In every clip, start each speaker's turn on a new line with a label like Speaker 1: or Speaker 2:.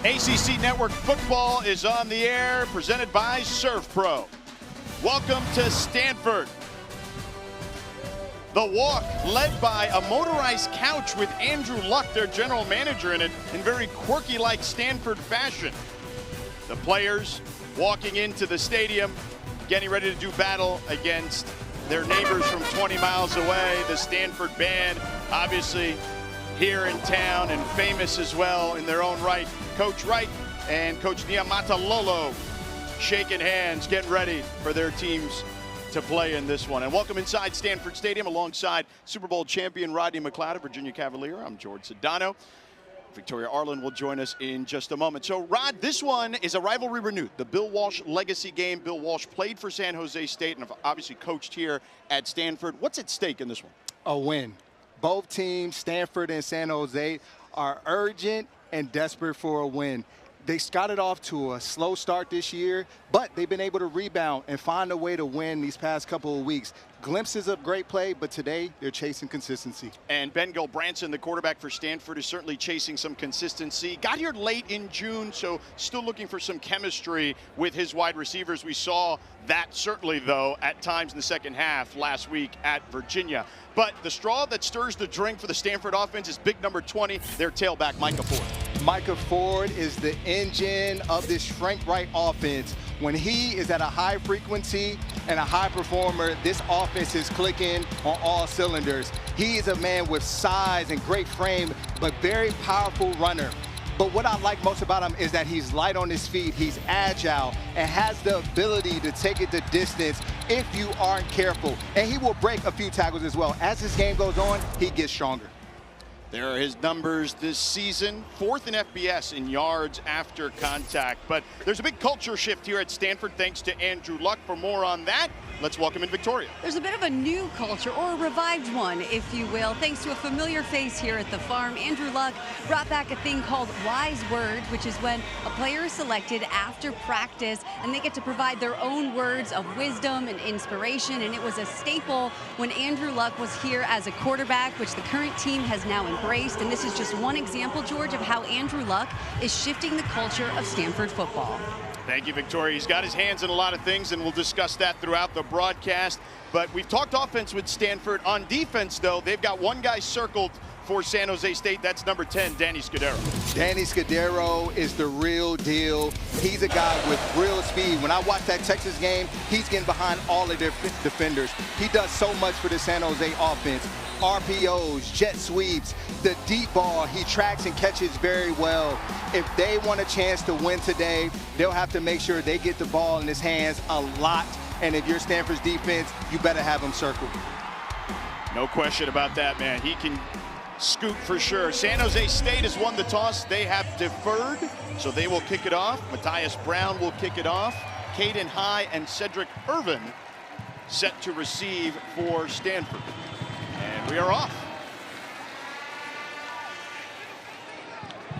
Speaker 1: ACC Network Football is on the air, presented by Surf Pro. Welcome to Stanford. The walk led by a motorized couch with Andrew Luck, their general manager, in it in very quirky-like Stanford fashion. The players walking into the stadium, getting ready to do battle against their neighbors from 20 miles away. The Stanford band, obviously here in town and famous as well in their own right. Coach Wright and Coach Niamatalolo shaking hands, getting ready for their teams to play in this one. And welcome inside Stanford Stadium alongside Super Bowl champion Rodney McLeod of Virginia Cavalier. I'm George Sedano. Victoria Arlen will join us in just a moment. So, Rod, this one is a rivalry renewed. The Bill Walsh legacy game. Bill Walsh played for San Jose State and obviously coached here at Stanford. What's at stake in this one?
Speaker 2: A win. Both teams, Stanford and San Jose, are urgent and desperate for a win. They got it off to a slow start this year, but they've been able to rebound and find a way to win these past couple of weeks. Glimpses of great play, but today they're chasing consistency. And
Speaker 1: Ben Gilbranson, the quarterback for Stanford, is certainly chasing some consistency. Got here late in June, so still looking for some chemistry with his wide receivers. We saw that certainly, though, at times in the second half last week at Virginia. But the straw that stirs the drink for the Stanford offense is big number 20, their tailback, Micah Ford.
Speaker 2: Micah Ford is the engine of this Frank Wright offense. When he is at a high frequency and a high performer, this offense is clicking on all cylinders. He is a man with size and great frame, but very powerful runner. But what I like most about him is that he's light on his feet, he's agile, and has the ability to take it the distance if you aren't careful. And he will break a few tackles as well. As this game goes on, he gets stronger.
Speaker 1: There are his numbers this season, 4th in FBS in yards after contact. But there's a big culture shift here at Stanford thanks to Andrew Luck. For more on that, let's welcome in Victoria.
Speaker 3: There's a bit of a new culture, or a revived one, if you will, thanks to a familiar face here at the farm. Andrew Luck brought back a thing called Wise Words, which is when a player is selected after practice and they get to provide their own words of wisdom and inspiration. And it was a staple when Andrew Luck was here as a quarterback, which the current team has now embraced. And this is just one example, George, of how Andrew Luck is shifting the culture of Stanford football.
Speaker 1: Thank you, Victoria. He's got his hands in a lot of things, and we'll discuss that throughout the broadcast. But we've talked offense with Stanford. On defense, though, they've got one guy circled for San Jose State. That's number 10, Danny Scudero.
Speaker 2: Danny Scudero is the real deal. He's a guy with real speed. When I watch that Texas game, he's getting behind all of their defenders. He does so much for the San Jose offense. RPOs, jet sweeps, the deep ball, he tracks and catches very well. If they want a chance to win today, they'll have to make sure they get the ball in his hands a lot. And if you're Stanford's defense, you better have him circled.
Speaker 1: No question about that, man. He can scoot for sure. San Jose State has won the toss. They have deferred, so they will kick it off. Matthias Brown will kick it off. Caden High and Cedric Irvin set to receive for Stanford. And we are off.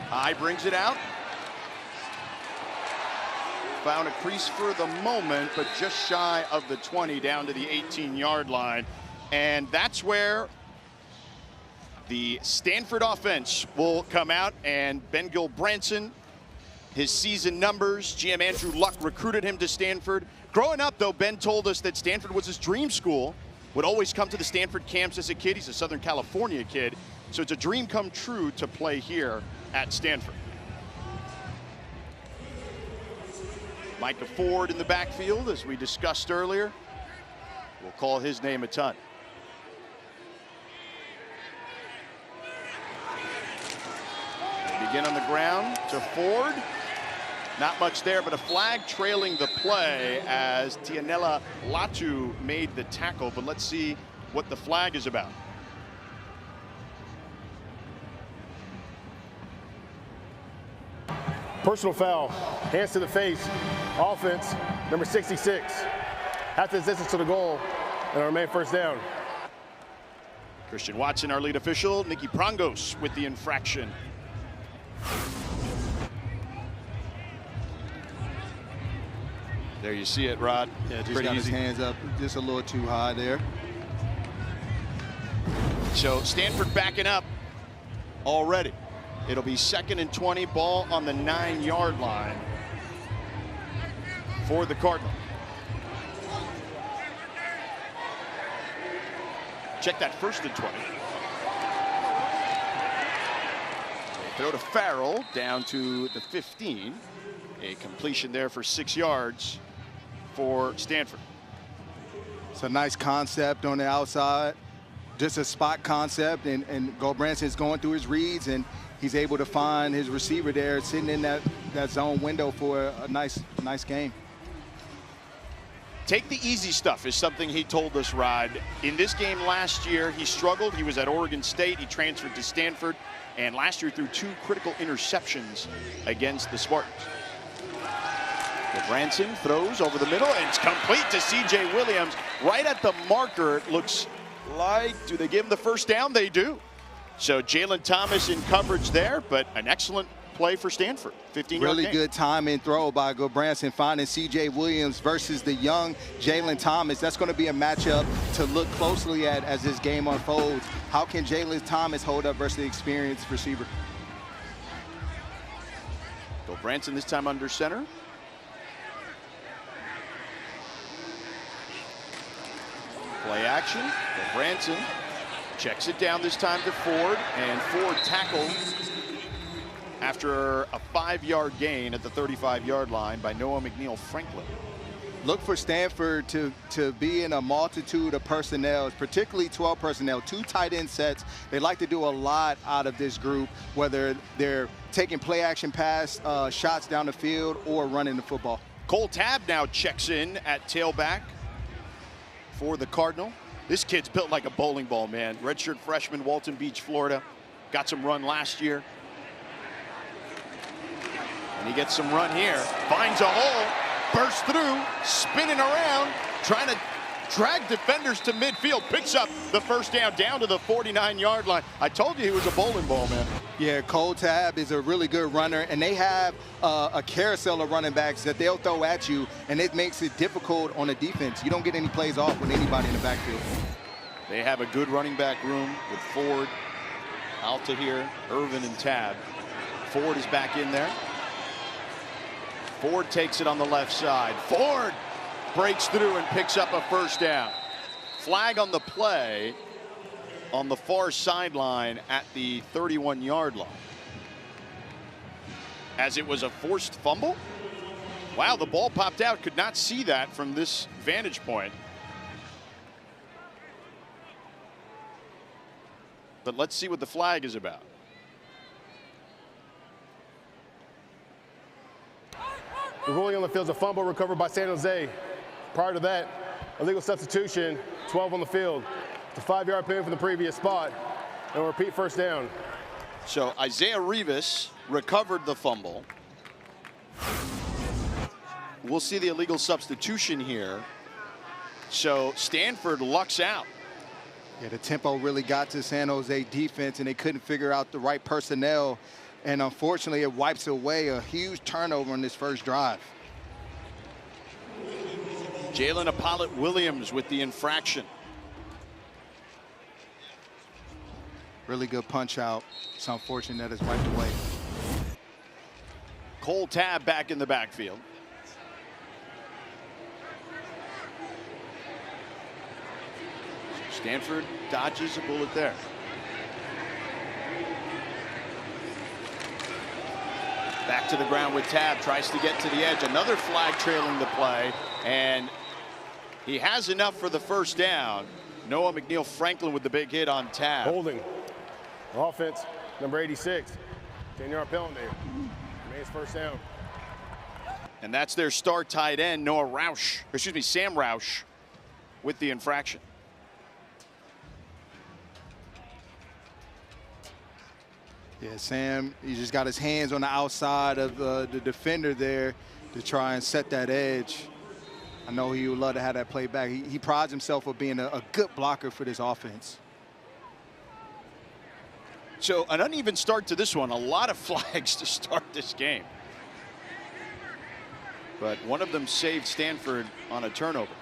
Speaker 1: High brings it out. Found a crease for the moment, but just shy of the 20, down to the 18-yard line. And that's where the Stanford offense will come out. And Ben Gilbranson, his season numbers, GM Andrew Luck recruited him to Stanford. Growing up, though, Ben told us that Stanford was his dream school. Would always come to the Stanford camps as a kid. He's a Southern California kid. So it's a dream come true to play here at Stanford. Micah Ford in the backfield, as we discussed earlier. We'll call his name a ton. They begin on the ground to Ford. Not much there, but a flag trailing the play as Tianella Latu made the tackle. But let's see what the flag is about.
Speaker 4: Personal foul, hands to the face, offense, number 66. Half the distance to the goal, and remain first down.
Speaker 1: Christian Watson, our lead official. Nicky Prangos with the infraction. There you see it, Rod.
Speaker 2: Yeah, just
Speaker 1: pretty
Speaker 2: got
Speaker 1: easy.
Speaker 2: His hands up just a little too high there.
Speaker 1: So Stanford backing up already. It'll be 2nd and 20, ball on the 9-yard line for the Cardinal. Check that 1st and 20. Throw to Farrell down to the 15. A completion there for 6 yards for Stanford.
Speaker 2: It's a nice concept on the outside, just a spot concept, and Gobranson's going through his reads, and he's able to find his receiver there sitting in that zone window for a nice game.
Speaker 1: Take the easy stuff is something he told us, Rod. In this game last year, he struggled. He was at Oregon State. He transferred to Stanford, and last year threw 2 critical interceptions against the Spartans. Branson throws over the middle, and it's complete to C.J. Williams right at the marker. It looks like, do they give him the first down? They do. So Jalen Thomas in coverage there, but an excellent play for Stanford. 15-yard
Speaker 2: Really
Speaker 1: gain.
Speaker 2: good time and throw by Branson, finding C.J. Williams versus the young Jalen Thomas. That's going to be a matchup to look closely at as this game unfolds. How can Jalen Thomas hold up versus the experienced receiver?
Speaker 1: Branson this time under center. Play action. Branson checks it down this time to Ford, and Ford tackles after a 5-yard gain at the 35-yard line by Noah McNeil Franklin.
Speaker 2: Look for Stanford to be in a multitude of personnel, particularly 12 personnel, 2 tight end sets. They like to do a lot out of this group, whether they're taking play action pass shots down the field or running the football.
Speaker 1: Cole Tabb now checks in at tailback for the Cardinal. This kid's built like a bowling ball, man. Redshirt freshman, Walton Beach, Florida. Got some run last year. And he gets some run here. Finds a hole, bursts through, spinning around, trying to drag defenders to midfield. Picks up the first down to the 49-yard line. I told you he was a bowling ball, man.
Speaker 2: Yeah, Cole Tabb is a really good runner, and they have a carousel of running backs that they'll throw at you, and it makes it difficult on the defense. You don't get any plays off with anybody in the backfield.
Speaker 1: They have a good running back room with Ford, Altahir, Irvin, and Tabb. Ford is back in there. Ford takes it on the left side. Ford breaks through and picks up a first down. Flag on the play on the far sideline at the 31-yard line. As it was a forced fumble. Wow, the ball popped out. Could not see that from this vantage point. But let's see what the flag is about.
Speaker 4: The ruling on the field is a fumble recovered by San Jose. Prior to that, illegal substitution, 12 on the field. It's a 5-yard penalty from the previous spot, and we'll repeat first down.
Speaker 1: So Isaiah Rivas recovered the fumble. We'll see the illegal substitution here. So Stanford lucks out.
Speaker 2: Yeah, the tempo really got to San Jose defense, and they couldn't figure out the right personnel. And unfortunately, it wipes away a huge turnover on this first drive.
Speaker 1: Jalen Apollit-Williams with the infraction.
Speaker 2: Really good punch out. It's unfortunate that it's wiped away.
Speaker 1: Cole Tabb back in the backfield. Stanford dodges a bullet there. Back to the ground with Tabb, tries to get to the edge. Another flag trailing the play, and he has enough for the first down. Noah McNeil Franklin with the big hit on Tabb.
Speaker 4: Holding. Offense, number 86. 10-yard penalty. Remains first down.
Speaker 1: And that's their star tight end, Sam Roush, with the infraction.
Speaker 2: Yeah, Sam, he just got his hands on the outside of the defender there to try and set that edge. I know he would love to have that play back. He prides himself for being a good blocker for this offense.
Speaker 1: So an uneven start to this one. A lot of flags to start this game. But one of them saved Stanford on a turnover.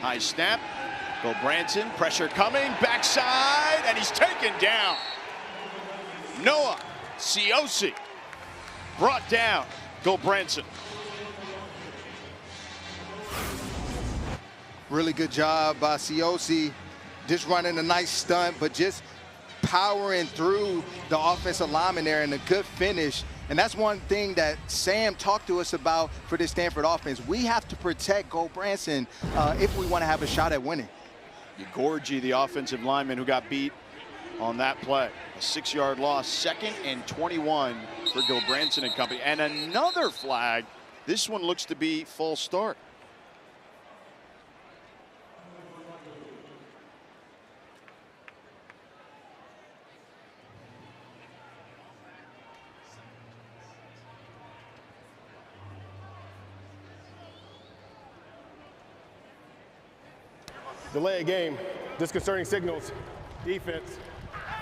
Speaker 1: High snap. Branson, pressure coming, backside, and he's taken down. Noah Ciosi brought down Branson.
Speaker 2: Really good job by Ciosi, just running a nice stunt, but just powering through the offensive lineman there, and a good finish. And that's one thing that Sam talked to us about for this Stanford offense. We have to protect Branson if we want to have a shot at winning.
Speaker 1: Gorgie, the offensive lineman who got beat on that play. A 6-yard loss, 2nd and 21 for Branson and company. And another flag. This one looks to be false start.
Speaker 4: Delay a game, disconcerting signals, defense,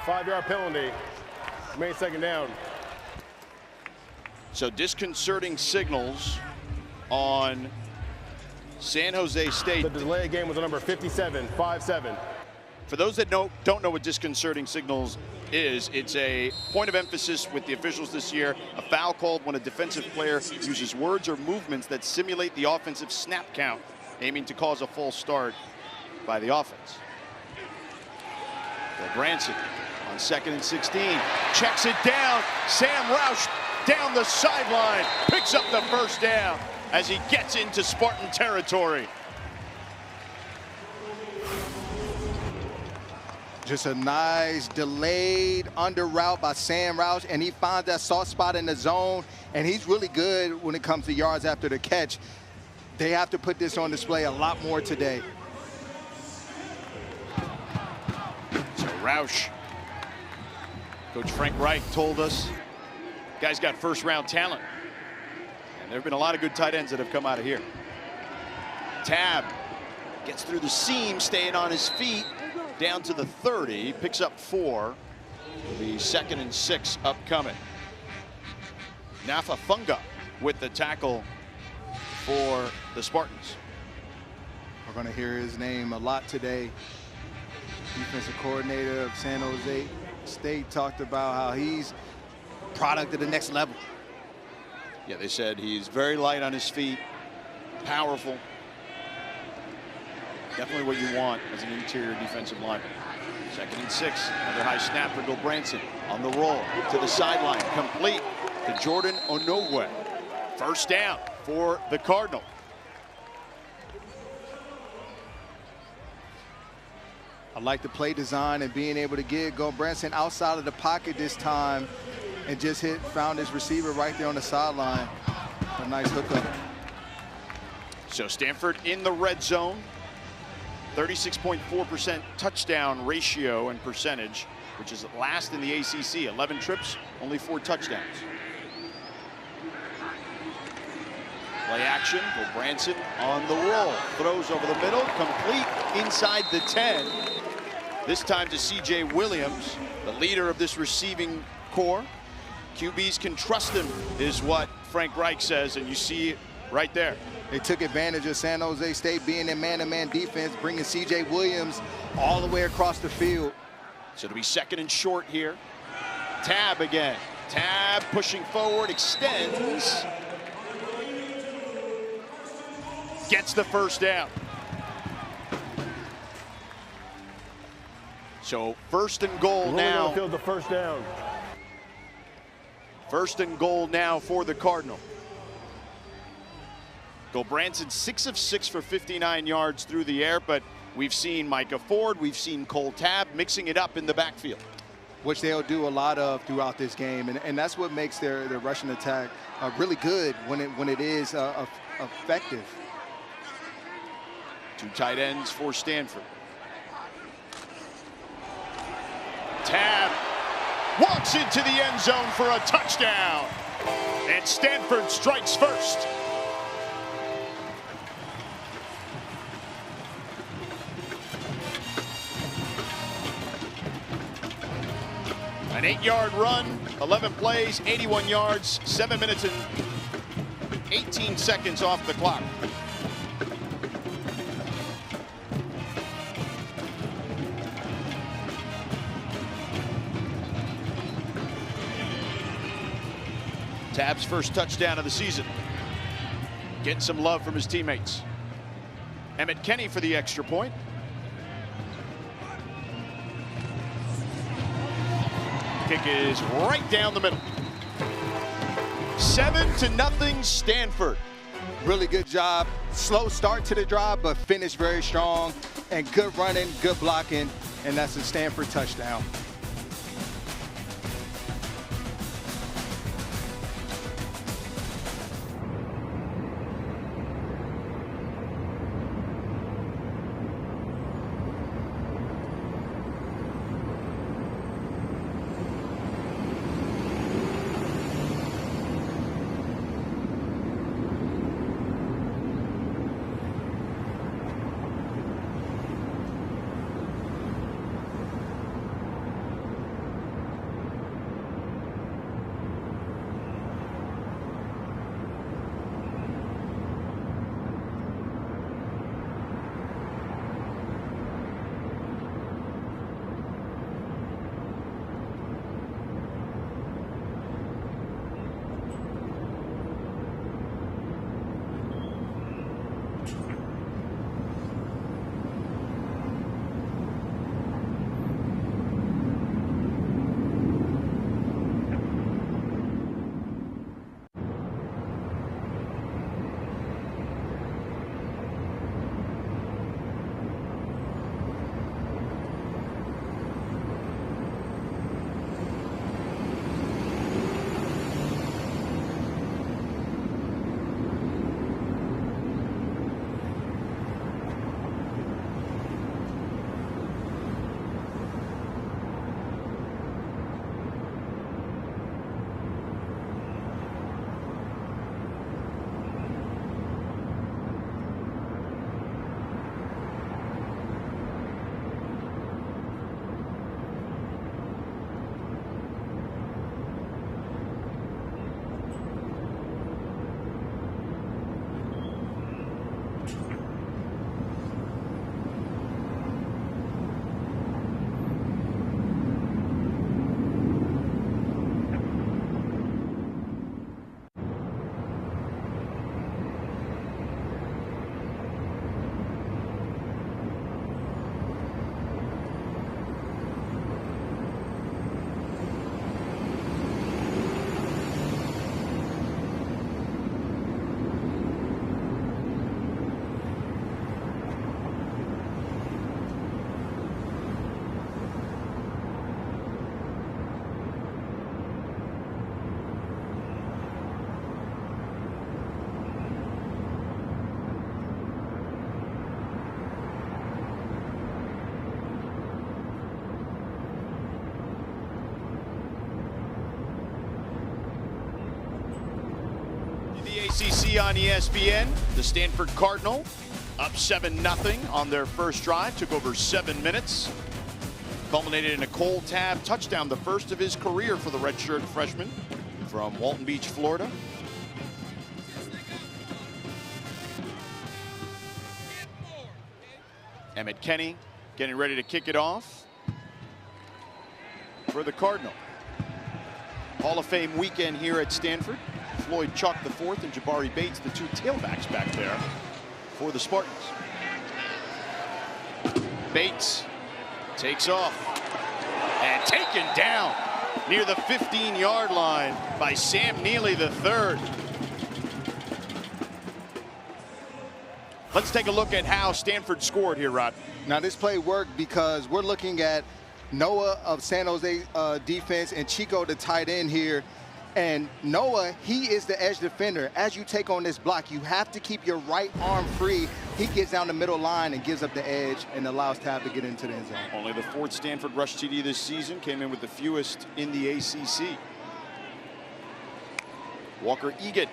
Speaker 4: 5-yard penalty, remain 2nd down.
Speaker 1: So disconcerting signals on San Jose State.
Speaker 4: The delay a game was a number 57, 5-7.
Speaker 1: For those that don't know what disconcerting signals is, it's a point of emphasis with the officials this year. A foul called when a defensive player uses words or movements that simulate the offensive snap count, aiming to cause a false start by the offense. Branson on 2nd and 16, checks it down. Sam Roush down the sideline, picks up the 1st down as he gets into Spartan territory.
Speaker 2: Just a nice delayed under route by Sam Roush, and he finds that soft spot in the zone, and he's really good when it comes to yards after the catch. They have to put this on display a lot more today.
Speaker 1: Roush, Coach Frank Reich told us, guy's got 1st-round talent. And there have been a lot of good tight ends that have come out of here. Tab gets through the seam, staying on his feet, down to the 30, picks up 4. It'll be 2nd and 6 upcoming. Nafa Funga with the tackle for the Spartans.
Speaker 2: We're going to hear his name a lot today. Defensive coordinator of San Jose State talked about how he's product of the next level.
Speaker 1: Yeah, they said he's very light on his feet, powerful. Definitely what you want as an interior defensive lineman. 2nd and 6, another high snap for Branson on the roll to the sideline, complete to Jordan Onogwe. 1st down for the Cardinal.
Speaker 2: I like the play design and being able to get Branson outside of the pocket this time and just found his receiver right there on the sideline. A nice hookup.
Speaker 1: So Stanford in the red zone. 36.4% touchdown ratio and percentage, which is last in the ACC. 11 trips, only 4 touchdowns. Play action, Branson on the roll. Throws over the middle, complete inside the 10. This time to C.J. Williams, the leader of this receiving core. QBs can trust him, is what Frank Reich says, and you see it right there.
Speaker 2: They took advantage of San Jose State being in man-to-man defense, bringing C.J. Williams all the way across the field.
Speaker 1: So it'll be 2nd and short here. Tab again. Tab pushing forward, extends. Gets the 1st down. So 1st and goal now.
Speaker 4: Field the 1st down.
Speaker 1: 1st and goal now for the Cardinal. Branson 6 of 6 for 59 yards through the air, but we've seen Micah Ford, we've seen Cole Tab mixing it up in the backfield,
Speaker 2: which they'll do a lot of throughout this game, and that's what makes their rushing attack really good when it is effective.
Speaker 1: 2 tight ends for Stanford. Tab walks into the end zone for a touchdown, and Stanford strikes first. An 8-yard run, 11 plays, 81 yards, 7 minutes and 18 seconds off the clock. Tabb's first touchdown of the season. Getting some love from his teammates. Emmett Kenny for the extra point. Kick is right down the middle. 7-0 Stanford.
Speaker 2: Really good job. Slow start to the drive, but finished very strong. And good running, good blocking, and that's a Stanford touchdown.
Speaker 1: ACC on ESPN. The Stanford Cardinal up 7-0 on their first drive. Took over 7 minutes. Culminated in a Cole Tabb touchdown, the first of his career for the redshirt freshman from Walton Beach, Florida. Emmett Kenny getting ready to kick it off for the Cardinal. Hall of Fame weekend here at Stanford. Floyd Chuck IV and Jabari Bates, the two tailbacks back there for the Spartans. Bates takes off and taken down near the 15-yard line by Sam Neely III. Let's take a look at how Stanford scored here, Rod.
Speaker 2: Now this play worked because we're looking at Noah of San Jose defense and Chico, the tight end here. And Noah, he is the edge defender. As you take on this block, you have to keep your right arm free. He gets down the middle line and gives up the edge and allows Tabb to get into the end zone.
Speaker 1: Only the 4th Stanford rush TD this season, came in with the fewest in the ACC. Walker Egan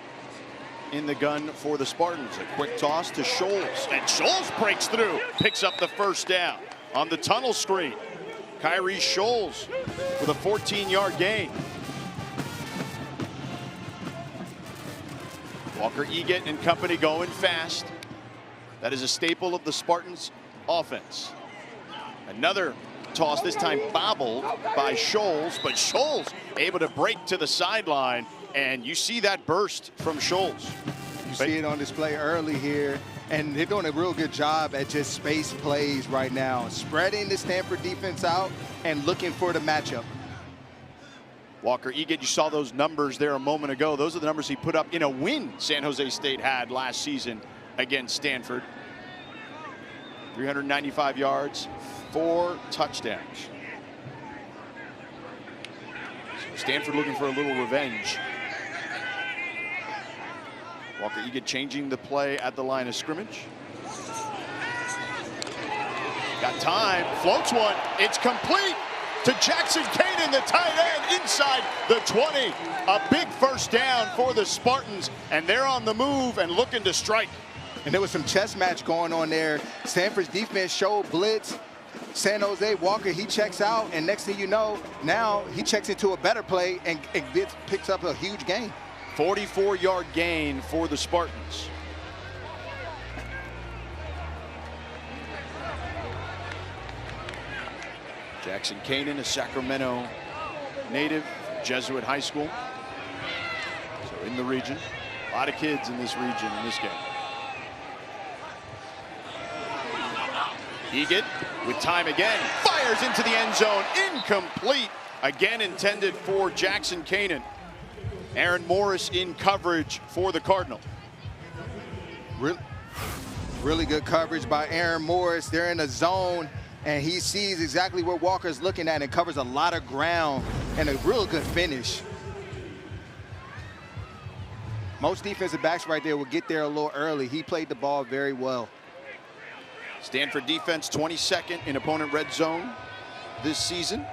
Speaker 1: in the gun for the Spartans. A quick toss to Scholes, and Scholes breaks through, picks up the first down on the tunnel screen. Kyrie Scholes with a 14-yard gain. Walker Egan and company going fast. That is a staple of the Spartans' offense. Another toss, this time bobbled by Scholes, but Scholes able to break to the sideline And you see that burst from Scholes.
Speaker 2: You see it on display early here. And they're doing a real good job at just space plays right now, spreading the Stanford defense out and looking for the matchup.
Speaker 1: Walker Egan, you saw those numbers there a moment ago. Those are the numbers he put up in a win San Jose State had last season against Stanford. 395 yards, 4 touchdowns. So Stanford looking for a little revenge. Walker Egan changing the play at the line of scrimmage. Got time, floats one, it's complete to Jackson Kanan, the tight end, inside the 20. A big first down for the Spartans, and they're on the move and looking to strike.
Speaker 2: And there was some chess match going on there. Stanford's defense showed blitz. San Jose, Walker, he checks out, and next thing you know, now he checks into a better play and picks up a huge gain.
Speaker 1: 44-yard gain for the Spartans. Jackson Kanan, a Sacramento native, Jesuit high school. So in the region, a lot of kids in this region in this game. Egan with time again, fires into the end zone, incomplete. Again intended for Jackson Kanan. Aaron Morris in coverage for the Cardinal.
Speaker 2: Really good coverage by Aaron Morris. They're in a zone, and he sees exactly where Walker's looking at and covers a lot of ground, and a real good finish. Most defensive backs right there will get there a little early. He played the ball very well.
Speaker 1: Stanford defense 22nd in opponent red zone this season.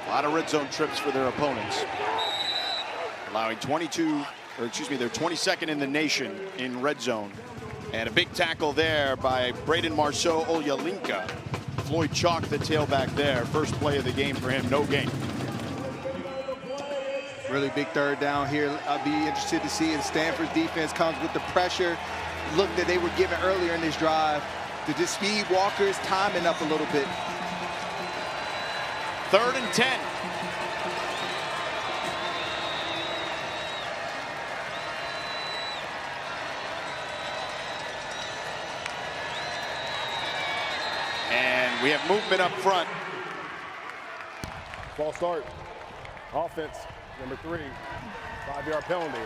Speaker 1: A lot of red zone trips for their opponents. Allowing they're 22nd in the nation in red zone. And a big tackle there by Braden Marceau Olyalinka. Floyd Chalk, the tailback there. First play of the game for him, no gain.
Speaker 2: Really big third down here. I'll be interested to see if Stanford's defense comes with the pressure look that they were given earlier in this drive to just speed Walker's timing up a little bit.
Speaker 1: 3rd and 10. And we have movement up front.
Speaker 4: False start. Offense, number 3. 5-yard penalty.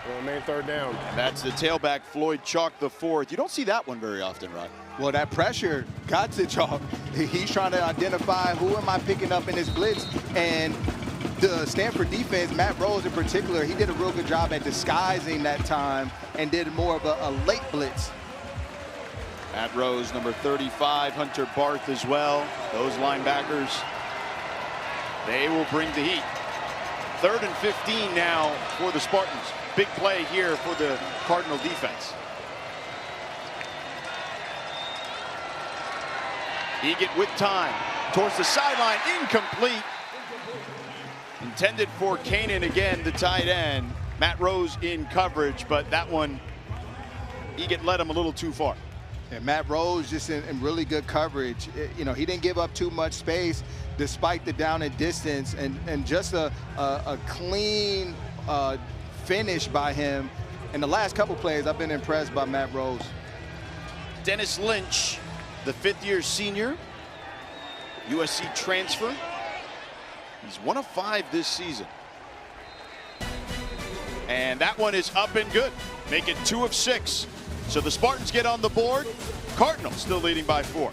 Speaker 4: Will remain 3rd down.
Speaker 1: And that's the tailback, Floyd Chalk the 4th. You don't see that one very often, Rod.
Speaker 2: Well, that pressure got to Chalk. He's trying to identify who am I picking up in this blitz. And the Stanford defense, Matt Rose in particular, he did a real good job at disguising that time and did more of a late blitz.
Speaker 1: Matt Rose, number 35, Hunter Barth as well. Those linebackers, they will bring the heat. 3rd and 15 now for the Spartans. Big play here for the Cardinal defense. Egan with time towards the sideline, incomplete. Intended for Kanan again, the tight end. Matt Rose in coverage, but that one, Egan led him a little too far.
Speaker 2: And Matt Rose just in really good coverage. You know, he didn't give up too much space despite the down and distance, and just a clean finish by him. In the last couple plays, I've been impressed by Matt Rose.
Speaker 1: Dennis Lynch, the 5th-year senior, USC transfer. He's 1 of 5 this season. And that one is up and good. Make it 2 of 6. So the Spartans get on the board. Cardinals still leading by 4.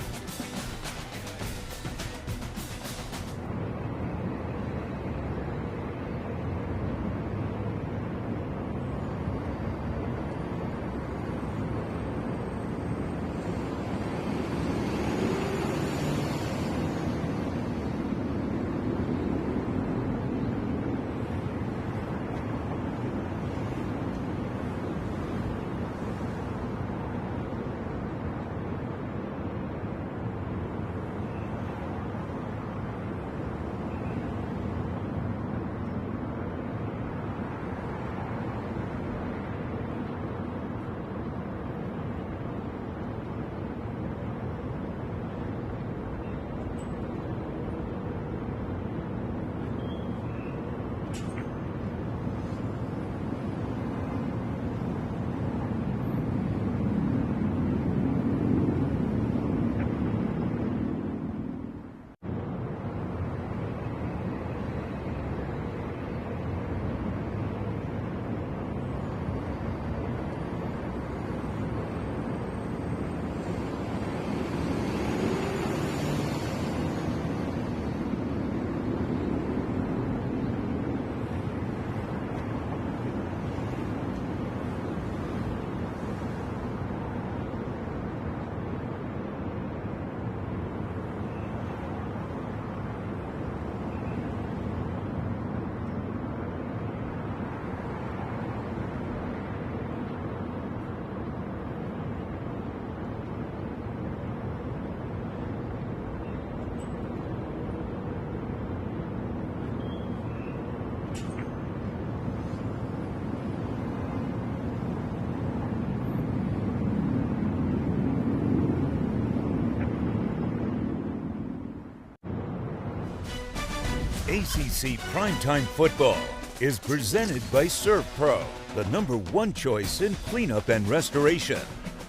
Speaker 5: ACC Primetime Football is presented by Serve Pro, the #1 choice in cleanup and restoration.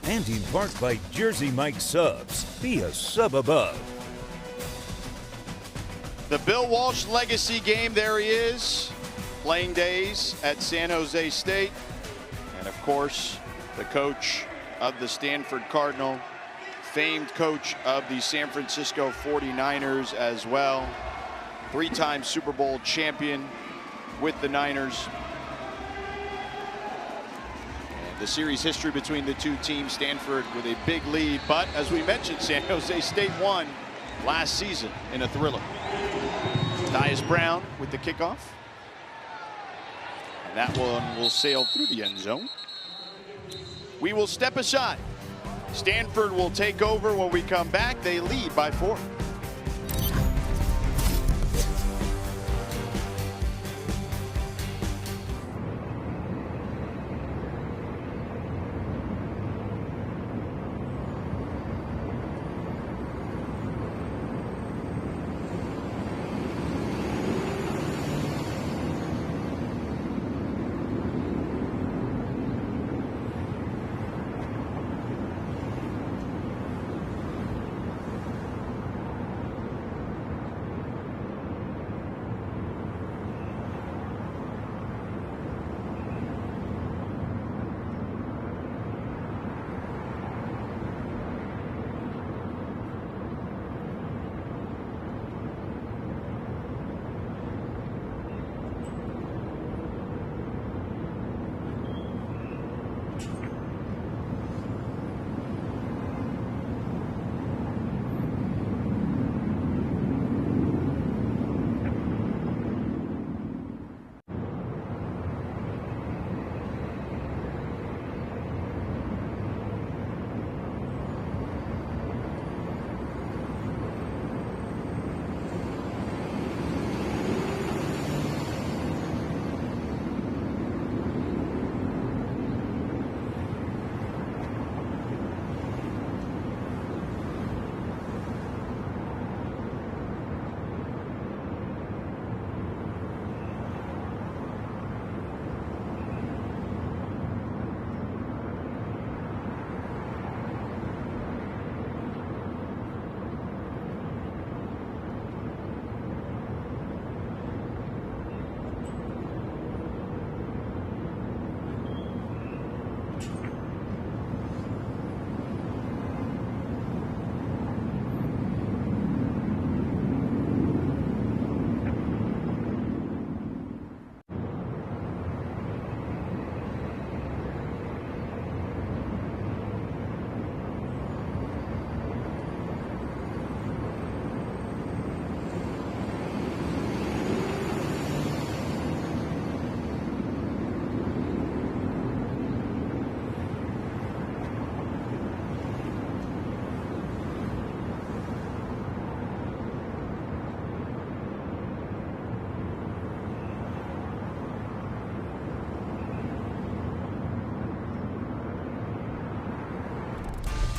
Speaker 5: And in part by Jersey Mike Subs. Be a sub above.
Speaker 1: The Bill Walsh legacy game, there he is. Playing days at San Jose State. And of course, the coach of the Stanford Cardinal, famed coach of the San Francisco 49ers as well. 3-time Super Bowl champion with the Niners. And the series history between the two teams, Stanford with a big lead, but as we mentioned, San Jose State won last season in a thriller. Tyus Brown with the kickoff. And that one will sail through the end zone. We will step aside. Stanford will take over when we come back. They lead by 4.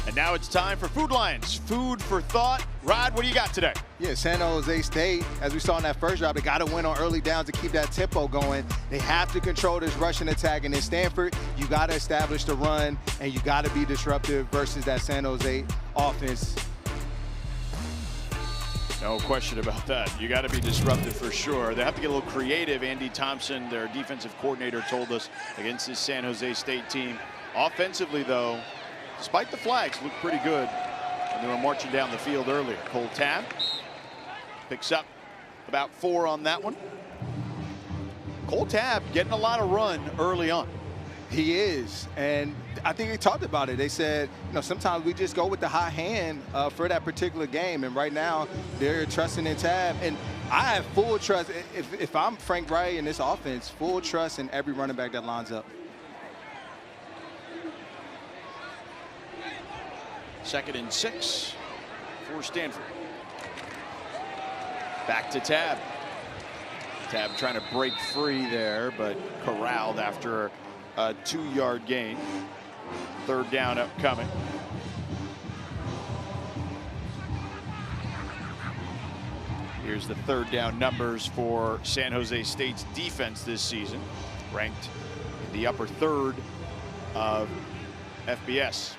Speaker 1: And now it's time for Food Lions, food for thought. Rod, what do you got today?
Speaker 2: Yeah, San Jose State, as we saw in that first drive, they got to win on early downs to keep that tempo going. They have to control this rushing attack. And in Stanford, you got to establish the run, and you got to be disruptive versus that San Jose offense.
Speaker 1: No question about that. You got to be disruptive for sure. They have to get a little creative. Andy Thompson, their defensive coordinator, told us against this San Jose State team. Offensively, though, despite the flags, looked pretty good when they were marching down the field earlier. Cole Tabb picks up about 4 on that one. Cole Tabb getting a lot of run early on.
Speaker 2: He is, and I think they talked about it. They said, you know, sometimes we just go with the hot hand for that particular game, and right now they're trusting in Tabb. And I have full trust, if I'm Frank Wright in this offense, full trust in every running back that lines up.
Speaker 1: 2nd and 6 for Stanford. Back to Tabb. Tabb trying to break free there, but corralled after a 2-yard gain. 3rd down upcoming. Here's the third down numbers for San Jose State's defense this season, ranked in the upper third of FBS.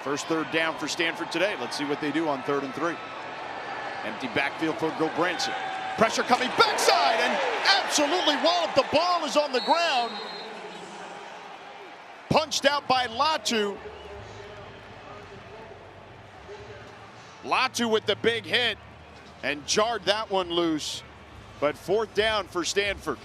Speaker 1: First third down for Stanford today. Let's see what they do on 3rd and 3. Empty backfield for Gobranson. Pressure coming backside and absolutely walloped. The ball is on the ground. Punched out by Latu. Latu with the big hit and jarred that one loose. But 4th down for Stanford.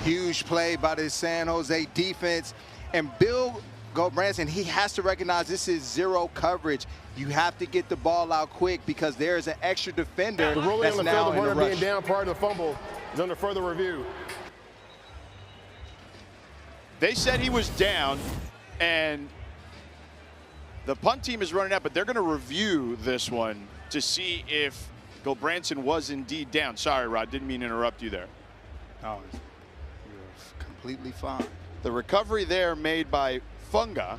Speaker 2: Huge play by the San Jose defense. And Bill Gobranson, he has to recognize this is zero coverage. You have to get the ball out quick because there's an extra defender
Speaker 4: the ruling
Speaker 2: that's
Speaker 4: on the
Speaker 2: now
Speaker 4: field of
Speaker 2: in the
Speaker 4: runner
Speaker 2: rush.
Speaker 4: being down prior to the fumble is under further review.
Speaker 1: They said he was down, and the punt team is running out, but they're going to review this one to see if Gobranson was indeed down. Sorry, Rod, didn't mean to interrupt you there.
Speaker 2: Oh, you're completely fine.
Speaker 1: The recovery there made by Funga,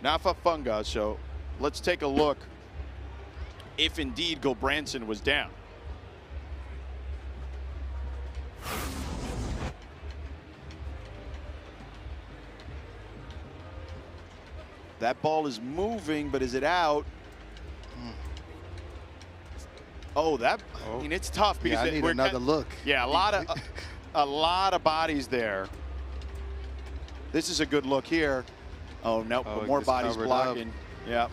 Speaker 1: Nafa Funga. So let's take a look if indeed Gobranson was down. That ball is moving, but is it out? Oh, I mean, it's tough because
Speaker 2: I need another look.
Speaker 1: Yeah, a lot of bodies there. This is a good look here. Oh no, more bodies blocking. Yeah.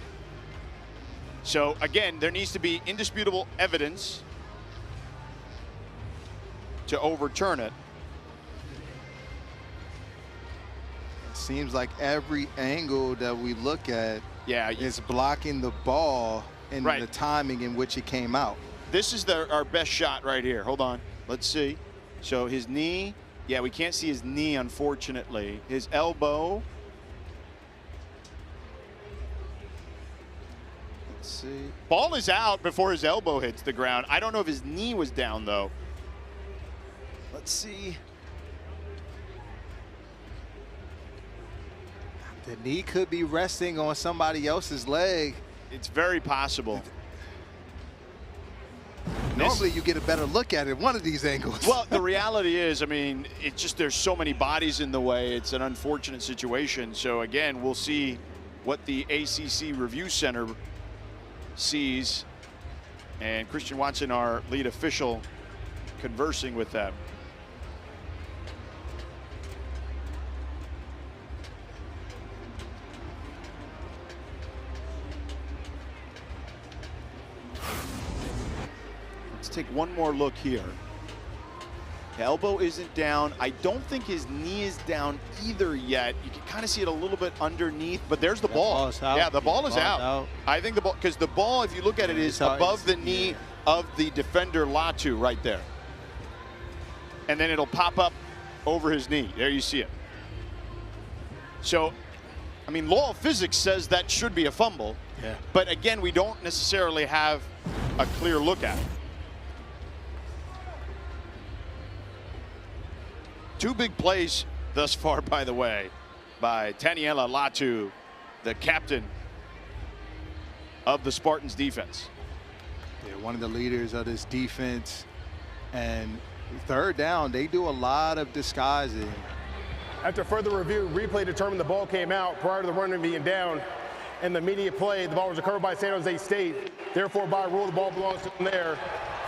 Speaker 1: So again, there needs to be indisputable evidence to overturn it.
Speaker 2: It seems like every angle that we look at is blocking the ball and the timing in which it came out.
Speaker 1: This is our best shot right here. Hold on. Let's see. So his knee. Yeah, we can't see his knee, unfortunately. His elbow. Let's see. Ball is out before his elbow hits the ground. I don't know if his knee was down, though. Let's see.
Speaker 2: The knee could be resting on somebody else's leg.
Speaker 1: It's very possible.
Speaker 2: Normally you get a better look at it one of these angles.
Speaker 1: Well, the reality is, I mean, it's just there's so many bodies in the way. It's an unfortunate situation. So again, we'll see what the ACC Review Center sees. And Christian Watson, our lead official, conversing with them. Take one more look here. The elbow isn't down. I don't think his knee is down either yet. You can kind of see it a little bit underneath, but there's the ball. Yeah, the ball is out. I think the ball, because the ball, if you look at it, is above the knee of the defender Latu right there. And then it'll pop up over his knee. There you see it. So, I mean, law of physics says that should be a fumble.
Speaker 2: Yeah.
Speaker 1: But again, we don't necessarily have a clear look at it. Two big plays thus far, by the way, by Taniela Latu, the captain of the Spartans defense.
Speaker 2: Yeah, one of the leaders of this defense. And 3rd down, they do a lot of disguising.
Speaker 4: After further review, replay determined the ball came out prior to the runner being down. And the immediate play, the ball was recovered by San Jose State. Therefore, by rule, the ball belongs to them there.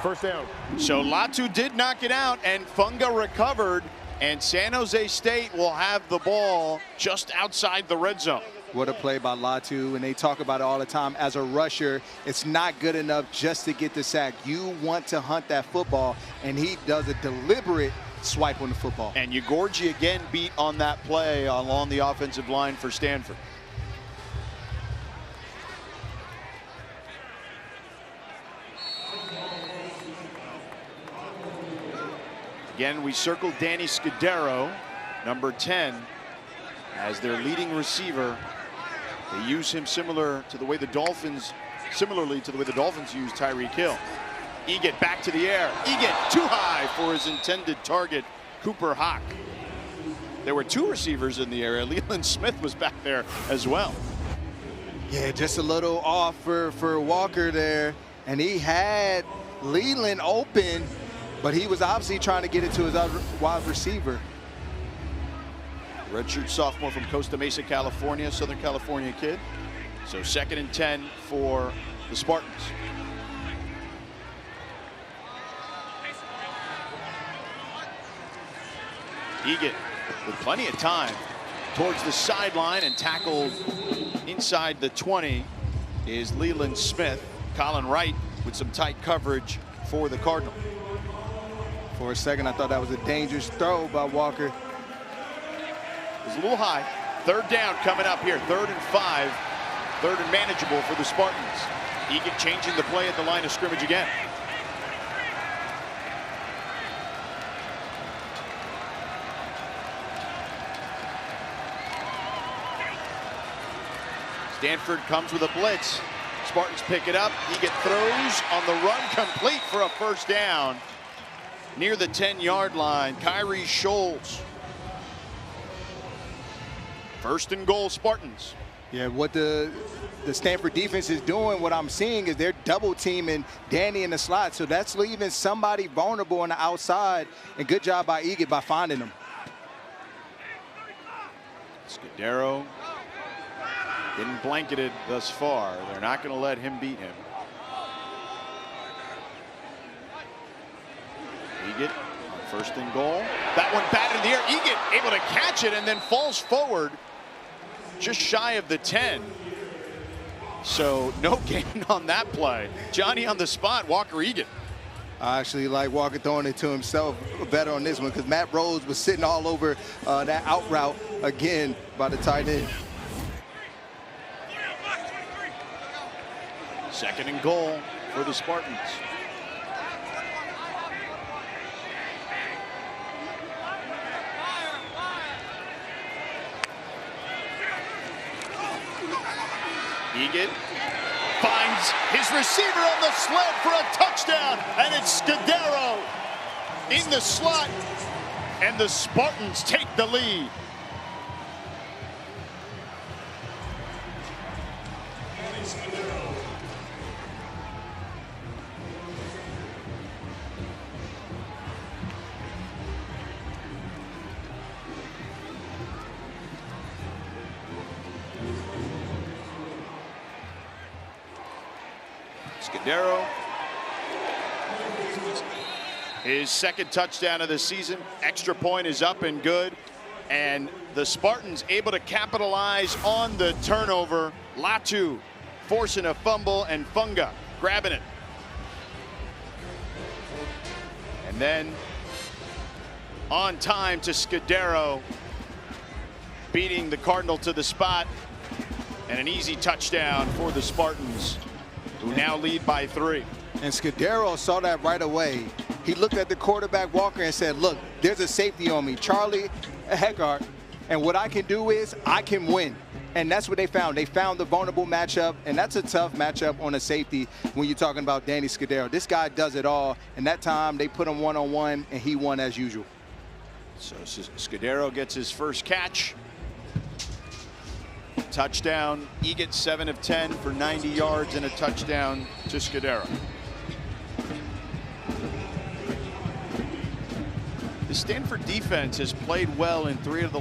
Speaker 4: 1st down.
Speaker 1: So Latu did knock it out, and Funga recovered. And San Jose State will have the ball just outside the red zone.
Speaker 2: What a play by Latu, and they talk about it all the time. As a rusher, it's not good enough just to get the sack. You want to hunt that football, and he does a deliberate swipe on the football.
Speaker 1: And Ugorji again beat on that play along the offensive line for Stanford. Again, we circled Danny Scudero, number 10, as their leading receiver. They use him similar to the way the Dolphins similarly to the way the Dolphins use Tyreek Hill. Eget back to the air. Eget too high for his intended target, Cooper Hawk. There were 2 receivers in the area. Leland Smith was back there as well.
Speaker 2: Yeah, just a little off for Walker there. And he had Leland open, but he was obviously trying to get it to his other wide receiver.
Speaker 1: Redshirt sophomore from Costa Mesa, California, Southern California kid. So 2nd and 10 for the Spartans. Eget with plenty of time towards the sideline and tackled inside the 20 is Leland Smith. Colin Wright with some tight coverage for the Cardinal.
Speaker 2: For a second, I thought that was a dangerous throw by Walker.
Speaker 1: It was a little high. 3rd down coming up here. 3rd and 5. 3rd and manageable for the Spartans. Eget changing the play at the line of scrimmage again. Stanford comes with a blitz. Spartans pick it up. Eget throws on the run, complete for a 1st down near the 10-yard line. Kyrie Scholes. 1st and goal, Spartans.
Speaker 2: Yeah, what the Stanford defense is doing, what I'm seeing is they're double teaming Danny in the slot. So that's leaving somebody vulnerable on the outside. And good job by Eget by finding him.
Speaker 1: Scudero getting blanketed thus far. They're not going to let him beat him. Eget on 1st and goal. That one batted in the air. Eget able to catch it and then falls forward just shy of the 10. So no gain on that play. Johnny on the spot, Walker Eget.
Speaker 2: I actually like Walker throwing it to himself better on this one because Matt Rose was sitting all over that out route again by the tight end.
Speaker 1: 2nd and goal for the Spartans. Eget finds his receiver on the sled for a touchdown, and it's Scudero in the slot, and the Spartans take the lead. Scudero, his 2nd touchdown of the season. Extra point is up and good. And the Spartans able to capitalize on the turnover. Latu forcing a fumble and Funga grabbing it. And then on time to Scudero, beating the Cardinal to the spot. And an easy touchdown for the Spartans, who now lead by 3.
Speaker 2: And Scudero saw that right away. He looked at the quarterback Walker and said, look, there's a safety on me, Charlie Heckart, and what I can do is I can win. And that's what they found. They found the vulnerable matchup, and that's a tough matchup on a safety when you're talking about Danny Scudero. This guy does it all, and that time they put him one-on-one, and he won as usual.
Speaker 1: So Scudero gets his first catch. Touchdown. Eget 7 of 10 for 90 yards and a touchdown to Scudero. The Stanford defense has played well in 3 of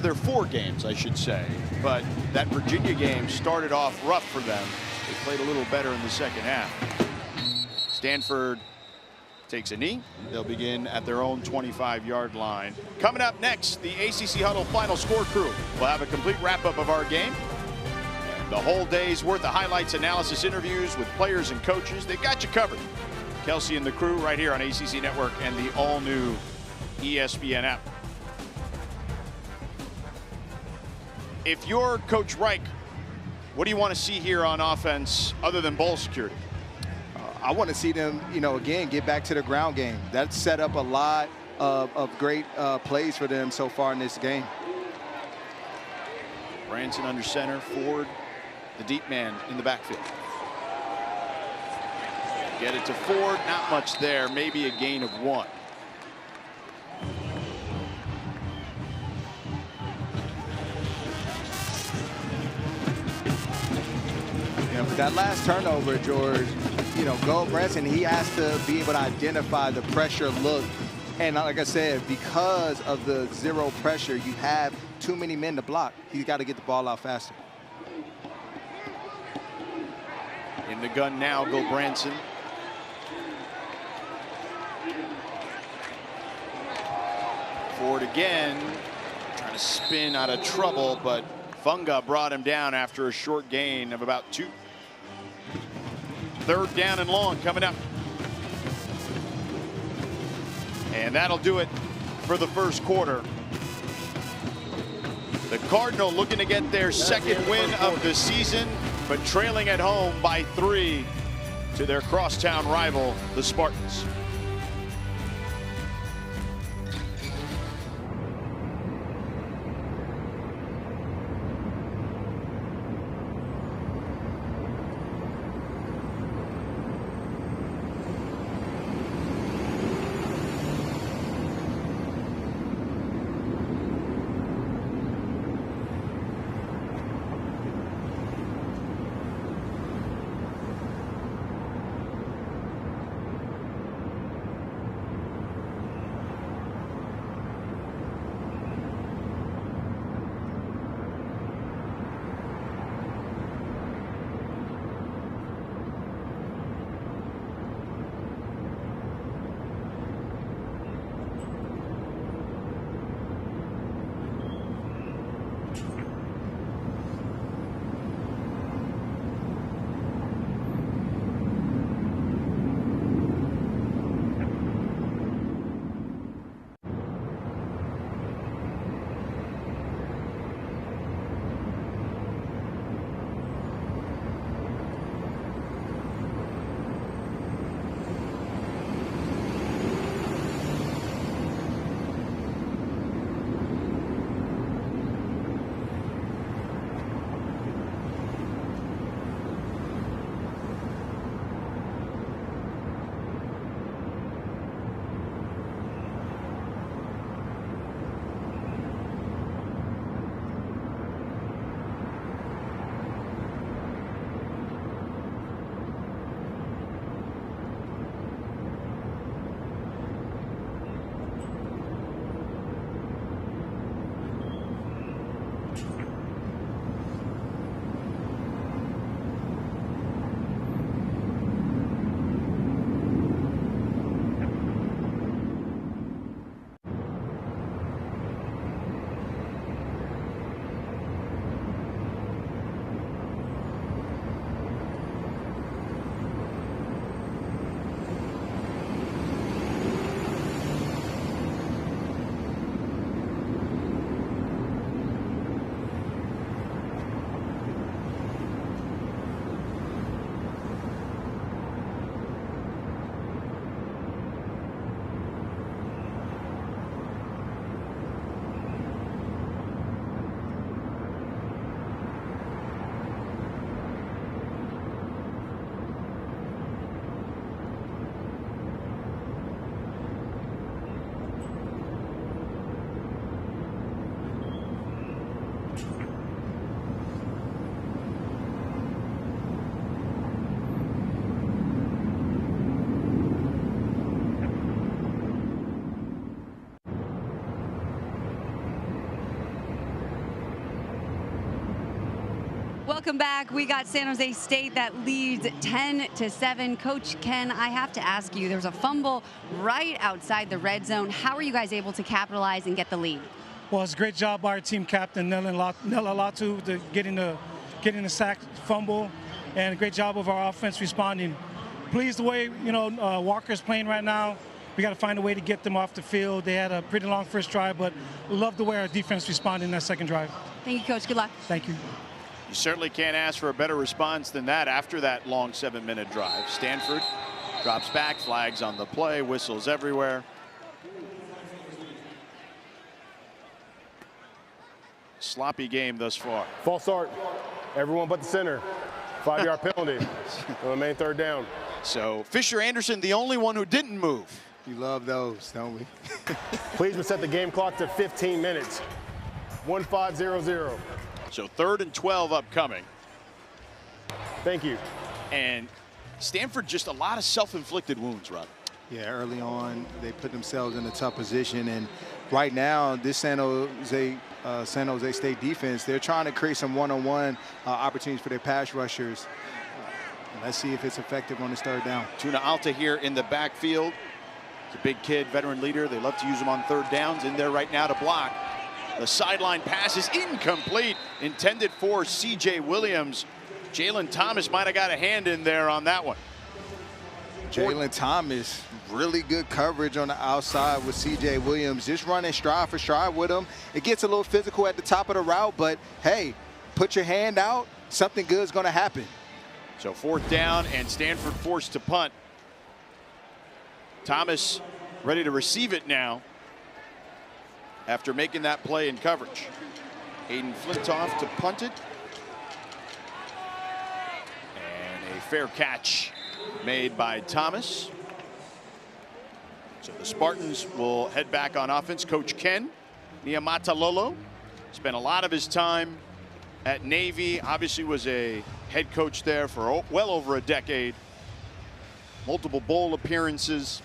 Speaker 1: their 4 games, I should say. But that Virginia game started off rough for them. They played a little better in the 2nd half. Stanford takes a knee. They'll begin at their own 25-yard line. Coming up next, the ACC Huddle Final Score crew will have a complete wrap-up of our game. The whole day's worth of highlights, analysis, interviews with players and coaches. They've got you covered. Kelsey and the crew right here on ACC Network and the all-new ESPN app. If you're Coach Reich, what do you want to see here on offense other than ball security?
Speaker 2: I want to see them, again, get back to the ground game. That's set up a lot of great plays for them so far in this game.
Speaker 1: Branson under center, Ford the deep man in the backfield. Get it to Ford, not much there, maybe a gain of 1.
Speaker 2: But that last turnover, George, Go Branson, he has to be able to identify the pressure look. And like I said, because of the 0 pressure, you have too many men to block. He's got to get the ball out faster.
Speaker 1: In the gun now, Go Branson. Ford again, trying to spin out of trouble, but Funga brought him down after a short gain of about 2. 3rd down and long coming up. And that'll do it for the first quarter. The Cardinal looking to get their 2nd win of the season, but trailing at home by 3 to their crosstown rival, the Spartans.
Speaker 3: Welcome back. We got San Jose State that leads 10-7. Coach Ken, I have to ask you, there was a fumble right outside the red zone. How are you guys able to capitalize and get the lead?
Speaker 6: Well, it's a great job by our team captain, Nella Latu, to getting the sack fumble, and a great job of our offense responding. Pleased the way, Walker's playing right now. We got to find a way to get them off the field. They had a pretty long first drive, but love the way our defense responded in that second drive.
Speaker 3: Thank you, Coach. Good luck.
Speaker 6: Thank you.
Speaker 1: You certainly can't ask for a better response than that after that long 7-minute drive. Stanford drops back, flags on the play, whistles everywhere. Sloppy game thus far.
Speaker 4: False start. Everyone but the center. 5-yard penalty on the main third down.
Speaker 1: So Fisher Anderson, the only one who didn't move.
Speaker 2: You love those, don't we?
Speaker 4: Please set the game clock to 15 minutes. 1500.
Speaker 1: So 3rd and 12 upcoming.
Speaker 4: Thank you.
Speaker 1: And Stanford just a lot of self-inflicted wounds, Rob.
Speaker 2: Yeah, early on, they put themselves in a tough position. And right now, this San Jose State defense, they're trying to create some one-on-one opportunities for their pass rushers. Let's see if it's effective on this 3rd down.
Speaker 1: Tuna Alta here in the backfield. He's a big kid, veteran leader. They love to use him on 3rd downs. In there right now to block. The sideline pass is incomplete. Intended for C.J. Williams. Jalen Thomas might have got a hand in there on that one.
Speaker 2: Jalen Thomas, really good coverage on the outside with C.J. Williams, just running stride for stride with him. It gets a little physical at the top of the route, but hey, put your hand out, something good is going to happen.
Speaker 1: So 4th down and Stanford forced to punt. Thomas ready to receive it now after making that play in coverage. Aiden Flintoff to punt it. And a fair catch made by Thomas. So the Spartans will head back on offense. Coach Ken Niamatalolo spent a lot of his time at Navy. Obviously was a head coach there for well over a decade. Multiple bowl appearances.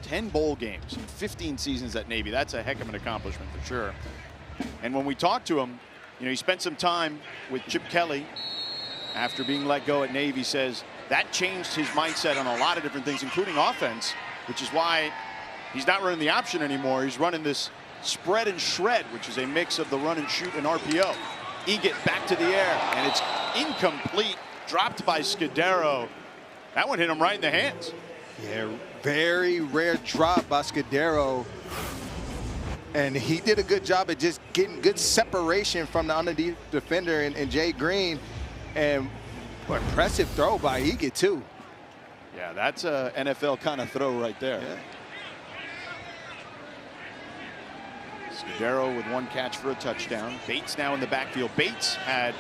Speaker 1: 10 bowl games in 15 seasons at Navy. That's a heck of an accomplishment for sure. And when we talked to him, you know, he spent some time with Chip Kelly after being let go at Navy. Says that changed his mindset on a lot of different things, including offense, which is why he's not running the option anymore. He's running this spread and shred, which is a mix of the run and shoot and RPO. Eget back to the air, and it's incomplete, dropped by Scudero. That one hit him right in the hands.
Speaker 2: Yeah, very rare drop by Scudero. And he did a good job at just getting good separation from the underneath defender and Jay Green. And impressive throw by Eget, too.
Speaker 1: Yeah, that's a NFL kind of throw right there.
Speaker 2: Yeah.
Speaker 1: Scudero with 1 catch for a touchdown. Bates now in the backfield. Bates had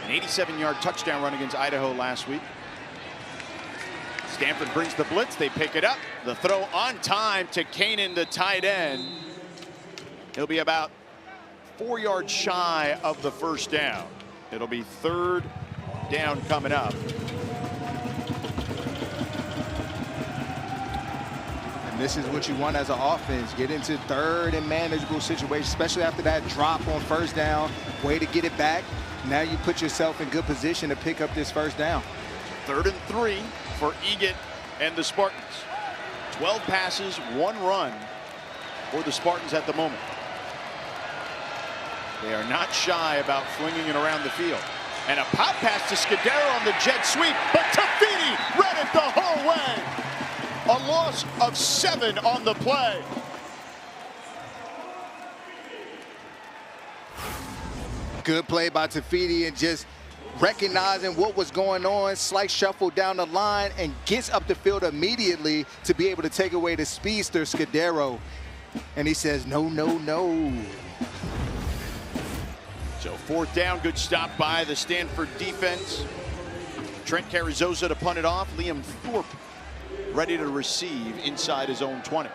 Speaker 1: an 87-yard touchdown run against Idaho last week. Stanford brings the blitz. They pick it up. The throw on time to Kanan, the tight end. He'll be about 4 yards shy of the 1st down. It'll be 3rd down coming up.
Speaker 2: And this is what you want as an offense. Get into 3rd and manageable situations, especially after that drop on 1st down. Way to get it back. Now you put yourself in good position to pick up this 1st down.
Speaker 1: 3rd and 3 for Eget and the Spartans. 12 passes, 1 run for the Spartans at the moment. They are not shy about flinging it around the field. And a pop pass to Scudero on the jet sweep, but Tafiti read it the whole way. A loss of 7 on the play.
Speaker 2: Good play by Tafiti and just recognizing what was going on, slight shuffle down the line, and gets up the field immediately to be able to take away the speedster Scudero. And he says, no, no, no.
Speaker 1: So 4th down, good stop by the Stanford defense. Trent Carrizosa to punt it off. Liam Thorpe ready to receive inside his own 20.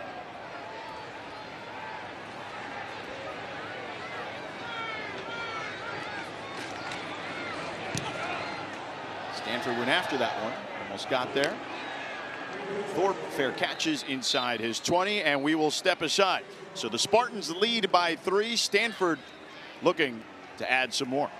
Speaker 1: Stanford went after that one, almost got there. Thorpe fair catches inside his 20, and we will step aside. So the Spartans lead by 3. Stanford looking to add some more.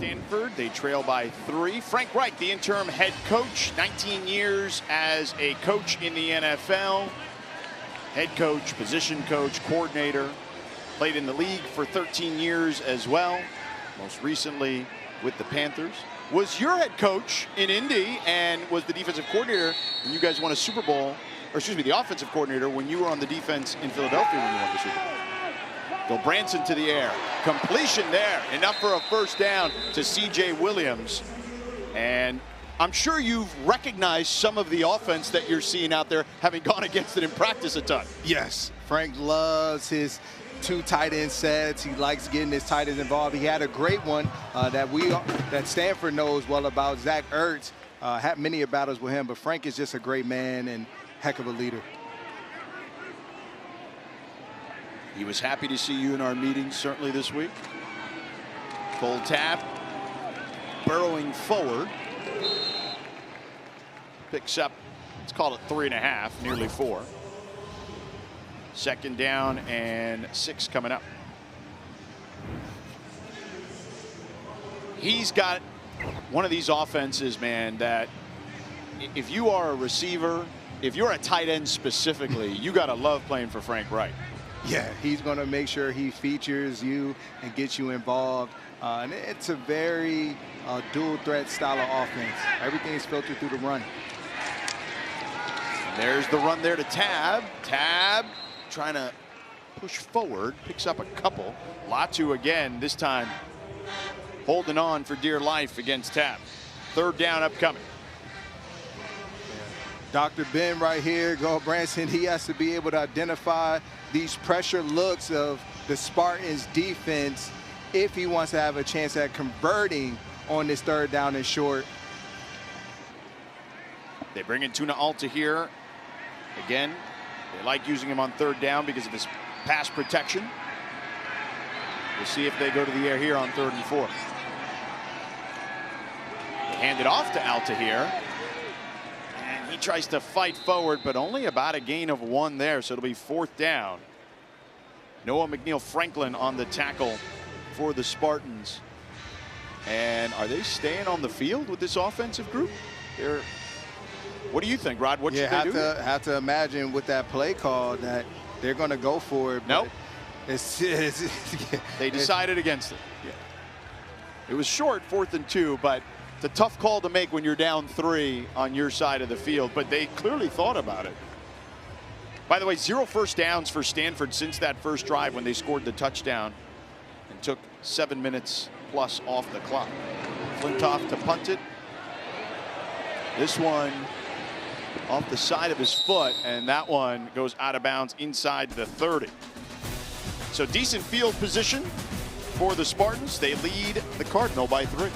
Speaker 1: Stanford. They trail by 3. Frank Reich, the interim head coach, 19 years as a coach in the NFL. Head coach, position coach, coordinator. Played in the league for 13 years as well. Most recently with the Panthers. Was your head coach in Indy and was the defensive coordinator when you guys won a Super Bowl, or excuse me, the offensive coordinator when you were on the defense in Philadelphia when you won the Super Bowl. Bill Branson to the air. Completion there. Enough for a first down to C.J. Williams. And I'm sure you've recognized some of the offense that you're seeing out there, having gone against it in practice a ton.
Speaker 2: Yes, Frank loves his 2 tight end sets. He likes getting his tight ends involved. He had a great one that Stanford knows well about. Zach Ertz had many battles with him, but Frank is just a great man and heck of a leader.
Speaker 1: He was happy to see you in our meetings, certainly this week. Full tap, burrowing forward. Picks up, let's call it 3.5, nearly 4. Second down and 6 coming up. He's got one of these offenses, man, that if you are a receiver, if you're a tight end specifically, you got to love playing for Frank Reich.
Speaker 2: Yeah, he's going to make sure he features you and gets you involved. And it's a very dual threat style of offense. Everything is filtered through the run.
Speaker 1: And there's the run there to Tab. Tab trying to push forward, picks up a couple. Latu again, this time holding on for dear life against Tab. Third down upcoming.
Speaker 2: Dr. Ben right here, Go Branson, he has to be able to identify these pressure looks of the Spartans defense if he wants to have a chance at converting on this third down and short.
Speaker 1: They bring in Tuna Alta here. Again, they like using him on third down because of his pass protection. We'll see if they go to the air here on 3rd and 4. They hand it off to Alta here. And he tries to fight forward, but only about a gain of 1 there, so it'll be 4th down. Noah McNeil-Franklin on the tackle for the Spartans. And are they staying on the field with this offensive group? What do you think, Rod? What should they do?
Speaker 2: Have to imagine with that play call that they're going to go for it.
Speaker 1: Nope.
Speaker 2: They
Speaker 1: decided against it. Yeah. It was short, 4th and 2, but it's a tough call to make when you're down 3 on your side of the field. But they clearly thought about it. By the way, 0 first downs for Stanford since that first drive when they scored the touchdown and took 7 minutes plus off the clock. Flintoff to punt it. This one off the side of his foot, and that one goes out of bounds inside the 30. So decent field position for the Spartans. They lead the Cardinal by 3.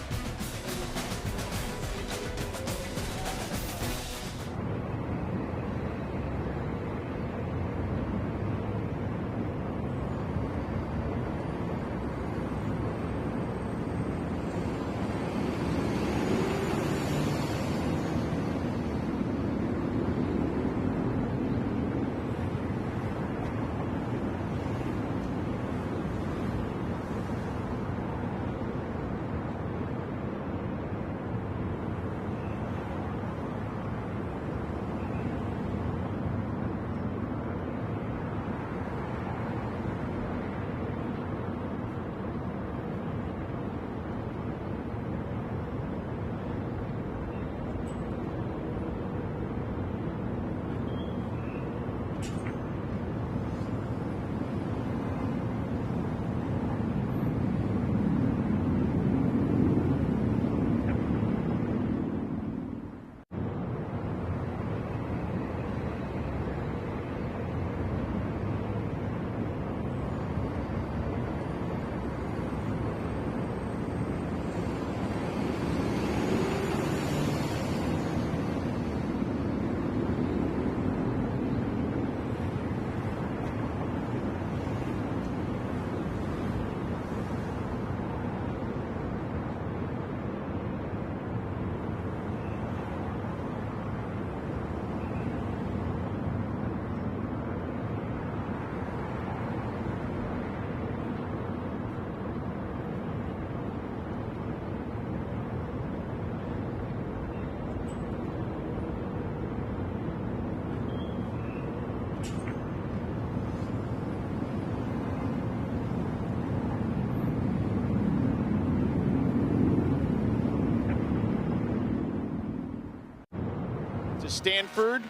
Speaker 1: Stanford.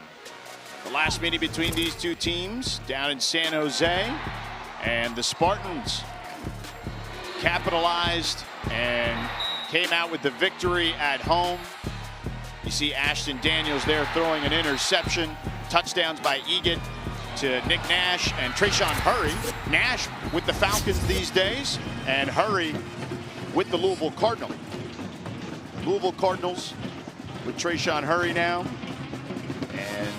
Speaker 1: The last meeting between these two teams down in San Jose. And the Spartans capitalized and came out with the victory at home. You see Ashton Daniels there throwing an interception. Touchdowns by Egan to Nick Nash and Trayshawn Hurry. Nash with the Falcons these days, and Hurry with the Louisville Cardinals. Louisville Cardinals with Trayshawn Hurry now. And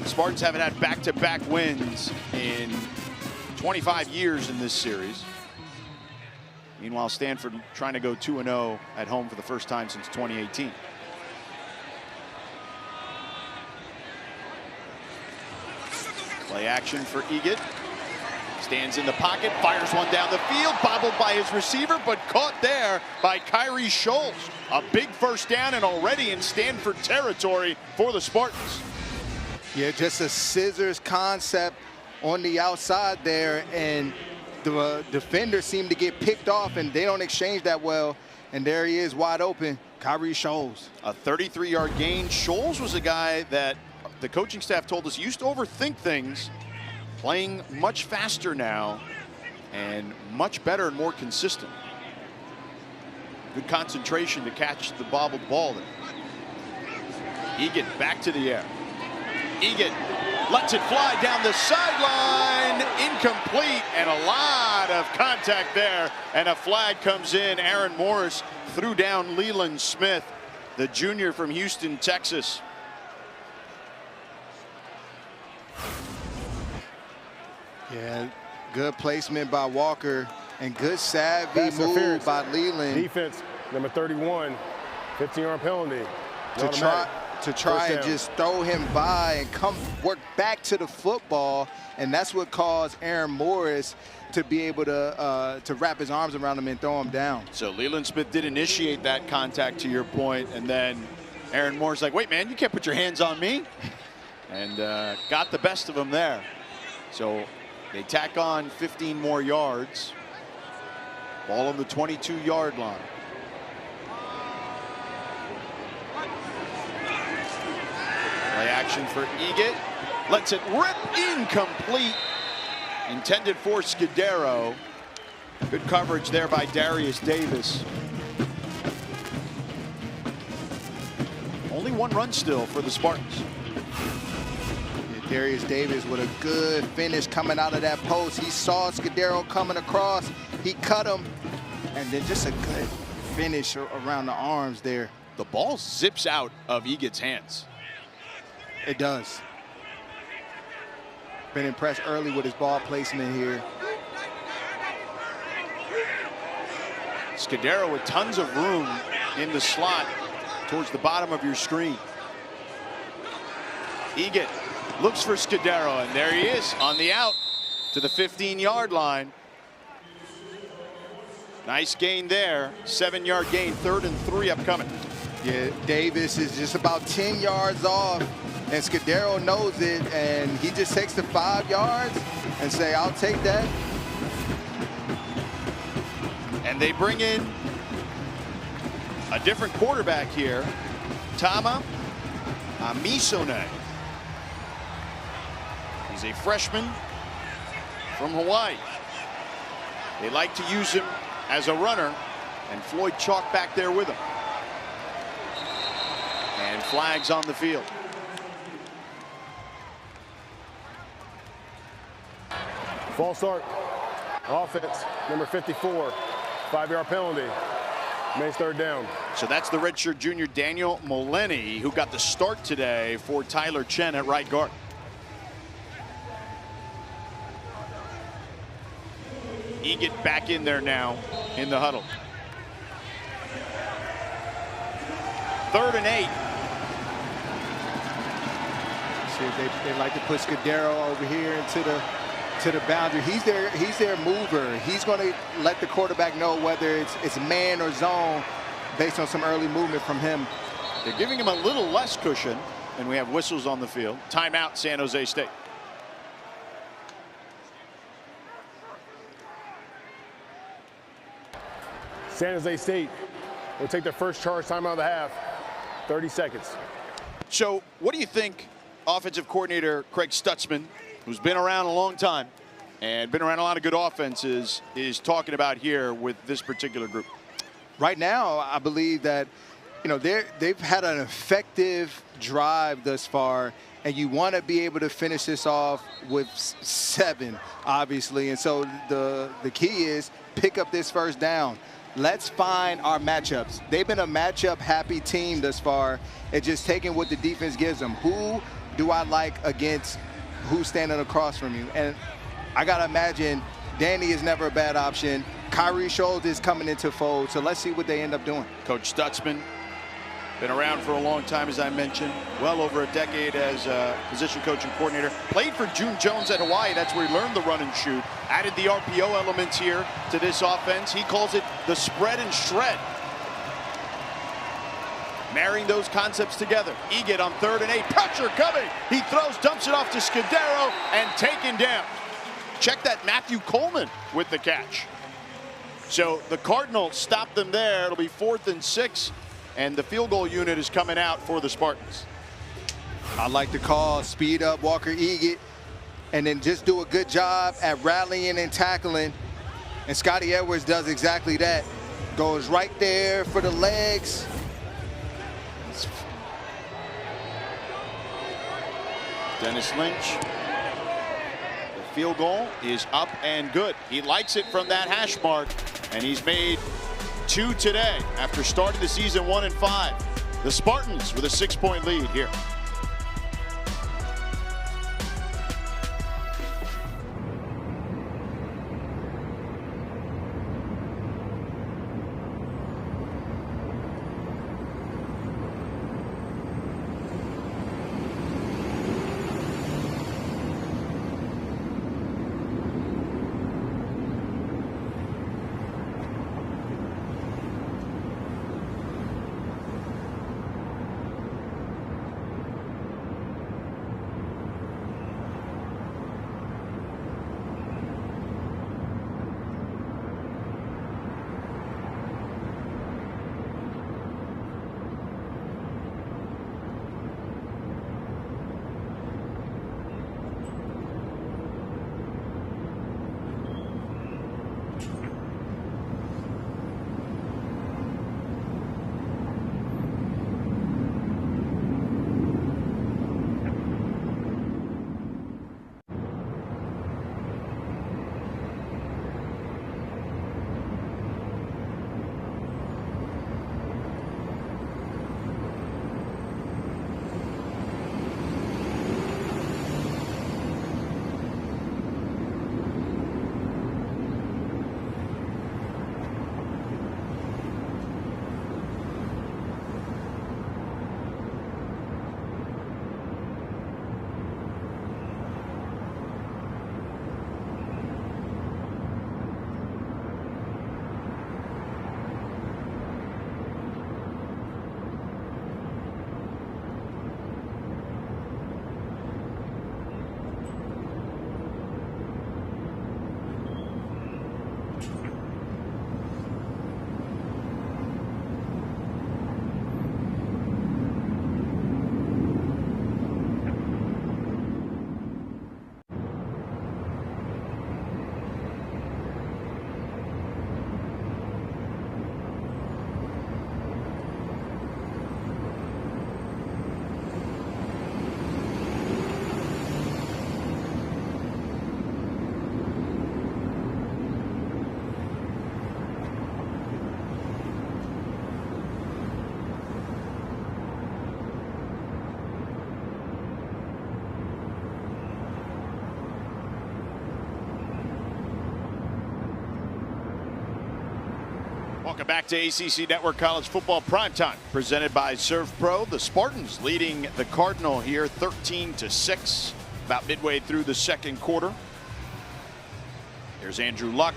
Speaker 1: the Spartans haven't had back-to-back wins in 25 years in this series. Meanwhile, Stanford trying to go 2-0 at home for the first time since 2018. Play action for Egan. Stands in the pocket, fires one down the field, bobbled by his receiver, but caught there by Kyrie Scholes. A big first down and already in Stanford territory for the Spartans.
Speaker 2: Yeah, just a scissors concept on the outside there, and the defenders seem to get picked off, and they don't exchange that well. And there he is, wide open, Kyrie Scholes.
Speaker 1: A 33-yard gain. Scholes was a guy that the coaching staff told us used to overthink things, playing much faster now and much better and more consistent. Good concentration to catch the bobbled ball there. Egan back to the air. Egan lets it fly down the sideline, incomplete, and a lot of contact there, and a flag comes in. Aaron Morris threw down Leland Smith, the junior from Houston, Texas.
Speaker 2: Yeah, good placement by Walker and good savvy move by Leland.
Speaker 4: Defense, number 31, 15-yard penalty.
Speaker 2: To try and just throw him by and come work back to the football, and that's what caused Aaron Morris to be able to wrap his arms around him and throw him down.
Speaker 1: So Leland Smith did initiate that contact, to your point, and then Aaron Morris like, wait, man, you can't put your hands on me, and got the best of him there. So they tack on 15 more yards. Ball on the 22-yard line. Play action for Egan. Lets it rip, incomplete. Intended for Scudero. Good coverage there by Darius Davis. Only one run still for the Spartans.
Speaker 2: Yeah, Darius Davis with a good finish coming out of that post. He saw Scudero coming across. He cut him. And then just a good finish around the arms there.
Speaker 1: The ball zips out of Egan's hands.
Speaker 2: It does. Been impressed early with his ball placement here.
Speaker 1: Scudero with tons of room in the slot towards the bottom of your screen. Egan looks for Scudero, and there he is on the out to the 15-yard line. Nice gain there. 7-yard gain, 3rd and 3 upcoming.
Speaker 2: Yeah, Davis is just about 10 yards off, and Scudero knows it, and he just takes the 5 yards and say, I'll take that.
Speaker 1: And they bring in a different quarterback here, Tama Amisone. He's a freshman from Hawaii. They like to use him as a runner, and Floyd Chalk back there with him. And flags on the field.
Speaker 4: False start. Offense, number 54, 5-yard penalty. Makes 3rd down.
Speaker 1: So that's the redshirt junior Daniel Mulleney, who got the start today for Tyler Chen at right guard. Egan back in there now in the huddle. 3rd and 8.
Speaker 2: See, they like to put Scudero over here into the boundary. He's their mover. He's going to let the quarterback know whether it's man or zone based on some early movement from him.
Speaker 1: They're giving him a little less cushion, and we have whistles on the field. Timeout, San Jose State.
Speaker 4: San Jose State will take their first charge timeout of the half. 30 seconds.
Speaker 1: So what do you think offensive coordinator Craig Stutzman, who's been around a long time and been around a lot of good offenses, is talking about here with this particular group?
Speaker 2: Right now, I believe that, you know, they've had an effective drive thus far, and you want to be able to finish this off with 7, obviously. And so the key is pick up this first down. Let's find our matchups. They've been a matchup-happy team thus far. It's just taking what the defense gives them. Who do I like against who's standing across from you? And I got to imagine Danny is never a bad option. Kyrie Schultz is coming into fold, so let's see what they end up doing.
Speaker 1: Coach Stutzman, been around for a long time, as I mentioned, well over a decade as a position coach and coordinator. Played for June Jones at Hawaii. That's where he learned the run and shoot. Added the RPO elements here to this offense. He calls it the spread and shred. Marrying those concepts together. Egan on 3rd and 8. Pressure coming. He throws, dumps it off to Scudero, and taken down. Check that, Matthew Coleman with the catch. So the Cardinals stopped them there. It'll be 4th and 6. And the field goal unit is coming out for the Spartans.
Speaker 2: I like the call, speed up Walker Egan, and then just do a good job at rallying and tackling. And Scotty Edwards does exactly that. Goes right there for the legs.
Speaker 1: Dennis Lynch. The field goal is up and good. He likes it from that hash mark, and he's made 2 today after starting the season 1-5. The Spartans with a 6-point lead here. Welcome back to ACC Network College Football Primetime, presented by Serve Pro. The Spartans leading the Cardinal here 13-6, about midway through the second quarter. There's Andrew Luck.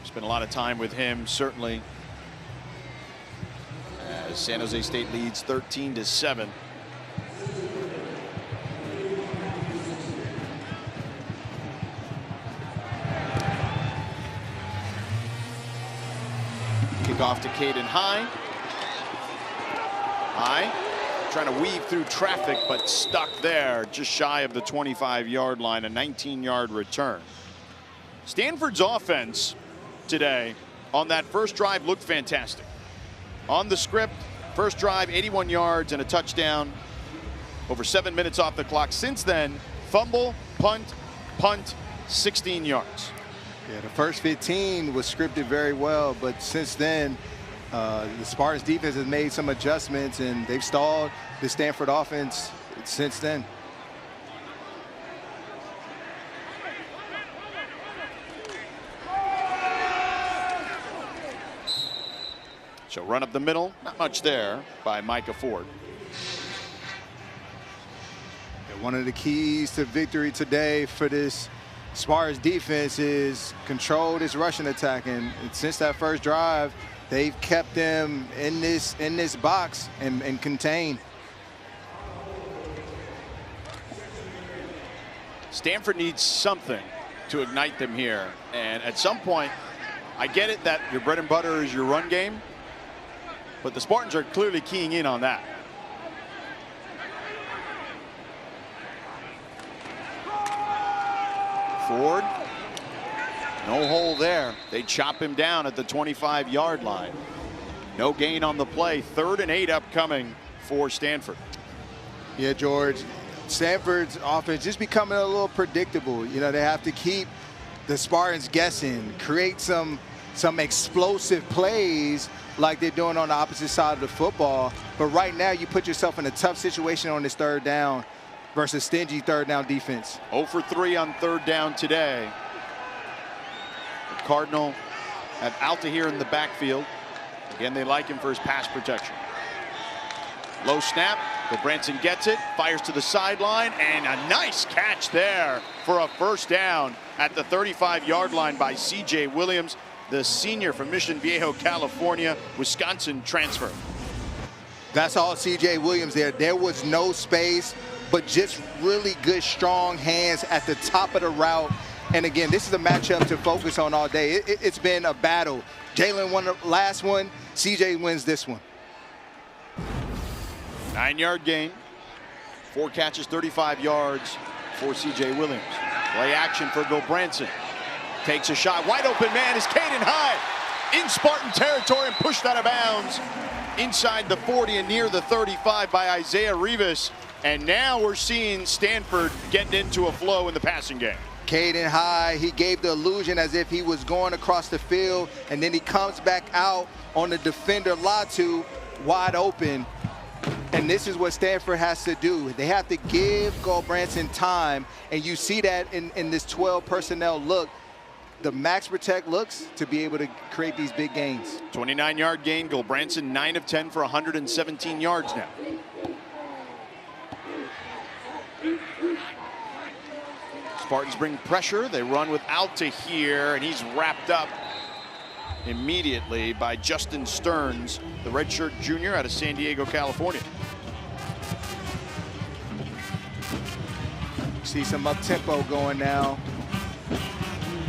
Speaker 1: Spent a lot of time with him, certainly, as San Jose State leads 13-7. Off to Caden High. High trying to weave through traffic, but stuck there just shy of the 25-yard line, a 19-yard return. Stanford's offense today on that first drive looked fantastic. On the script, first drive, 81 yards and a touchdown, over 7 minutes off the clock. Since then, fumble, punt, 16 yards.
Speaker 2: Yeah, the first 15 was scripted very well, but since then, the Spartans defense has made some adjustments, and they've stalled the Stanford offense since then.
Speaker 1: So run up the middle, not much there by Micah Ford.
Speaker 2: Yeah, one of the keys to victory today for this Spartans defense is control this rushing attack, and since that first drive, they've kept them in this box and contained.
Speaker 1: Stanford needs something to ignite them here, and at some point, I get it that your bread and butter is your run game, but the Spartans are clearly keying in on that. Ford, no hole there. They chop him down at the 25-yard line. No gain on the play. 3rd and 8 upcoming for Stanford.
Speaker 2: Yeah, George, Stanford's offense just becoming a little predictable. You know, they have to keep the Spartans guessing, create some explosive plays like they're doing on the opposite side of the football. But right now, you put yourself in a tough situation on this 3rd down versus stingy 3rd down defense.
Speaker 1: 0 for 3 on 3rd down today. The Cardinal have Altahir in the backfield. Again, they like him for his pass protection. Low snap. Branson gets it, fires to the sideline, and a nice catch there for a first down at the 35-yard line by C.J. Williams, the senior from Mission Viejo, California, Wisconsin transfer.
Speaker 2: That's all C.J. Williams there. There was no space, but just really good, strong hands at the top of the route. And again, this is a matchup to focus on all day. It's been a battle. Jalen won the last one. C.J. wins this one.
Speaker 1: 9-yard gain. 4 catches, 35 yards for C.J. Williams. Play action for Branson. Takes a shot. Wide open man is Caden High in Spartan territory and pushed out of bounds inside the 40 and near the 35 by Isaiah Rivas. And now we're seeing Stanford getting into a flow in the passing game.
Speaker 2: Caden High, he gave the illusion as if he was going across the field, and then he comes back out on the defender Latu wide open. And this is what Stanford has to do. They have to give Branson time, and you see that in this 12 personnel look. The max protect looks to be able to create these big gains.
Speaker 1: 29-yard gain. Branson 9 of 10 for 117 yards now. Spartans bring pressure. They run with Altahir, and he's wrapped up immediately by Justin Stearns, the redshirt junior out of San Diego, California.
Speaker 2: See some up-tempo going now.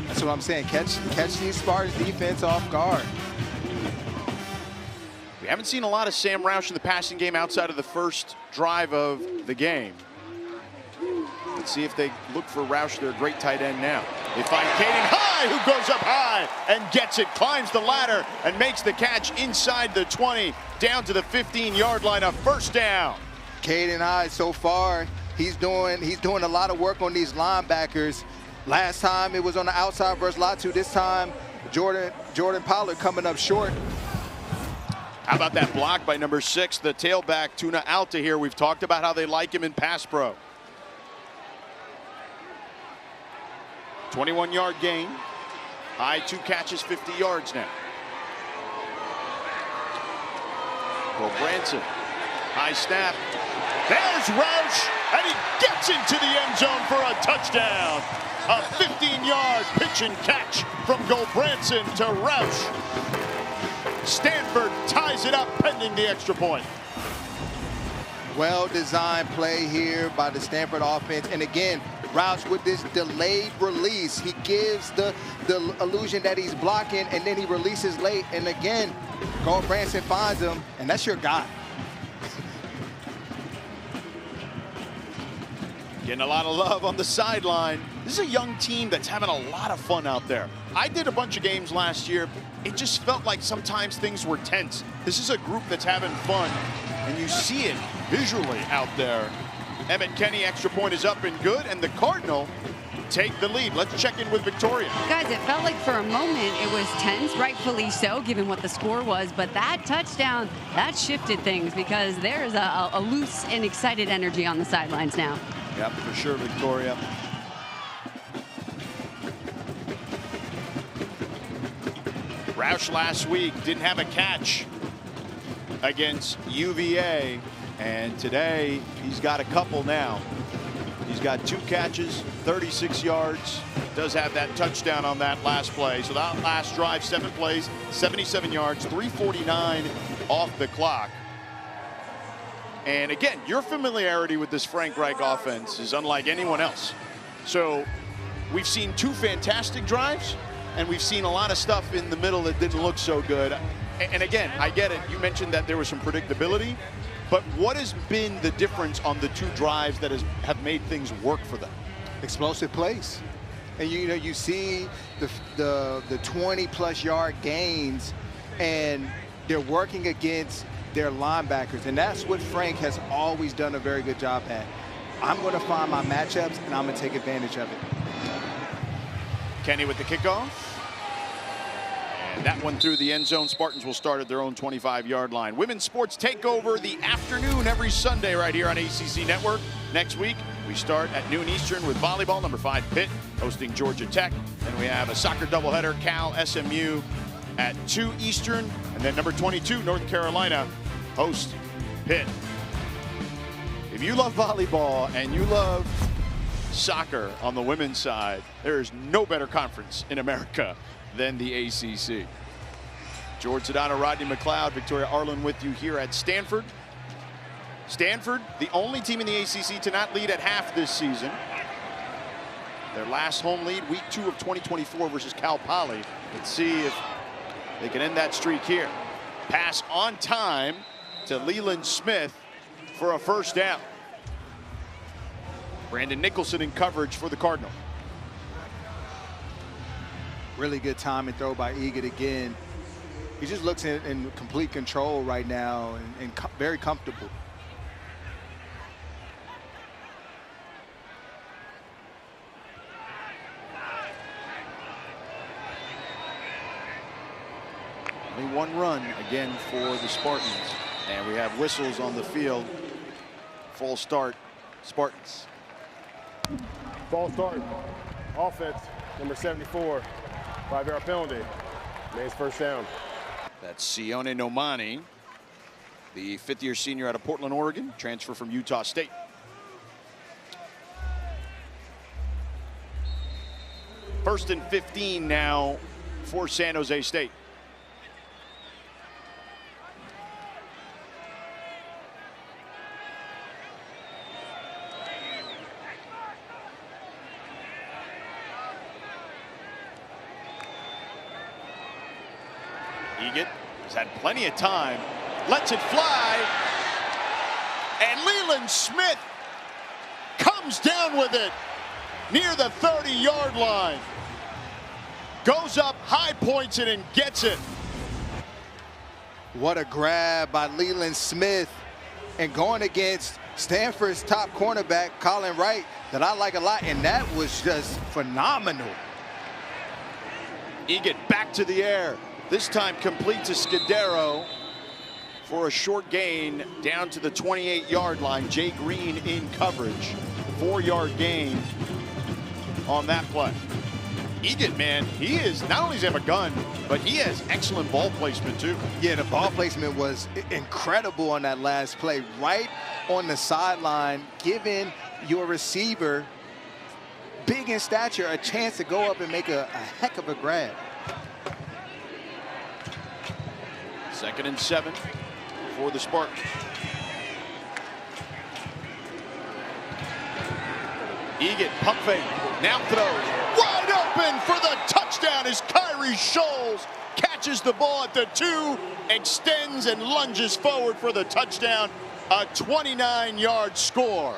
Speaker 2: That's what I'm saying. Catch these Spartans defense off guard.
Speaker 1: We haven't seen a lot of Sam Roush in the passing game outside of the first drive of the game. Let's see if they look for Roush, their great tight end now. They find Caden High, who goes up high and gets it, climbs the ladder, and makes the catch inside the 20, down to the 15-yard line, a first down.
Speaker 2: Caden High, so far, he's doing a lot of work on these linebackers. Last time it was on the outside versus Latu. This time, Jordan Pollard coming up short.
Speaker 1: How about that block by number 6, the tailback, Tuna Altahir? We've talked about how they like him in pass pro. 21-yard gain. High 2 catches, 50 yards now. Branson. High snap. There's Roush, and he gets into the end zone for a touchdown. A 15-yard pitch and catch from Branson to Roush. Stanford ties it up pending the extra point.
Speaker 2: Well-designed play here by the Stanford offense. And again, Roush with this delayed release. He gives the illusion that he's blocking, and then he releases late. And again, Branson finds him, and that's your guy.
Speaker 1: Getting a lot of love on the sideline. This is a young team that's having a lot of fun out there. I did a bunch of games last year. It just felt like sometimes things were tense. This is a group that's having fun, and you see it visually out there. Emmett Kenny, extra point is up and good, and the Cardinal take the lead. Let's check in with Victoria.
Speaker 3: Guys, it felt like for a moment it was tense, rightfully so, given what the score was. But that touchdown, that shifted things because there's a loose and excited energy on the sidelines now.
Speaker 1: Yep, for sure, Victoria. Roush last week didn't have a catch against UVA, and today he's got a couple now. He's got 2 catches, 36 yards. Does have that touchdown on that last play. So that last drive, 7 plays, 77 yards, 3:49 off the clock. And again, your familiarity with this Frank Reich offense is unlike anyone else. So we've seen 2 fantastic drives, and we've seen a lot of stuff in the middle that didn't look so good. And again, I get it. You mentioned that there was some predictability. But what has been the difference on the 2 drives that have made things work for them?
Speaker 2: Explosive plays. And you see the 20-plus yard gains, and they're working against their linebackers. And that's what Frank has always done a very good job at. I'm going to find my matchups, and I'm going to take advantage of it.
Speaker 1: Kenny with the kickoff. And that one through the end zone. Spartans will start at their own 25-yard line. Women's sports take over the afternoon every Sunday right here on ACC Network. Next week, we start at noon Eastern with volleyball. Number 5, Pitt, hosting Georgia Tech. Then we have a soccer doubleheader, Cal, SMU at 2 Eastern. And then number 22, North Carolina, host Pitt. If you love volleyball and you love soccer on the women's side, there is no better conference in America than the ACC. George Sedano, Rodney McLeod, Victoria Arlen with you here at Stanford. Stanford, the only team in the ACC to not lead at half this season. Their last home lead, week 2 of 2024 versus Cal Poly. Let's see if they can end that streak here. Pass on time to Leland Smith for a first down. Brandon Nicholson in coverage for the Cardinal.
Speaker 2: Really good time and throw by Egan again. He just looks in complete control right now and very comfortable.
Speaker 1: Only 1 run again for the Spartans. And we have whistles on the field. Full start, Spartans.
Speaker 4: False start. Offense, number 74. 5-yard penalty. Mays first down.
Speaker 1: That's Sione Nomani, the 5th-year senior out of Portland, Oregon, transfer from Utah State. First and 15 now for San Jose State. Egan has had plenty of time, lets it fly, and Leland Smith comes down with it near the 30-yard line. Goes up, high points it, and gets it.
Speaker 2: What a grab by Leland Smith, and going against Stanford's top cornerback, Colin Wright, that I like a lot, and that was just phenomenal.
Speaker 1: Egan back to the air. This time complete to Scudero for a short gain down to the 28-yard line. Jay Green in coverage. 4-yard gain on that play. Egan, man, he is not only does he have a gun, but he has excellent ball placement too.
Speaker 2: Yeah, the ball placement was incredible on that last play. Right on the sideline, giving your receiver, big in stature, a chance to go up and make a heck of a grab.
Speaker 1: 2nd and 7 for the Spartans. Egan, pump fake, now throws, wide open for the touchdown as Kyrie Scholes catches the ball at the 2, extends and lunges forward for the touchdown, a 29-yard score.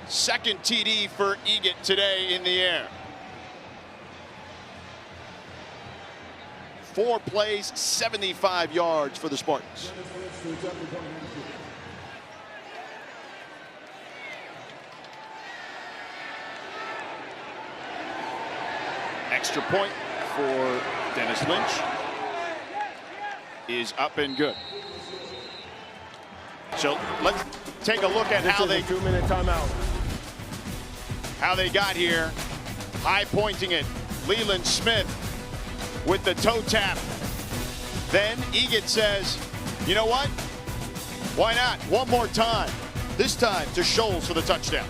Speaker 1: Second TD for Egan today in the air. 4 plays, 75 yards for the Spartans. Extra point for Dennis Lynch is up and good. So let's take a look at how they
Speaker 4: 2-minute timeout.
Speaker 1: How they got here. High pointing it. Leland Smith with the toe tap. Then Egan says, you know what? Why not? One more time. This time to Scholes for the touchdown.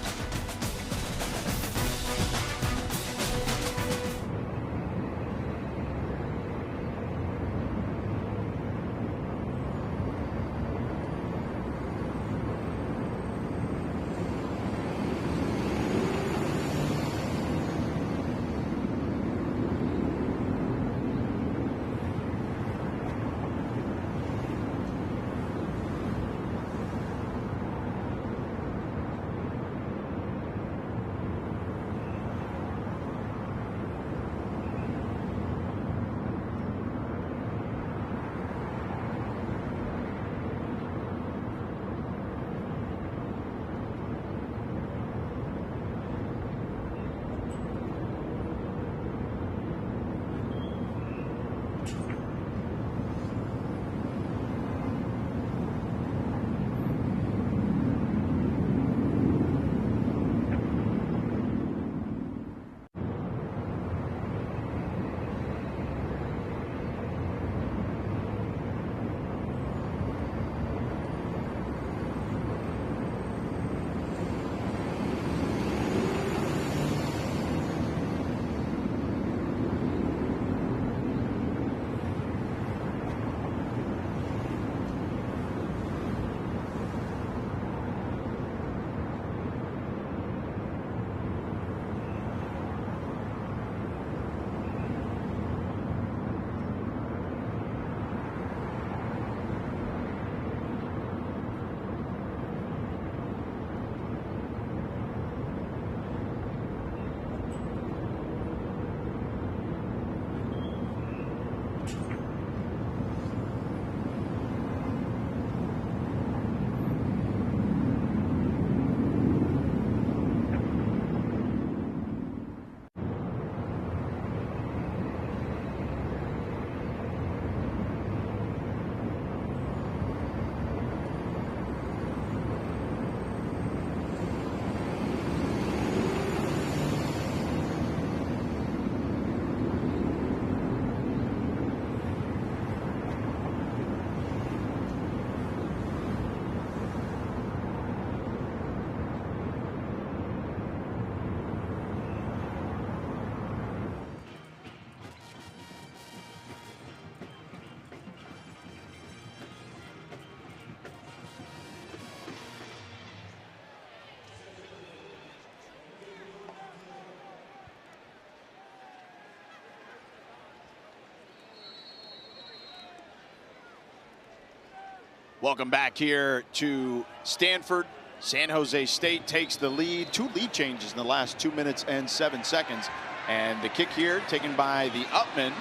Speaker 1: Welcome back here to Stanford. San Jose State takes the lead. 2 lead changes in the last 2 minutes and 7 seconds. And the kick here taken by the Upman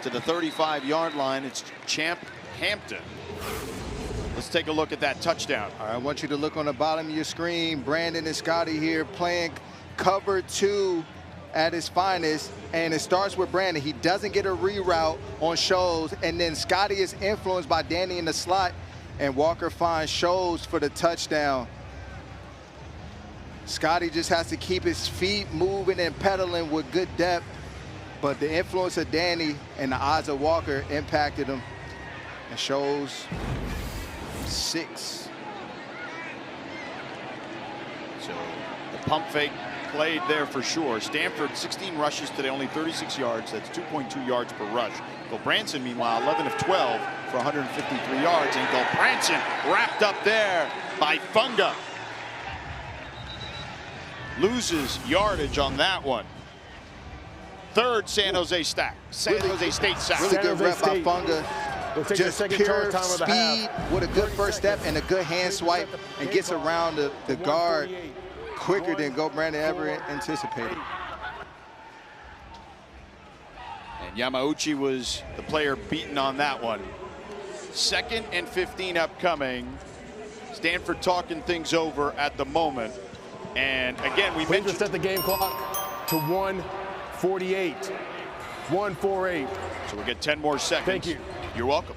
Speaker 1: to the 35-yard line. It's Champ Hampton. Let's take a look at that touchdown.
Speaker 2: All right, I want you to look on the bottom of your screen. Brandon and Scotty here playing cover 2 at his finest, and it starts with Brandon. He doesn't get a reroute on Scholes, and then Scotty is influenced by Danny in the slot, and Walker finds Scholes for the touchdown. Scotty just has to keep his feet moving and pedaling with good depth, but the influence of Danny and the odds of Walker impacted him, and Scholes 6.
Speaker 1: So the pump fake played there for sure. Stanford 16 rushes today, only 36 yards. That's 2.2 yards per rush. Gulbranson, meanwhile, 11 of 12 for 153 yards. And Gulbranson wrapped up there by Funga. Loses yardage on that one. Third San Jose State sack.
Speaker 2: Really good rep by Funga. Just pure speed with a good first step and a good hand swipe, and gets around the guard quicker than Brandon ever anticipated.
Speaker 1: And Yamauchi was the player beaten on that one. 2nd and 15 upcoming. Stanford talking things over at the moment. And again, we
Speaker 4: Please
Speaker 1: mentioned
Speaker 4: set the game clock to 1:48. 1:48.
Speaker 1: So we'll get 10 more seconds.
Speaker 4: Thank you.
Speaker 1: You're welcome.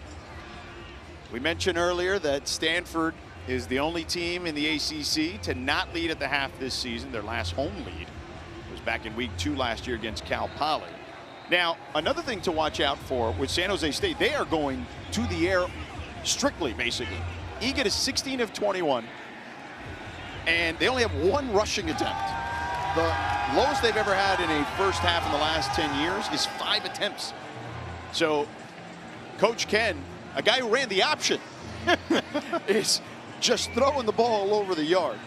Speaker 1: We mentioned earlier that Stanford is the only team in the ACC to not lead at the half this season. Their last home lead was back in week 2 last year against Cal Poly. Now, another thing to watch out for with San Jose State, they are going to the air strictly, basically. Egan is 16 of 21, and they only have 1 rushing attempt. The lowest they've ever had in a first half in the last 10 years is 5 attempts. So, Coach Ken, a guy who ran the option, is just throwing the ball all over the yard.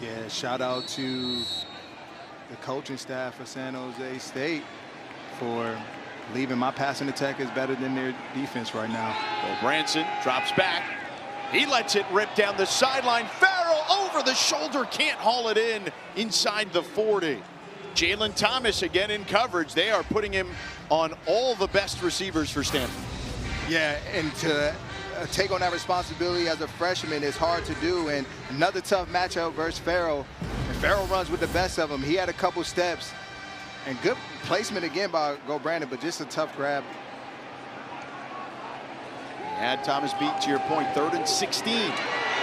Speaker 2: Yeah, shout out to the coaching staff of San Jose State for leaving my passing attack is better than their defense right now.
Speaker 1: Well, Branson drops back. He lets it rip down the sideline. Farrell over the shoulder, can't haul it in inside the 40. Jalen Thomas again in coverage. They are putting him on all the best receivers for Stanford.
Speaker 2: Yeah, and to take on that responsibility as a freshman is hard to do. And another tough matchup versus Farrell. And Farrell runs with the best of them. He had a couple steps. And good placement again by Brandon, but just a tough grab.
Speaker 1: Had Thomas beat, to your point, 3rd and 16.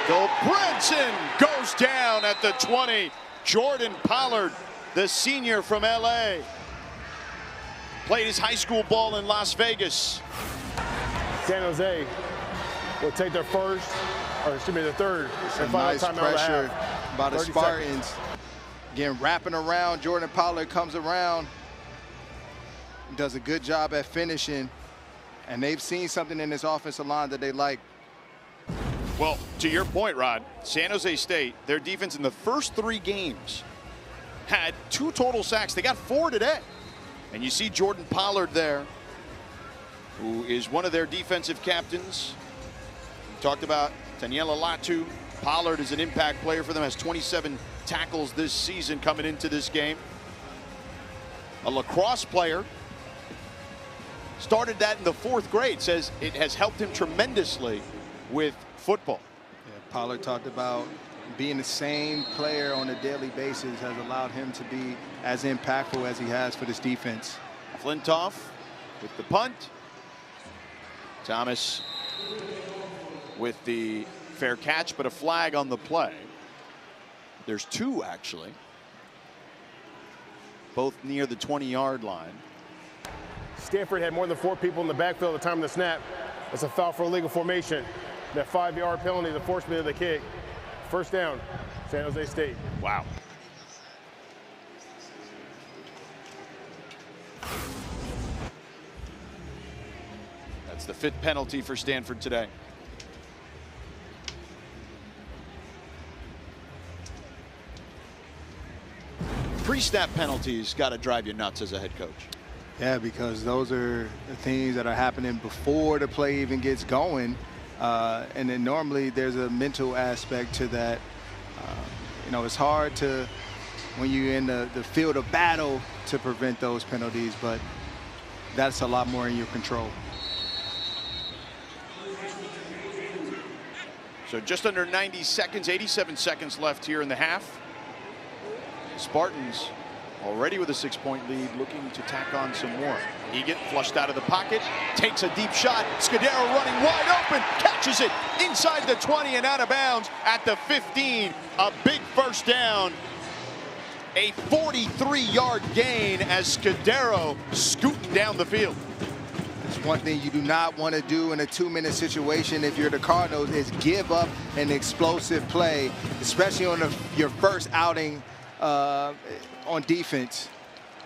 Speaker 1: Though Branson goes down at the 20. Jordan Pollard, the senior from LA, played his high school ball in Las Vegas.
Speaker 4: San Jose will take their first, or excuse me, their third and final
Speaker 2: Nice
Speaker 4: timeout of the
Speaker 2: pressure
Speaker 4: half.
Speaker 2: by the
Speaker 4: 30
Speaker 2: Spartans.
Speaker 4: seconds.
Speaker 2: Again, wrapping around. Jordan Pollard comes around, does a good job at finishing, and they've seen something in this offensive line that they like.
Speaker 1: Well, to your point, Rod, San Jose State, their defense in the first 3 games had 2 total sacks. They got 4 today. And you see Jordan Pollard there, who is one of their defensive captains. We talked about Taniela Latu. Pollard is an impact player for them, has 27 tackles this season coming into this game. A lacrosse player. Started that in the 4th grade, says it has helped him tremendously with football.
Speaker 2: Yeah, Pollard talked about being the same player on a daily basis has allowed him to be as impactful as he has for this defense.
Speaker 1: Flintoff with the punt. Thomas with the fair catch, but a flag on the play. There's 2 actually, both near the 20-yard line.
Speaker 4: Stanford had more than 4 people in the backfield at the time of the snap. That's a foul for illegal formation. That 5-yard penalty, the enforcement of the kick. First down, San Jose State.
Speaker 1: Wow. That's the 5th penalty for Stanford today. Pre-snap penalties got to drive you nuts as a head coach.
Speaker 2: Yeah, because those are the things that are happening before the play even gets going. And then normally there's a mental aspect to that. You know, it's hard to, when you're in the field of battle, to prevent those penalties, but that's a lot more in your control.
Speaker 1: So just under 90 seconds, 87 seconds left here in the half. Spartans already with a 6-point lead, looking to tack on some more. Egan flushed out of the pocket, takes a deep shot. Scudero running wide open, catches it inside the 20 and out of bounds at the 15. A big first down. A 43-yard gain as Scudero scooting down the field.
Speaker 2: It's one thing you do not want to do in a 2-minute situation if you're the Cardinals is give up an explosive play, especially on your first outing on defense.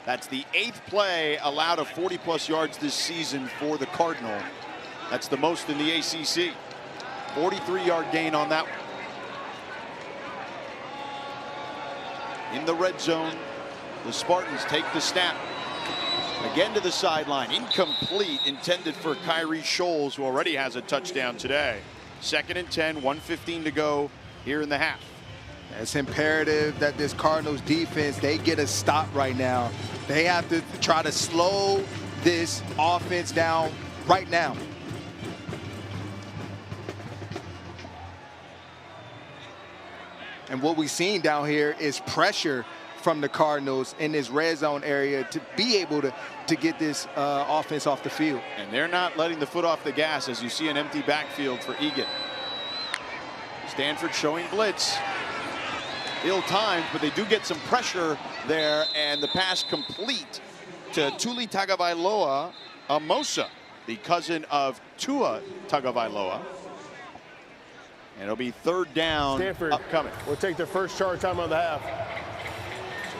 Speaker 1: That's the 8th play allowed of 40-plus yards this season for the Cardinal. That's the most in the ACC. 43-yard gain on that one. In the red zone, the Spartans take the snap. Again to the sideline, incomplete, intended for Kyrie Scholes, who already has a touchdown today. 2nd and 10, 1:15 to go here in the half.
Speaker 2: It's imperative that this Cardinals defense, they get a stop right now. They have to try to slow this offense down right now. And what we've seen down here is pressure from the Cardinals in this red zone area to be able to get this offense off the field.
Speaker 1: And they're not letting the foot off the gas as you see an empty backfield for Egan. Stanford showing blitz. Ill-timed, but they do get some pressure there, and the pass complete to Tuli Tagovailoa Amosa, the cousin of Tua Tagovailoa. And it'll be third down.
Speaker 4: Stanford
Speaker 1: upcoming.
Speaker 4: will take their first charge time of the half.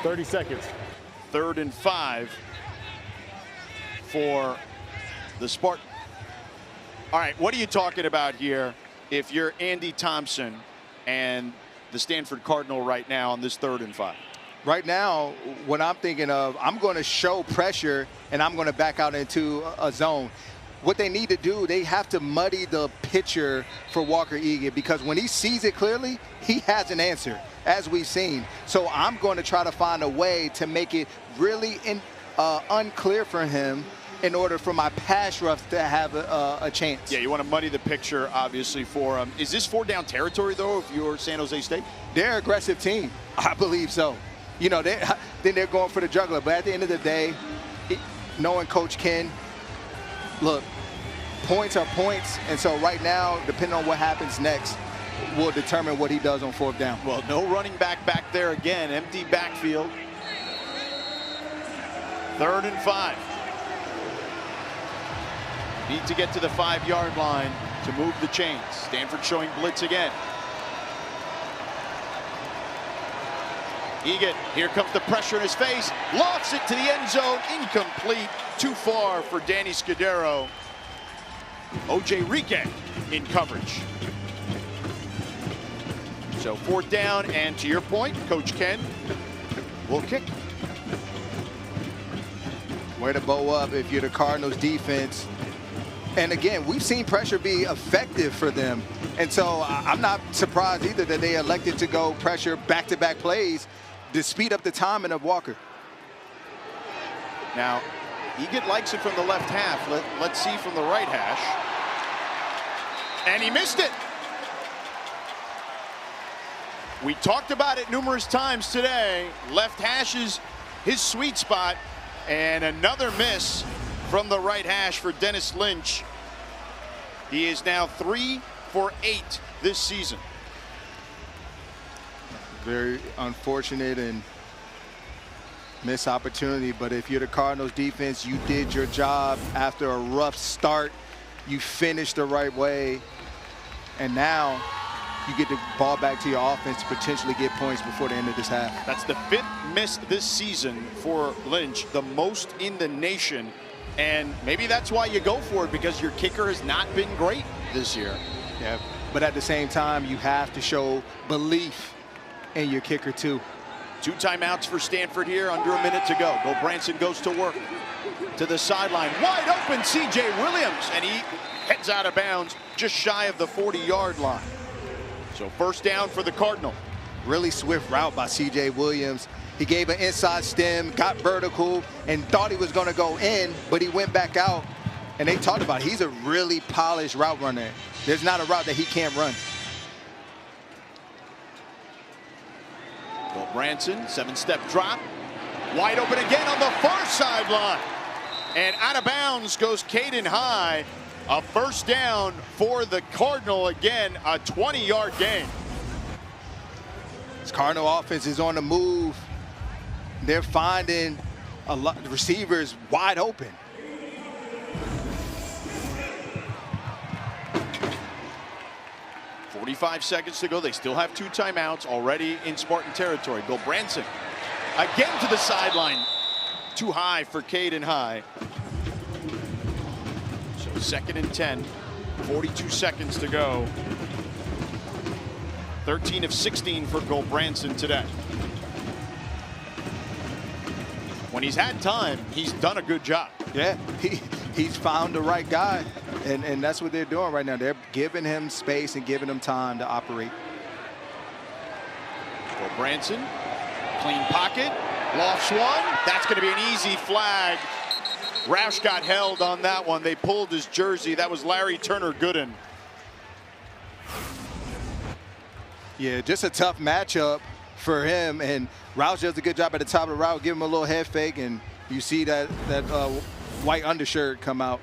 Speaker 4: 30 seconds.
Speaker 1: 3rd and 5 for the Spartans. All right, what are you talking about here if you're Andy Thompson and the Stanford Cardinal right now on this 3rd and 5?
Speaker 2: Right now, what I'm thinking of, I'm going to show pressure and I'm going to back out into a zone. What they need to do, they have to muddy the picture for Walker Egan, because when he sees it clearly, he has an answer, as we've seen. So I'm going to try to find a way to make it really unclear for him in order for my pass rush to have a chance.
Speaker 1: Yeah, you want to muddy the picture, obviously, for him. Is this 4-down territory, though, if you're San Jose State?
Speaker 2: They're an aggressive team. I believe so. You know, then they're going for the juggler. But at the end of the day, knowing Coach Ken, look, points are points. And so right now, depending on what happens next, will determine what he does on 4th down.
Speaker 1: Well, no running back there again. Empty backfield. 3rd and 5. Need to get to the 5-yard line to move the chains. Stanford showing blitz again. Egan, here comes the pressure in his face. Lofts it to the end zone. Incomplete. Too far for Danny Scudero. O.J. Rique in coverage. So 4th down, and to your point, Coach Ken will kick.
Speaker 2: Way to bow up if you're the Cardinals defense. And again, we've seen pressure be effective for them. And so I'm not surprised either that they elected to go pressure back-to-back plays to speed up the timing of Walker.
Speaker 1: Now, Egan likes it from the left half. Let's see from the right hash. And he missed it. We talked about it numerous times today. Left hash is his sweet spot. And another miss from the right hash for Dennis Lynch. He is now 3 for 8 this season.
Speaker 2: Very unfortunate and missed opportunity, but if you're the Cardinals defense, you did your job after a rough start. You finished the right way, and now you get the ball back to your offense to potentially get points before the end of this half.
Speaker 1: That's the 5th miss this season for Lynch, the most in the nation. And maybe that's why you go for it, because your kicker has not been great this year.
Speaker 2: Yeah, but at the same time, you have to show belief in your kicker too.
Speaker 1: 2 timeouts for Stanford here, under a minute to go. Bill Branson goes to work to the sideline. Wide open, C.J. Williams, and he heads out of bounds just shy of the 40-yard line. So 1st down for the Cardinal.
Speaker 2: Really swift route by C.J. Williams. He gave an inside stem, got vertical, and thought he was going to go in, but he went back out. And they talked about it. He's a really polished route runner. There's not a route that he can't run.
Speaker 1: Bill Branson, 7-step drop. Wide open again on the far sideline. And out of bounds goes Caden High. A 1st down for the Cardinal. Again, a 20-yard gain.
Speaker 2: This Cardinal offense is on the move. They're finding a lot of receivers wide open.
Speaker 1: .45 seconds to go. They still have 2 timeouts already in Spartan territory. Bill Branson again to the sideline. Too high for Caden High. So 2nd and 10. 42 seconds to go. 13 of 16 for Bill Branson today. When he's had time, he's done a good job.
Speaker 2: Yeah, he's found the right guy, and that's what they're doing right now. They're giving him space and giving him time to operate.
Speaker 1: Branson, clean pocket, lofts one. That's going to be an easy flag. Roush got held on that one. They pulled his jersey. That was Larry Turner Gooden.
Speaker 2: Yeah, just a tough matchup for him, and Roush does a good job at the top of the route, give him a little head fake, and you see that white undershirt come out.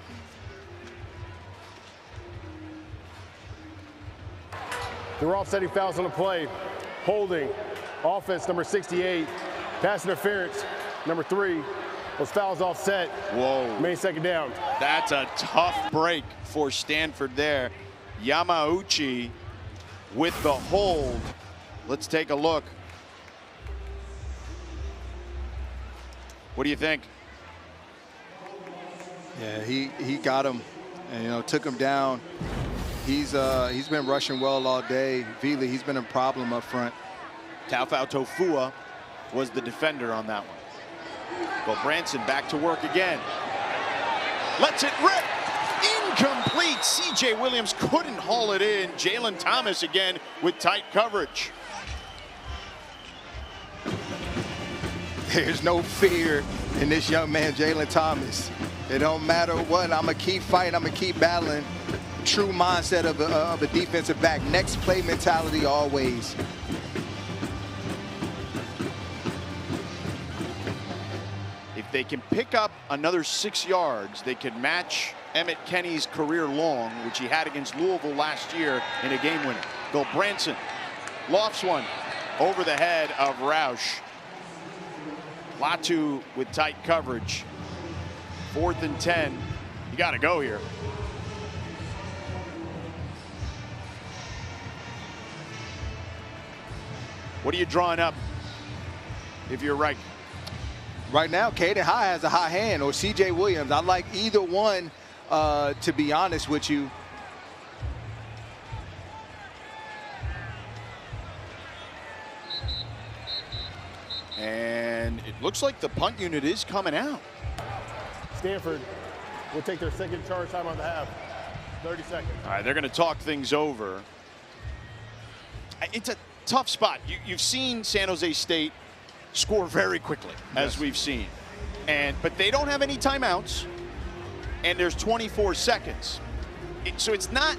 Speaker 4: There were offsetting fouls on the play. Holding, offense number 68. Pass interference, number 3. Those fouls offset.
Speaker 1: Whoa.
Speaker 4: Main second down.
Speaker 1: That's a tough break for Stanford there. Yamauchi with the hold. Let's take a look. What do you think?
Speaker 2: Yeah, he got him, and took him down. He's been rushing well all day. Vili, he's been a problem up front.
Speaker 1: Taufau Tofua was the defender on that one. But Branson back to work again. Lets it rip. Incomplete. C.J. Williams couldn't haul it in. Jalen Thomas again with tight coverage.
Speaker 2: There's no fear in this young man, Jalen Thomas. It don't matter what. I'm going to keep fighting. I'm going to keep battling. True mindset of a defensive back. Next play mentality always.
Speaker 1: If they can pick up another 6 yards, they could match Emmett Kenny's career long, which he had against Louisville last year in a game winner. Go Branson, lofts one over the head of Roush. Latu with tight coverage. 4th and 10. You got to go here. What are you drawing up if you're right?
Speaker 2: Right now, Caden High has a high hand, or C.J. Williams. I like either one, to be honest with you.
Speaker 1: And it looks like the punt unit is coming out.
Speaker 4: Stanford will take their second charge time on the half. 30 seconds.
Speaker 1: All right, they're going to talk things over. It's a tough spot. You've seen San Jose State score very quickly, as we've seen. But they don't have any timeouts, and there's 24 seconds. So it's not,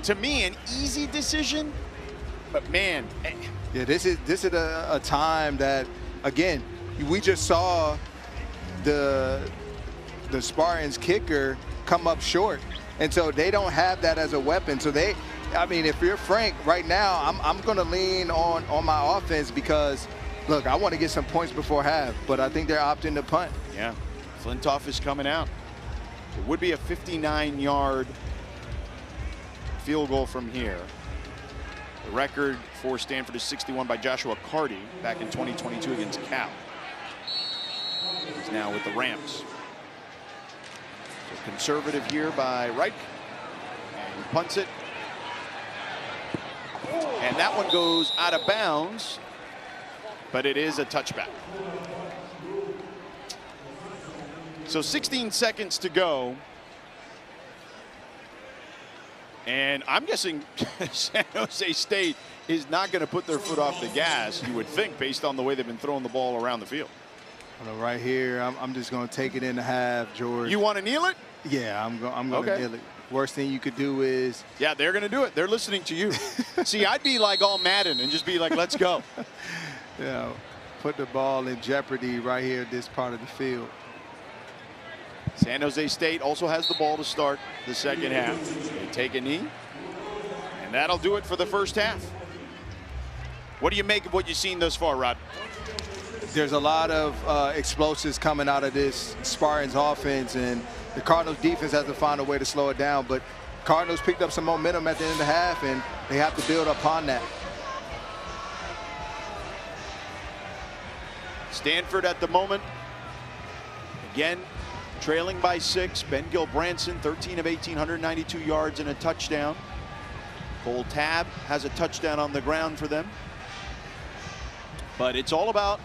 Speaker 1: to me, an easy decision, but man.
Speaker 2: Yeah, this is a time that, again, we just saw the Spartans kicker come up short, and so they don't have that as a weapon. So I mean, if you're Frank right now, I'm going to lean on my offense because, look, I want to get some points before half, but I think they're opting to punt.
Speaker 1: Yeah, Flintoff is coming out. It would be a 59-yard field goal from here. The record for Stanford is 61 by Joshua Carty back in 2022 against Cal. He's now with the Rams. So conservative here by Reich. And he punts it. And that one goes out of bounds, but it is a touchback. So 16 seconds to go. And I'm guessing San Jose State is not going to put their foot off the gas, you would think, based on the way they've been throwing the ball around the field.
Speaker 2: Right here, I'm just going to take it in the half, George.
Speaker 1: You want to kneel it?
Speaker 2: Yeah, I'm going to kneel it. Worst thing you could do is...
Speaker 1: Yeah, they're going to do it. They're listening to you. See, I'd be like all Madden and just be like, let's go.
Speaker 2: Yeah, put the ball in jeopardy right here at this part of the field.
Speaker 1: San Jose State also has the ball to start the second half. They take a knee, and that'll do it for the first half. What do you make of what you've seen thus far, Rod?
Speaker 2: There's a lot of explosives coming out of this Spartans offense, and the Cardinals defense has to find a way to slow it down. But Cardinals picked up some momentum at the end of the half, and they have to build upon that.
Speaker 1: Stanford at the moment, again, trailing by 6. Ben Gilbranson, 13 of 18, 192 yards and a touchdown. Cole Tabb has a touchdown on the ground for them. But it's all about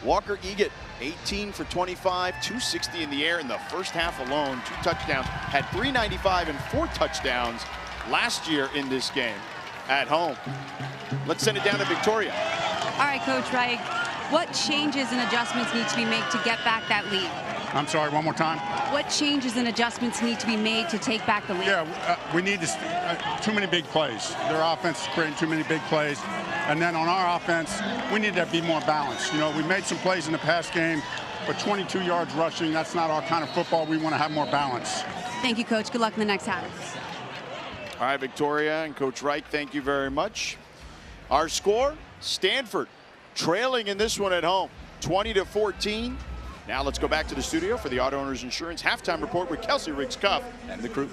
Speaker 1: Walker Egan, 18 for 25, 260 in the air in the first half alone, 2 touchdowns, had 395 and 4 touchdowns last year in this game at home. Let's send it down to Victoria.
Speaker 3: All right, Coach Reich, what changes and adjustments need to be made to get back that lead?
Speaker 7: I'm sorry, one more time?
Speaker 3: What changes and adjustments need to be made to take back the lead?
Speaker 7: Yeah, we need too many big plays. Their offense is creating too many big plays. And then on our offense, we need to be more balanced. You know, we made some plays in the past game, but 22 yards rushing, that's not our kind of football. We want to have more balance.
Speaker 3: Thank you, Coach. Good luck in the next half.
Speaker 1: All right, Victoria and Coach Reich, thank you very much. Our score, Stanford trailing in this one at home, 20-14. Now let's go back to the studio for the Auto Owners Insurance Halftime Report with Kelsey Riggs-Cuff and the crew.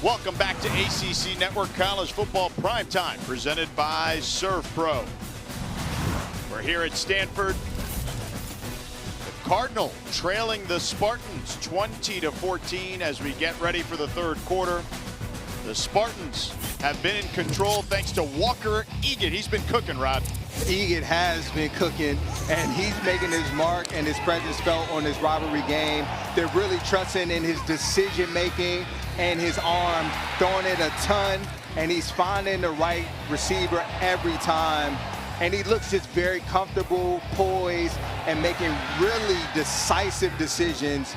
Speaker 1: Welcome back to ACC Network College Football Primetime, presented by Serve Pro. We're here at Stanford. The Cardinal trailing the Spartans 20-14 as we get ready for the third quarter. The Spartans have been in control thanks to Walker Egan. He's been cooking, Rod.
Speaker 2: Egan has been cooking, and he's making his mark and his presence felt on this rivalry game. They're really trusting in his decision-making and his arm, throwing it a ton, and he's finding the right receiver every time. And he looks just very comfortable, poised, and making really decisive decisions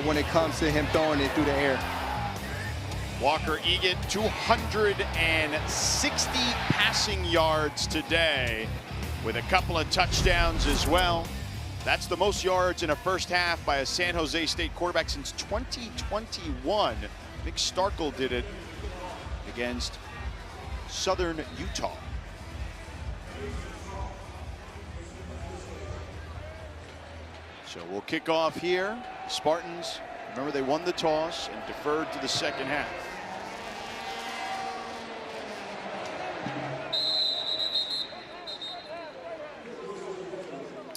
Speaker 2: when it comes to him throwing it through the air.
Speaker 1: Walker Egan, 260 passing yards today, with a couple of touchdowns as well. That's the most yards in a first half by a San Jose State quarterback since 2021. Nick Starkel did it against Southern Utah. So we'll kick off here. Spartans, remember, they won the toss and deferred to the second half.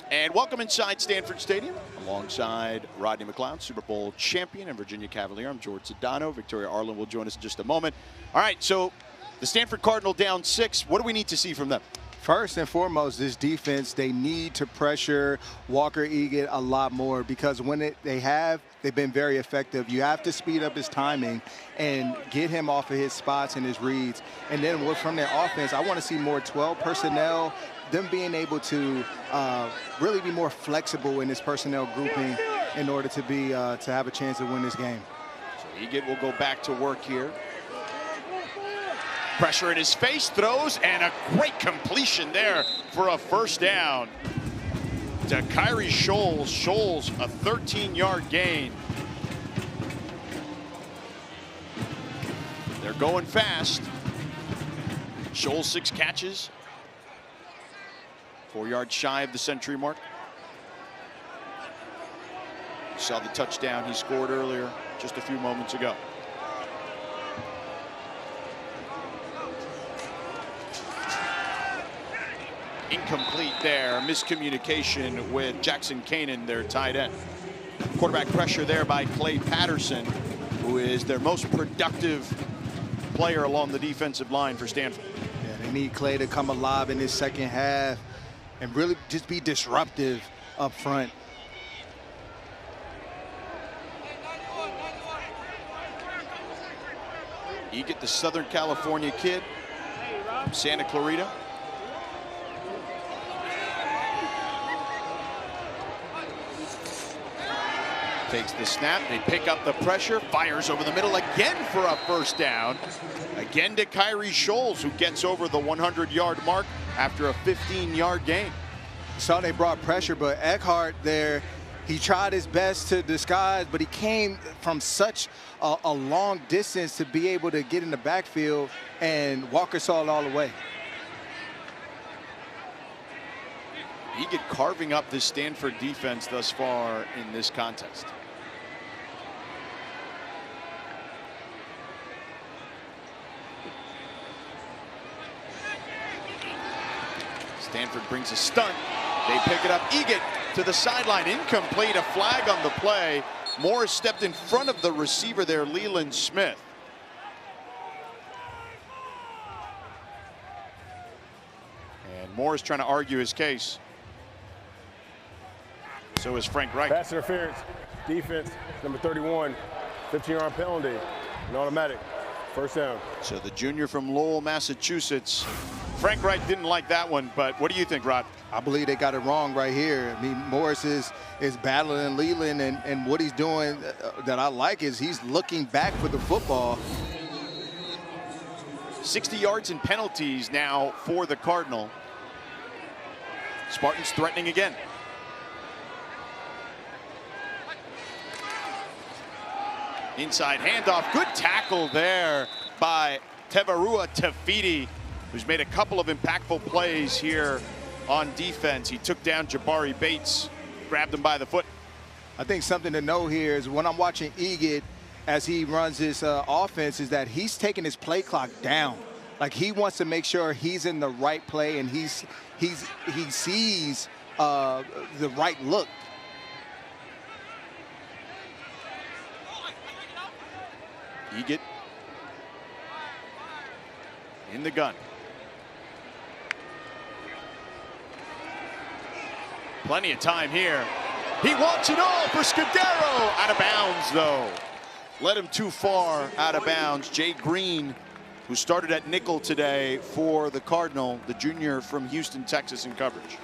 Speaker 1: And welcome inside Stanford Stadium alongside Rodney McLeod, Super Bowl champion, and Virginia Cavalier. I'm George Sedano. Victoria Arlen will join us in just a moment. All right, so the Stanford Cardinal down 6. What do we need to see from them?
Speaker 2: First and foremost, this defense, they need to pressure Walker Egan a lot more, because when they've been very effective. You have to speed up his timing and get him off of his spots and his reads. And then from their offense, I want to see more 12 personnel, them being able to really be more flexible in this personnel grouping in order to have a chance to win this game.
Speaker 1: So Egan will go back to work here. Pressure in his face, throws, and a great completion there for a first down to Kyrie Scholes. Scholes, a 13-yard gain. They're going fast. Scholes, 6 catches. 4 yards shy of the century mark. Saw the touchdown he scored earlier just a few moments ago. Incomplete there. Miscommunication with Jackson Kanan, their tight end. Quarterback pressure there by Clay Patterson, who is their most productive player along the defensive line for Stanford.
Speaker 2: Yeah, they need Clay to come alive in this second half and really just be disruptive up front.
Speaker 1: You get the Southern California kid from Santa Clarita. Takes the snap, they pick up the pressure, fires over the middle again for a first down. Again to Kyrie Scholes, who gets over the 100-yard mark after a 15-yard gain.
Speaker 2: Saw they brought pressure, but Eckhart there, he tried his best to disguise, but he came from such a long distance to be able to get in the backfield, and Walker saw it all the way.
Speaker 1: Egan carving up this Stanford defense thus far in this contest. Stanford brings a stunt. They pick it up. Egan to the sideline, incomplete, a flag on the play. Morris stepped in front of the receiver there, Leland Smith. And Morris trying to argue his case. So is Frank Wright.
Speaker 4: Pass interference, defense, number 31, 15-yard penalty, an automatic, first down.
Speaker 1: So the junior from Lowell, Massachusetts. Frank Wright didn't like that one, but what do you think, Rod?
Speaker 2: I believe they got it wrong right here. I mean, Morris is battling Leland, and what he's doing that I like is he's looking back for the football.
Speaker 1: 60 yards in penalties now for the Cardinal. Spartans threatening again. Inside handoff, good tackle there by Tevarua Tafiti, who's made a couple of impactful plays here on defense. He took down Jabari Bates, grabbed him by the foot.
Speaker 2: I think something to know here is when I'm watching Egan, as he runs this offense is that he's taking his play clock down. Like, he wants to make sure he's in the right play and he sees the right look.
Speaker 1: Egan in the gun. Plenty of time here. He wants it all for Scudero. Out of bounds, though. Led him too far out of bounds. Jay Green, who started at nickel today for the Cardinal, the junior from Houston, Texas, in coverage.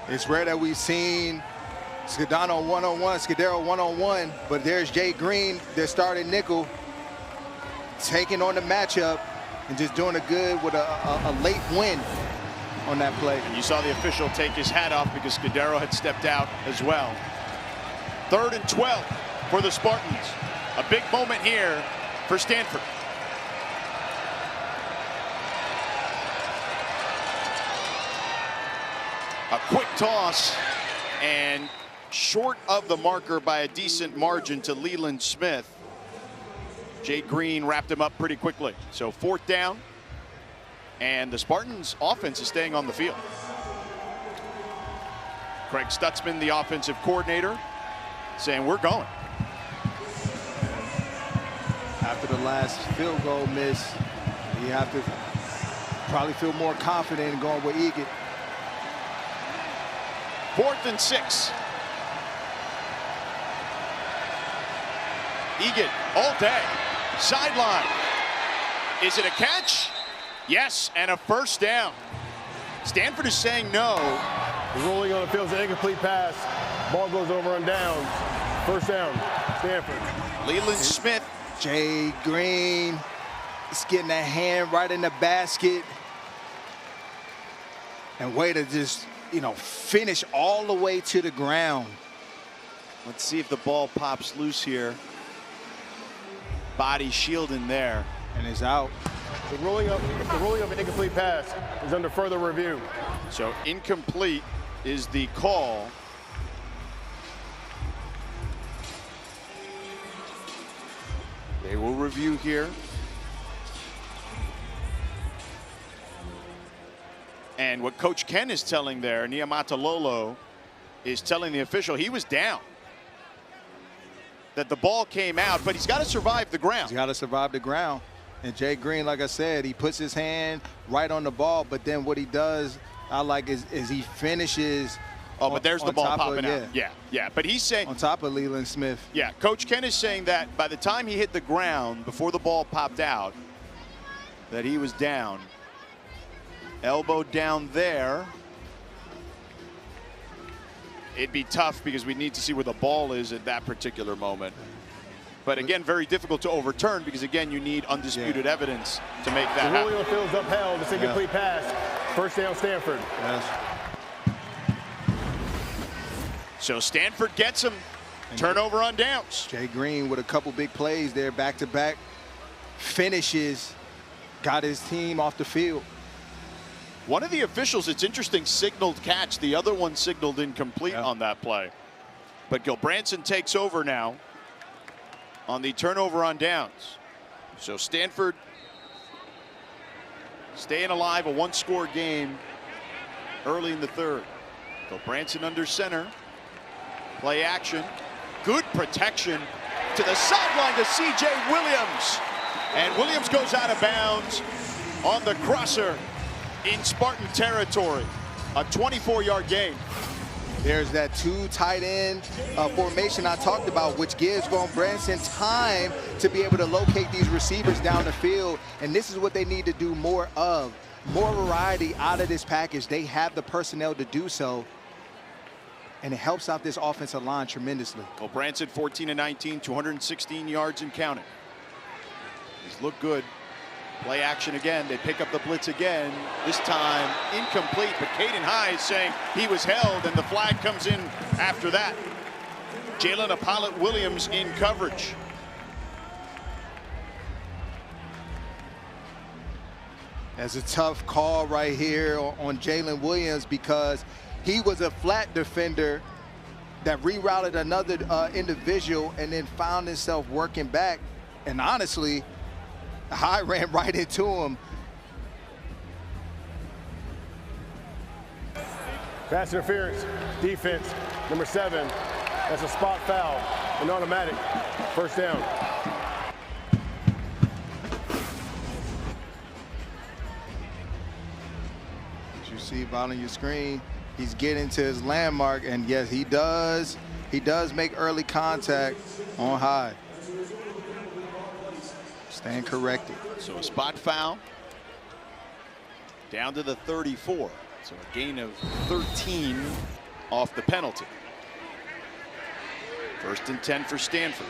Speaker 2: It's rare that we've seen Scudero one-on-one, but there's Jay Green, their starting nickel, taking on the matchup and just doing it good with a late win on that play.
Speaker 1: And you saw the official take his hat off because Scudero had stepped out as well. 3rd and 12 for the Spartans. A big moment here for Stanford. A quick toss and short of the marker by a decent margin to Leland Smith. Jay Green wrapped him up pretty quickly. So 4th down, and the Spartans offense is staying on the field. Craig Stutzman, the offensive coordinator, saying we're going.
Speaker 2: After the last field goal miss, you have to probably feel more confident in going with Egan.
Speaker 1: 4th and 6. Egan all day. Sideline. Is it a catch? Yes, and a first down. Stanford is saying no.
Speaker 4: The ruling on the field is an incomplete pass. Ball goes over on downs. First down, Stanford.
Speaker 1: Leland Smith.
Speaker 2: Jay Green is getting a hand right in the basket. And way to just, finish all the way to the ground.
Speaker 1: Let's see if the ball pops loose here. Body shielding there.
Speaker 2: And is out.
Speaker 4: The ruling of an incomplete pass is under further review.
Speaker 1: So incomplete is the call. They will review here. And what Coach Ken is telling there, Niamatalolo, is telling the official he was down. That the ball came out, but he's got to survive the ground.
Speaker 2: He's got to survive the ground. And Jay Green, like I said, he puts his hand right on the ball, but then what he does, I like, is he finishes.
Speaker 1: Oh, but there's the ball popping out.
Speaker 2: Yeah.
Speaker 1: Yeah. But he's saying.
Speaker 2: On top of Leland Smith.
Speaker 1: Yeah, Coach Ken is saying that by the time he hit the ground, before the ball popped out, that he was down. Elbow down there. It'd be tough because we need to see where the ball is at that particular moment. But again, very difficult to overturn because, again, you need undisputed evidence to make that happen.
Speaker 4: The ruling on the field is upheld. It's incomplete pass. First down, Stanford.
Speaker 2: Yes.
Speaker 1: So Stanford gets him. Turnover on downs.
Speaker 2: Jay Green with a couple big plays there, back-to-back finishes, got his team off the field.
Speaker 1: One of the officials, it's interesting, signaled catch. The other one signaled incomplete on that play. But Gilbranson takes over now on the turnover on downs. So Stanford staying alive, a one-score game early in the 3rd. Gilbranson under center. Play action. Good protection to the sideline to C.J. Williams. And Williams goes out of bounds on the crosser in Spartan territory. A 24-yard gain.
Speaker 2: There's that 2 tight end formation I talked about, which gives Gilbranson time to be able to locate these receivers down the field. And this is what they need to do more of. More variety out of this package. They have the personnel to do so. And it helps out this offensive line tremendously.
Speaker 1: Gilbranson 14 of 19, 216 yards and counting. He's looked good. Play action again. They pick up the blitz again. This time incomplete, but Caden High is saying he was held, and the flag comes in after that. Jalen Apollo-Williams in coverage.
Speaker 2: That's a tough call right here on Jalen Williams because he was a flat defender that rerouted another individual and then found himself working back. And honestly, I ran right into him.
Speaker 4: Pass interference, defense, number 7. That's a spot foul, an automatic, first down.
Speaker 2: As you see on your screen, he's getting to his landmark, and yes, he does. He does make early contact on high. Stand corrected.
Speaker 1: So a spot foul down to the 34. So a gain of 13 off the penalty. 1st and 10 for Stanford.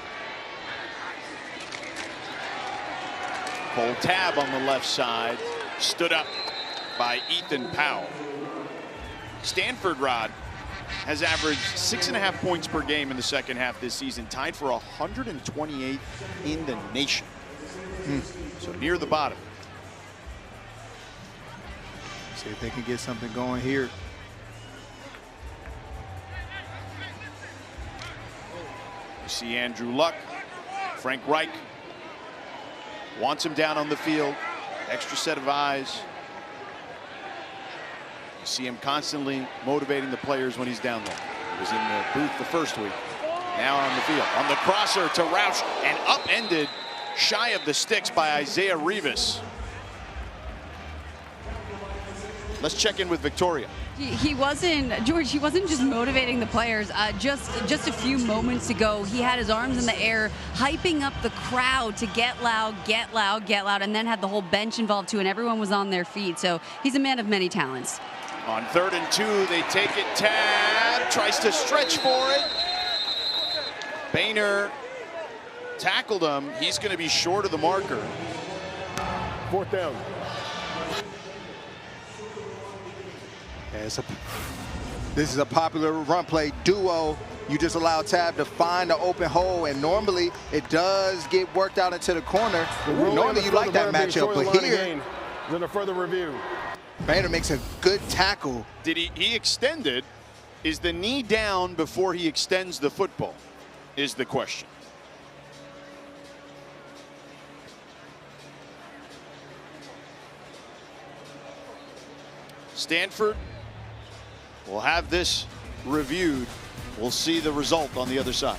Speaker 1: Cole Tabb on the left side, stood up by Ethan Powell. Stanford, Rod, has averaged 6.5 points per game in the second half this season, tied for 128th in the nation. So near the bottom.
Speaker 2: See if they can get something going here.
Speaker 1: You see Andrew Luck. Frank Reich wants him down on the field. Extra set of eyes. You see him constantly motivating the players when he's down there. He was in the booth the first week. Now on the field. On the crosser to Roush and upended shy of the sticks by Isaiah Rivas. Let's check in with Victoria.
Speaker 3: He wasn't, George, he wasn't just motivating the players. Just a few moments ago, he had his arms in the air, hyping up the crowd to get loud, get loud, get loud, and then had the whole bench involved too, and everyone was on their feet. So he's a man of many talents.
Speaker 1: On 3rd and 2, they take it. Tabb tries to stretch for it. Boehner tackled him. He's going to be short of the marker.
Speaker 4: 4th down.
Speaker 2: This is a popular run play duo. You just allow Tabb to find the open hole, and normally it does get worked out into the corner. Normally you like that matchup, but here,
Speaker 4: under further review,
Speaker 2: Boehner makes a good tackle.
Speaker 1: Did he extended? Is the knee down before he extends the football? Is the question. Stanford will have this reviewed. We'll see the result on the other side.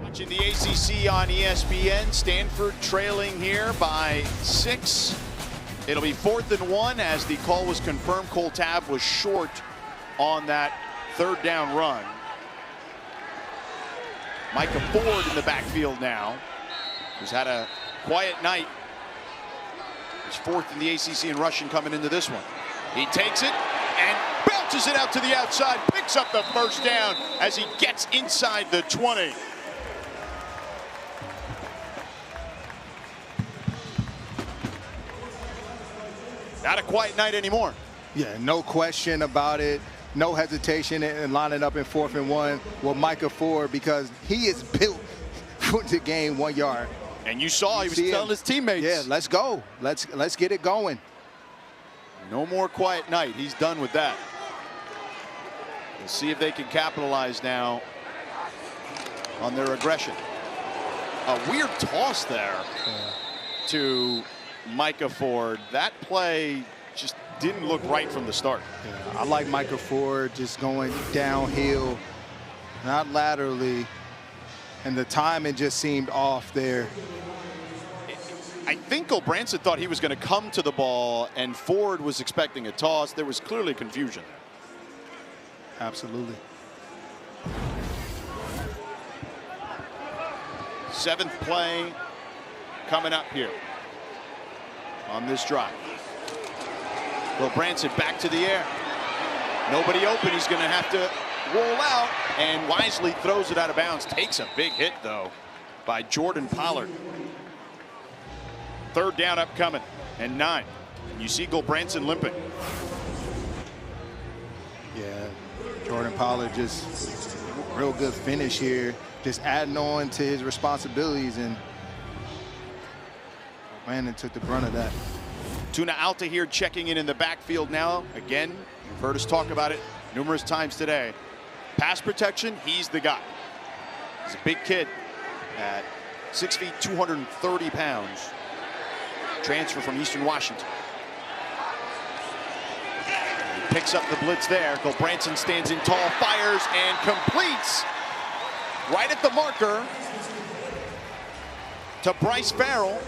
Speaker 1: Watching the ACC on ESPN, Stanford trailing here by 6. It'll be 4th and 1 as the call was confirmed. Cole Tabb was short on that 3rd down run. Micah Ford in the backfield now, who's had a quiet night. He's 4th in the ACC in rushing coming into this one. He takes it and bounces it out to the outside, picks up the 1st down as he gets inside the 20. Not a quiet night anymore.
Speaker 2: Yeah, no question about it. No hesitation in lining up in 4th and 1 with Micah Ford, because he is built to gain 1 yard.
Speaker 1: And you saw he was telling his teammates,
Speaker 2: yeah, let's go. Let's get it going.
Speaker 1: No more quiet night. He's done with that. We'll see if they can capitalize now on their aggression. A weird toss there to Micah Ford. That play just didn't look right from the start.
Speaker 2: Yeah, I like Micah Ford just going downhill, not laterally, and the timing just seemed off there.
Speaker 1: I think Gulbranson thought he was going to come to the ball, and Ford was expecting a toss. There was clearly confusion.
Speaker 2: Absolutely.
Speaker 1: 7th play coming up here on this drive. Gulbranson back to the air. Nobody open. He's going to have to roll out, and wisely throws it out of bounds. Takes a big hit, though, by Jordan Pollard. 3rd down upcoming and 9. And you see Gulbranson limping.
Speaker 2: Yeah, Jordan Pollard just real good finish here, just adding on to his responsibilities, and Brandon took the brunt of that.
Speaker 1: Tuna Alta here checking in the backfield now. Again, you've heard us talk about it numerous times today. Pass protection, he's the guy. He's a big kid at 6 feet, 230 pounds. Transfer from Eastern Washington. He picks up the blitz there. Gulbranson stands in tall, fires, and completes right at the marker to Bryce Farrell.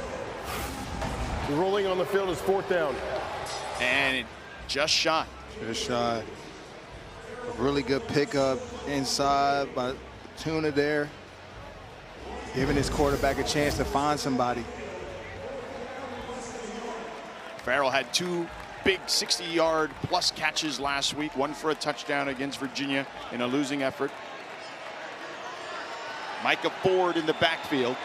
Speaker 4: Rolling on the field is 4th down.
Speaker 1: And it just shot.
Speaker 2: Just shot. A really good pickup inside by Tuna there, giving his quarterback a chance to find somebody.
Speaker 1: Farrell had 2 big 60-yard plus catches last week, 1 for a touchdown against Virginia in a losing effort. Micah Ford in the backfield.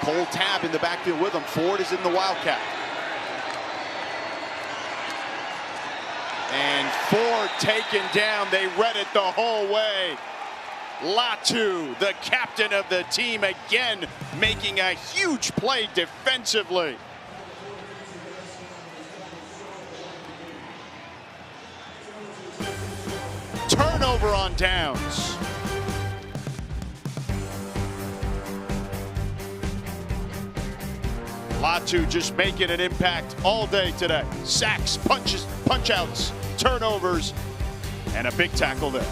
Speaker 1: Cole Tabb in the backfield with him. Ford is in the Wildcat. And Ford taken down. They read it the whole way. Latu, the captain of the team, again making a huge play defensively. Turnover on downs. Latu just making an impact all day today. Sacks, punches, punch-outs, turnovers, and a big tackle there.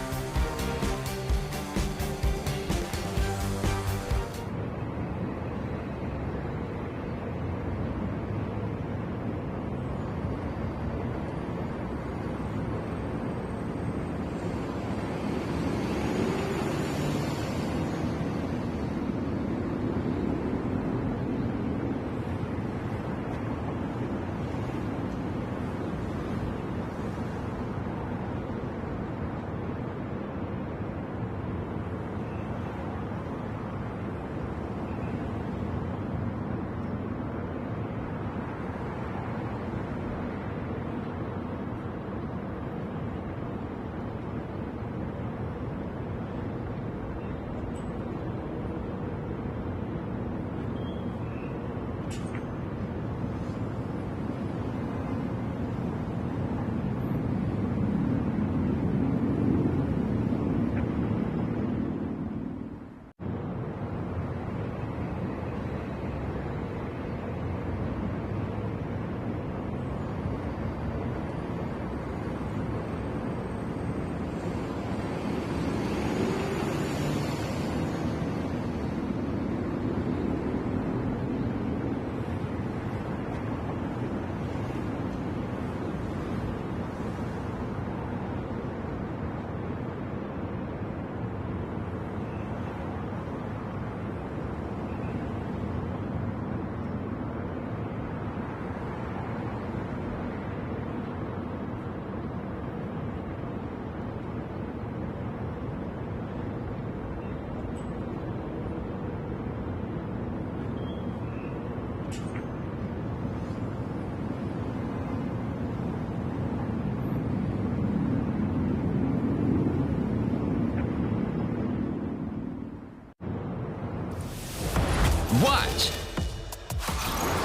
Speaker 8: Watch.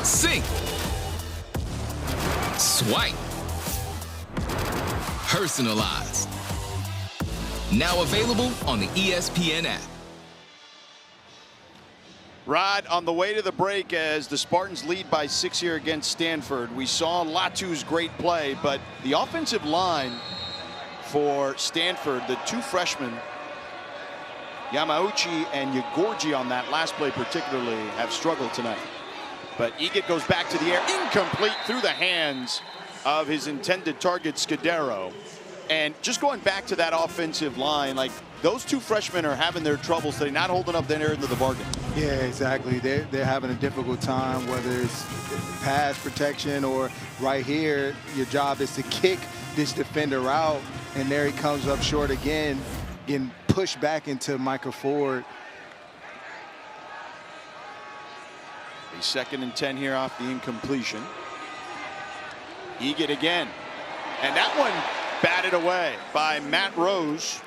Speaker 8: Sync. Swipe. Personalize. Now available on the ESPN app.
Speaker 1: Rod, on the way to the break as the Spartans lead by 6 here against Stanford, we saw Latu's great play, but the offensive line for Stanford, the two freshmen, Yamauchi and Yagorji on that last play particularly, have struggled tonight. But Egit goes back to the air, incomplete through the hands of his intended target, Scudero. And just going back to that offensive line, like those two freshmen are having their troubles today, not holding up their end of the bargain.
Speaker 2: Yeah, exactly. They're having a difficult time, whether it's pass protection or right here, your job is to kick this defender out, and there he comes up short again, getting pushed back into Micah Ford.
Speaker 1: A 2nd and 10 here off the incompletion. Egit again. And that one batted away by Matt Rose.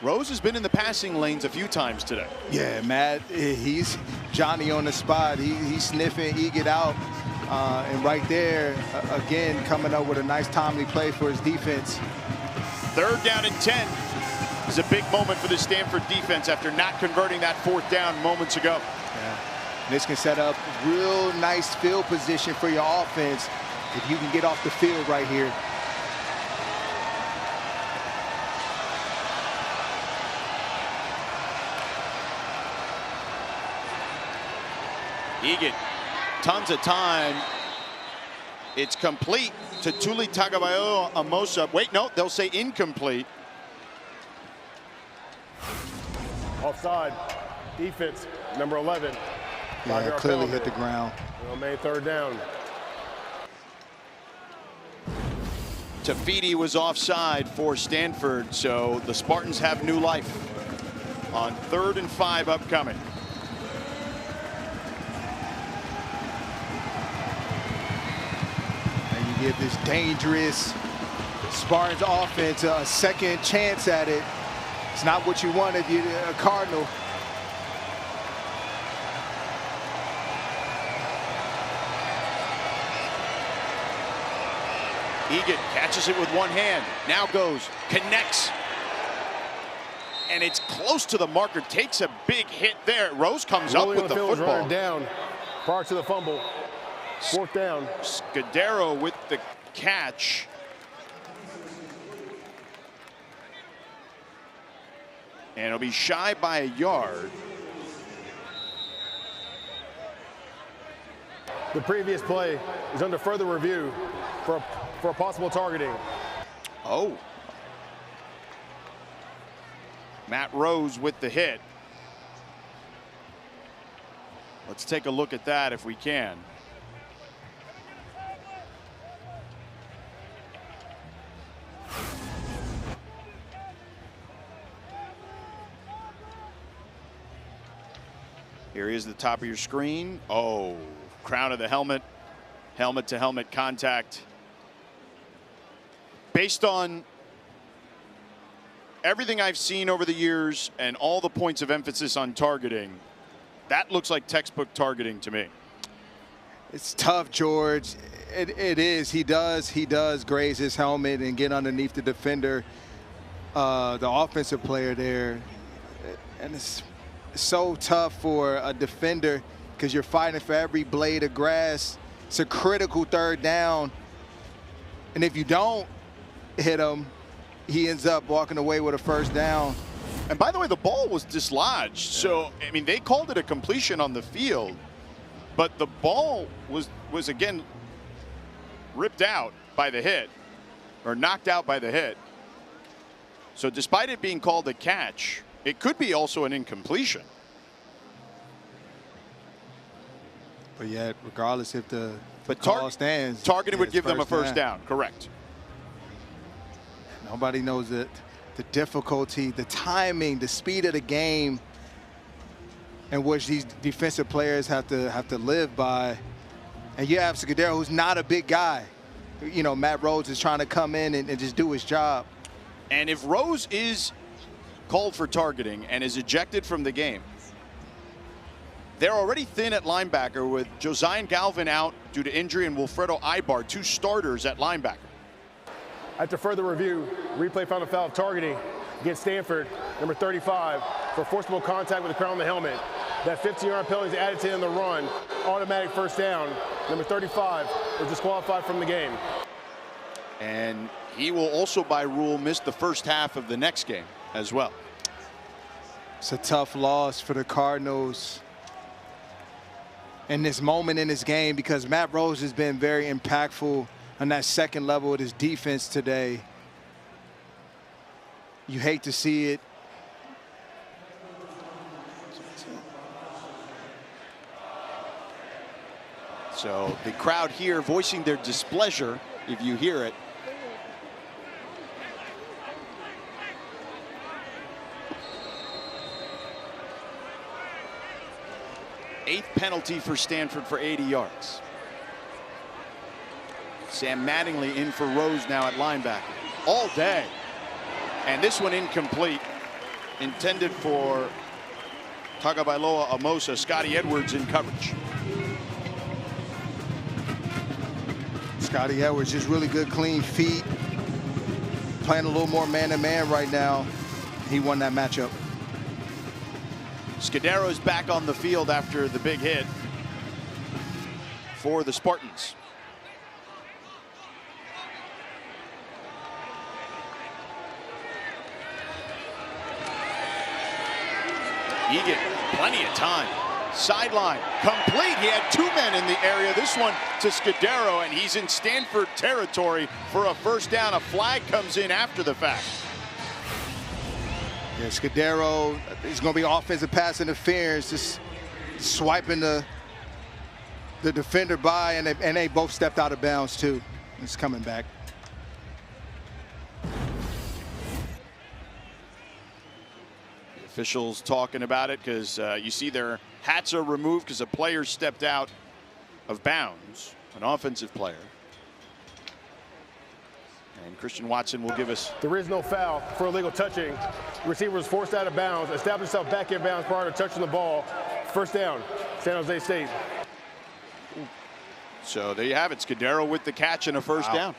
Speaker 1: Rose has been in the passing lanes a few times today.
Speaker 2: Yeah, Matt, he's Johnny on the spot. He's sniffing Egit out. And right there, again, coming up with a nice timely play for his defense.
Speaker 1: 3rd down and 10 is a big moment for the Stanford defense after not converting that 4th down moments ago.
Speaker 2: Yeah. This can set up real nice field position for your offense if you can get off the field right here.
Speaker 1: Egit, tons of time. It's complete to Tuli Tagovailoa Amosa. Wait, no, they'll say incomplete.
Speaker 4: Offside. Defense, number 11.
Speaker 2: Yeah, clearly hit the ground.
Speaker 4: Main 3rd down.
Speaker 1: Tafiti was offside for Stanford, so the Spartans have new life on 3rd and 5 upcoming.
Speaker 2: And you give this dangerous Spartans offense a second chance at it. It's not what you want if you're a Cardinal.
Speaker 1: Egit catches it with one hand. Now goes, connects. And it's close to the marker. Takes a big hit there. Rose comes up with the football.
Speaker 4: Down prior to the fumble. 4th down.
Speaker 1: Scudero with the catch. And it'll be shy by a yard.
Speaker 4: The previous play is under further review for a possible targeting.
Speaker 1: Oh. Matt Rose with the hit. Let's take a look at that if we can. Here is the top of your screen. Oh, crown of the helmet, helmet to helmet contact. Based on everything I've seen over the years and all the points of emphasis on targeting, that looks like textbook targeting to me.
Speaker 2: It's tough, George. It is. He does graze his helmet and get underneath the defender, the offensive player there. And it's so tough for a defender because you're fighting for every blade of grass. It's a critical 3rd down. And if you don't hit him, he ends up walking away with a 1st down.
Speaker 1: And by the way, the ball was dislodged. So, I mean, they called it a completion on the field, but the ball was again ripped out by the hit, or knocked out by the hit. So despite it being called a catch, it could be also an incompletion.
Speaker 2: But yet, regardless if the call stands,
Speaker 1: targeting would give them a 1st down. Correct.
Speaker 2: Nobody knows it. The difficulty, the timing, the speed of the game, in which these defensive players have to live by. And you have Scudero, who's not a big guy. You know, Matt Rose is trying to come in and just do his job.
Speaker 1: And if Rose is called for targeting and is ejected from the game, They're already thin at linebacker with Josiah Galvin out due to injury and Wilfredo Ibar, 2 starters at linebacker.
Speaker 4: After further review, replay found a foul of targeting against Stanford, number 35, for forcible contact with the crown of the helmet. That 15-yard penalty is added to in the run. Automatic first down. Number 35 was disqualified from the game.
Speaker 1: And he will also, by rule, miss the first half of the next game as well.
Speaker 2: It's a tough loss for the Cardinals in this moment in this game, because Matt Rose has been very impactful on that second level of his defense today. You hate to see it.
Speaker 1: So the crowd here voicing their displeasure, if you hear it. Eighth penalty for Stanford for 80 yards. Sam Mattingly in for Rose now at linebacker. All day. And this one incomplete. Intended for Tagovailoa Amosa. Scotty Edwards in coverage.
Speaker 2: Scotty Edwards, just really good, clean feet. Playing a little more man-to-man right now. He won that matchup.
Speaker 1: Scudero's back on the field after the big hit for the Spartans. Egan, plenty of time. Sideline, complete. He had 2 men in the area. This one to Scudero, and he's in Stanford territory for a first down. A flag comes in after the fact.
Speaker 2: Yeah, Scudero is going to be offensive pass interference, just swiping the defender by, and they both stepped out of bounds too. It's coming back.
Speaker 1: The officials talking about it because you see their hats are removed because a player stepped out of bounds, an offensive player. And Christian Watson will give us.
Speaker 4: There is no foul for illegal touching. The receiver was forced out of bounds, established himself back in bounds prior to touching the ball. First down, San Jose State.
Speaker 1: So there you have it. Scudero with the catch and a first down.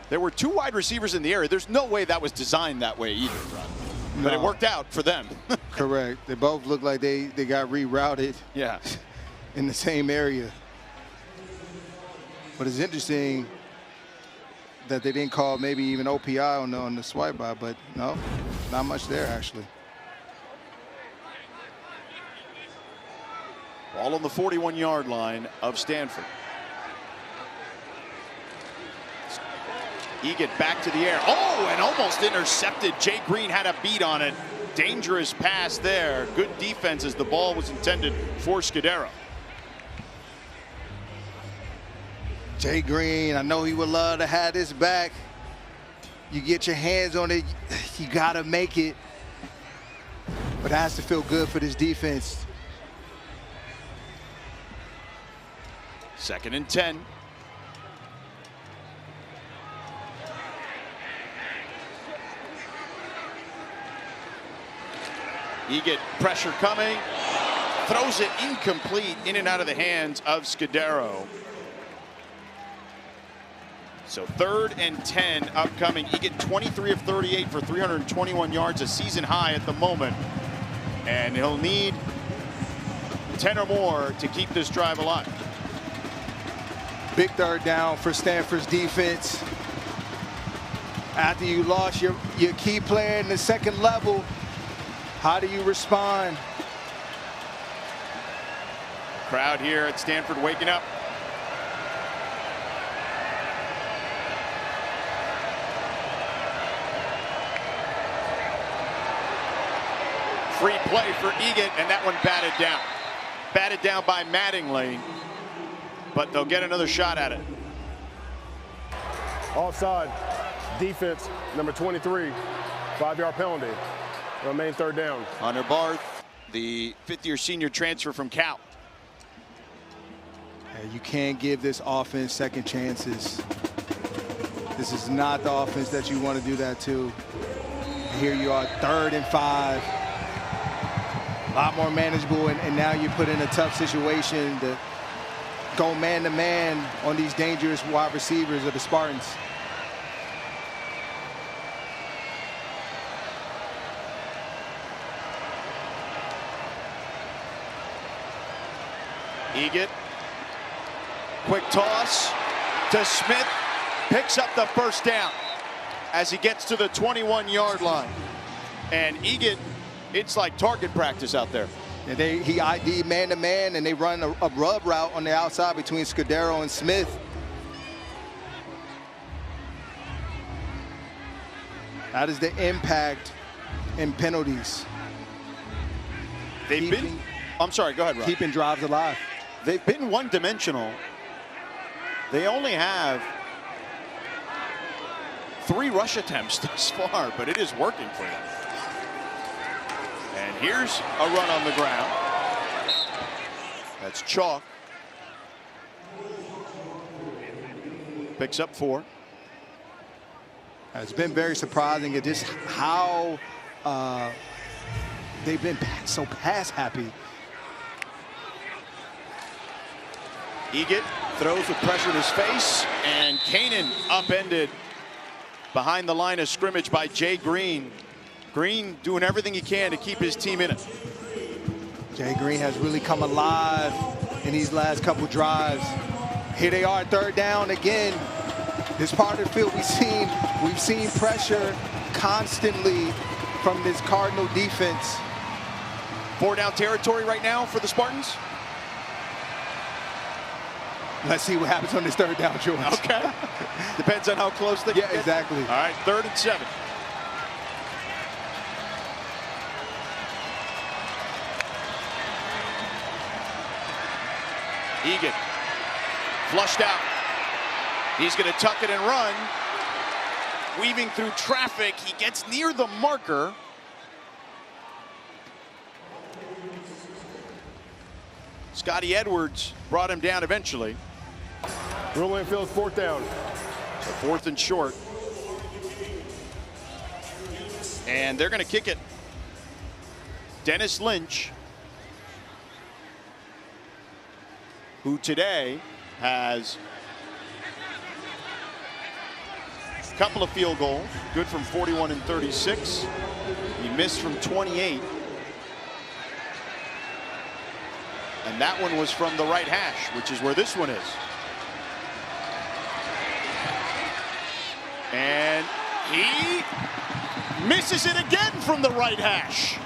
Speaker 1: There were 2 wide receivers in the area. There's no way that was designed that way either, Ron. But it worked out for them.
Speaker 2: Correct. They both look like they got rerouted.
Speaker 1: Yeah.
Speaker 2: In the same area. But it's interesting that they didn't call maybe even OPI on the swipe by, but no, not much there actually.
Speaker 1: Ball on the 41-yard line of Stanford. Egan back to the air. Oh, and almost intercepted. Jay Green had a beat on it. Dangerous pass there. Good defense as the ball was intended for Scudero.
Speaker 2: Jay Green, I know he would love to have this back. You get your hands on it, you gotta make it. But it has to feel good for this defense.
Speaker 1: 2nd and 10. Egan, pressure coming. Throws it incomplete, in and out of the hands of Scudero. So 3rd and 10 upcoming. Egan 23 of 38 for 321 yards, a season high at the moment. And he'll need 10 or more to keep this drive alive.
Speaker 2: Big 3rd down for Stanford's defense. After you lost your key player in the second level, how do you respond?
Speaker 1: Crowd here at Stanford waking up. Free play for Egan, and that one batted down. Batted down by Mattingly, but they'll get another shot at it.
Speaker 4: Offside, defense, number 23, 5-yard penalty. Remain 3rd down.
Speaker 1: Hunter Barth, the 5th-year senior transfer from Cal.
Speaker 2: You can't give this offense second chances. This is not the offense that you want to do that to. Here you are, 3rd and 5. A lot more manageable, and now you put in a tough situation to go man-to-man on these dangerous wide receivers of the Spartans.
Speaker 1: Egan, quick toss to Smith, picks up the first down as he gets to the 21-yard line. And Egan, it's like target practice out there.
Speaker 2: And he ID'd man-to-man, and they run a rub route on the outside between Scudero and Smith. That is the impact in penalties.
Speaker 1: I'm sorry, go ahead, Rob.
Speaker 2: Keeping drives alive.
Speaker 1: They've been one-dimensional. They only have 3 rush attempts thus far, but it is working for them. And here's a run on the ground. That's Chalk. Picks up 4.
Speaker 2: It's been very surprising at just how they've been so pass happy.
Speaker 1: Egan throws with pressure in his face, and Kanan upended behind the line of scrimmage by Jay Green. Green doing everything he can to keep his team in it.
Speaker 2: Jay Green has really come alive in these last couple drives. Here they are, 3rd down again. This part of the field we've seen pressure constantly from this Cardinal defense.
Speaker 1: 4-down territory right now for the Spartans.
Speaker 2: Let's see what happens on this 3rd down, George.
Speaker 1: Okay. Depends on how close they get.
Speaker 2: Yeah, exactly.
Speaker 1: All right, 3rd and 7. Egan flushed out. He's going to tuck it and run. Weaving through traffic. He gets near the marker. Scotty Edwards brought him down eventually.
Speaker 4: Ruling field 4th down.
Speaker 1: So 4th and short. And they're going to kick it. Dennis Lynch, who today has a couple of field goals, good from 41 and 36. He missed from 28. And that one was from the right hash, which is where this one is. And he misses it again from the right hash.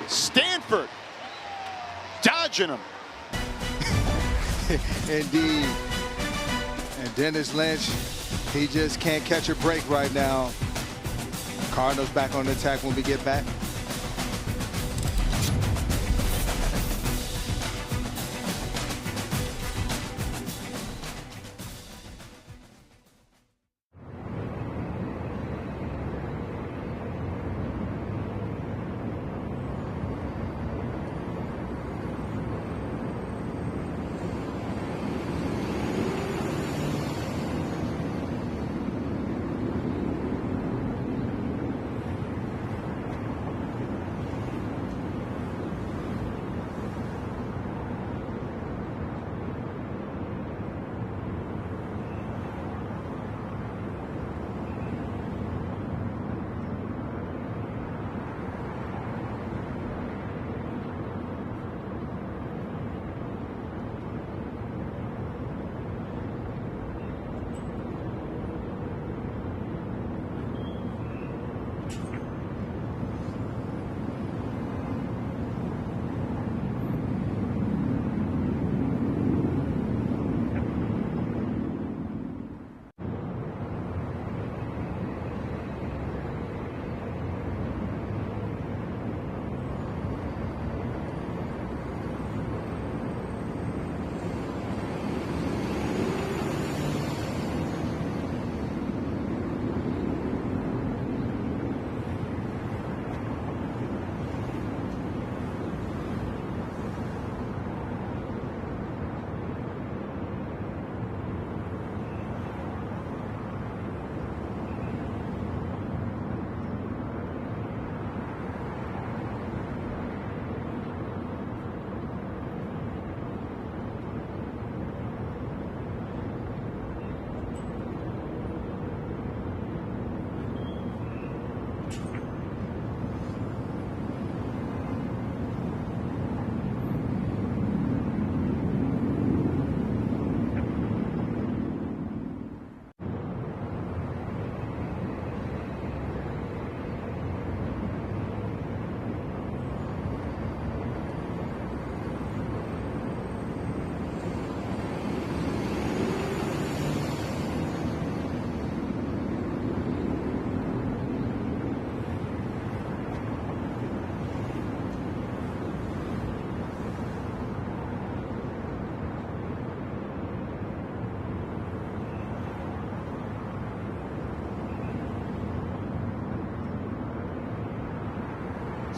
Speaker 1: Stanford dodging him.
Speaker 2: Indeed. And Dennis Lynch, he just can't catch a break right now. Cardinals back on the attack when we get back.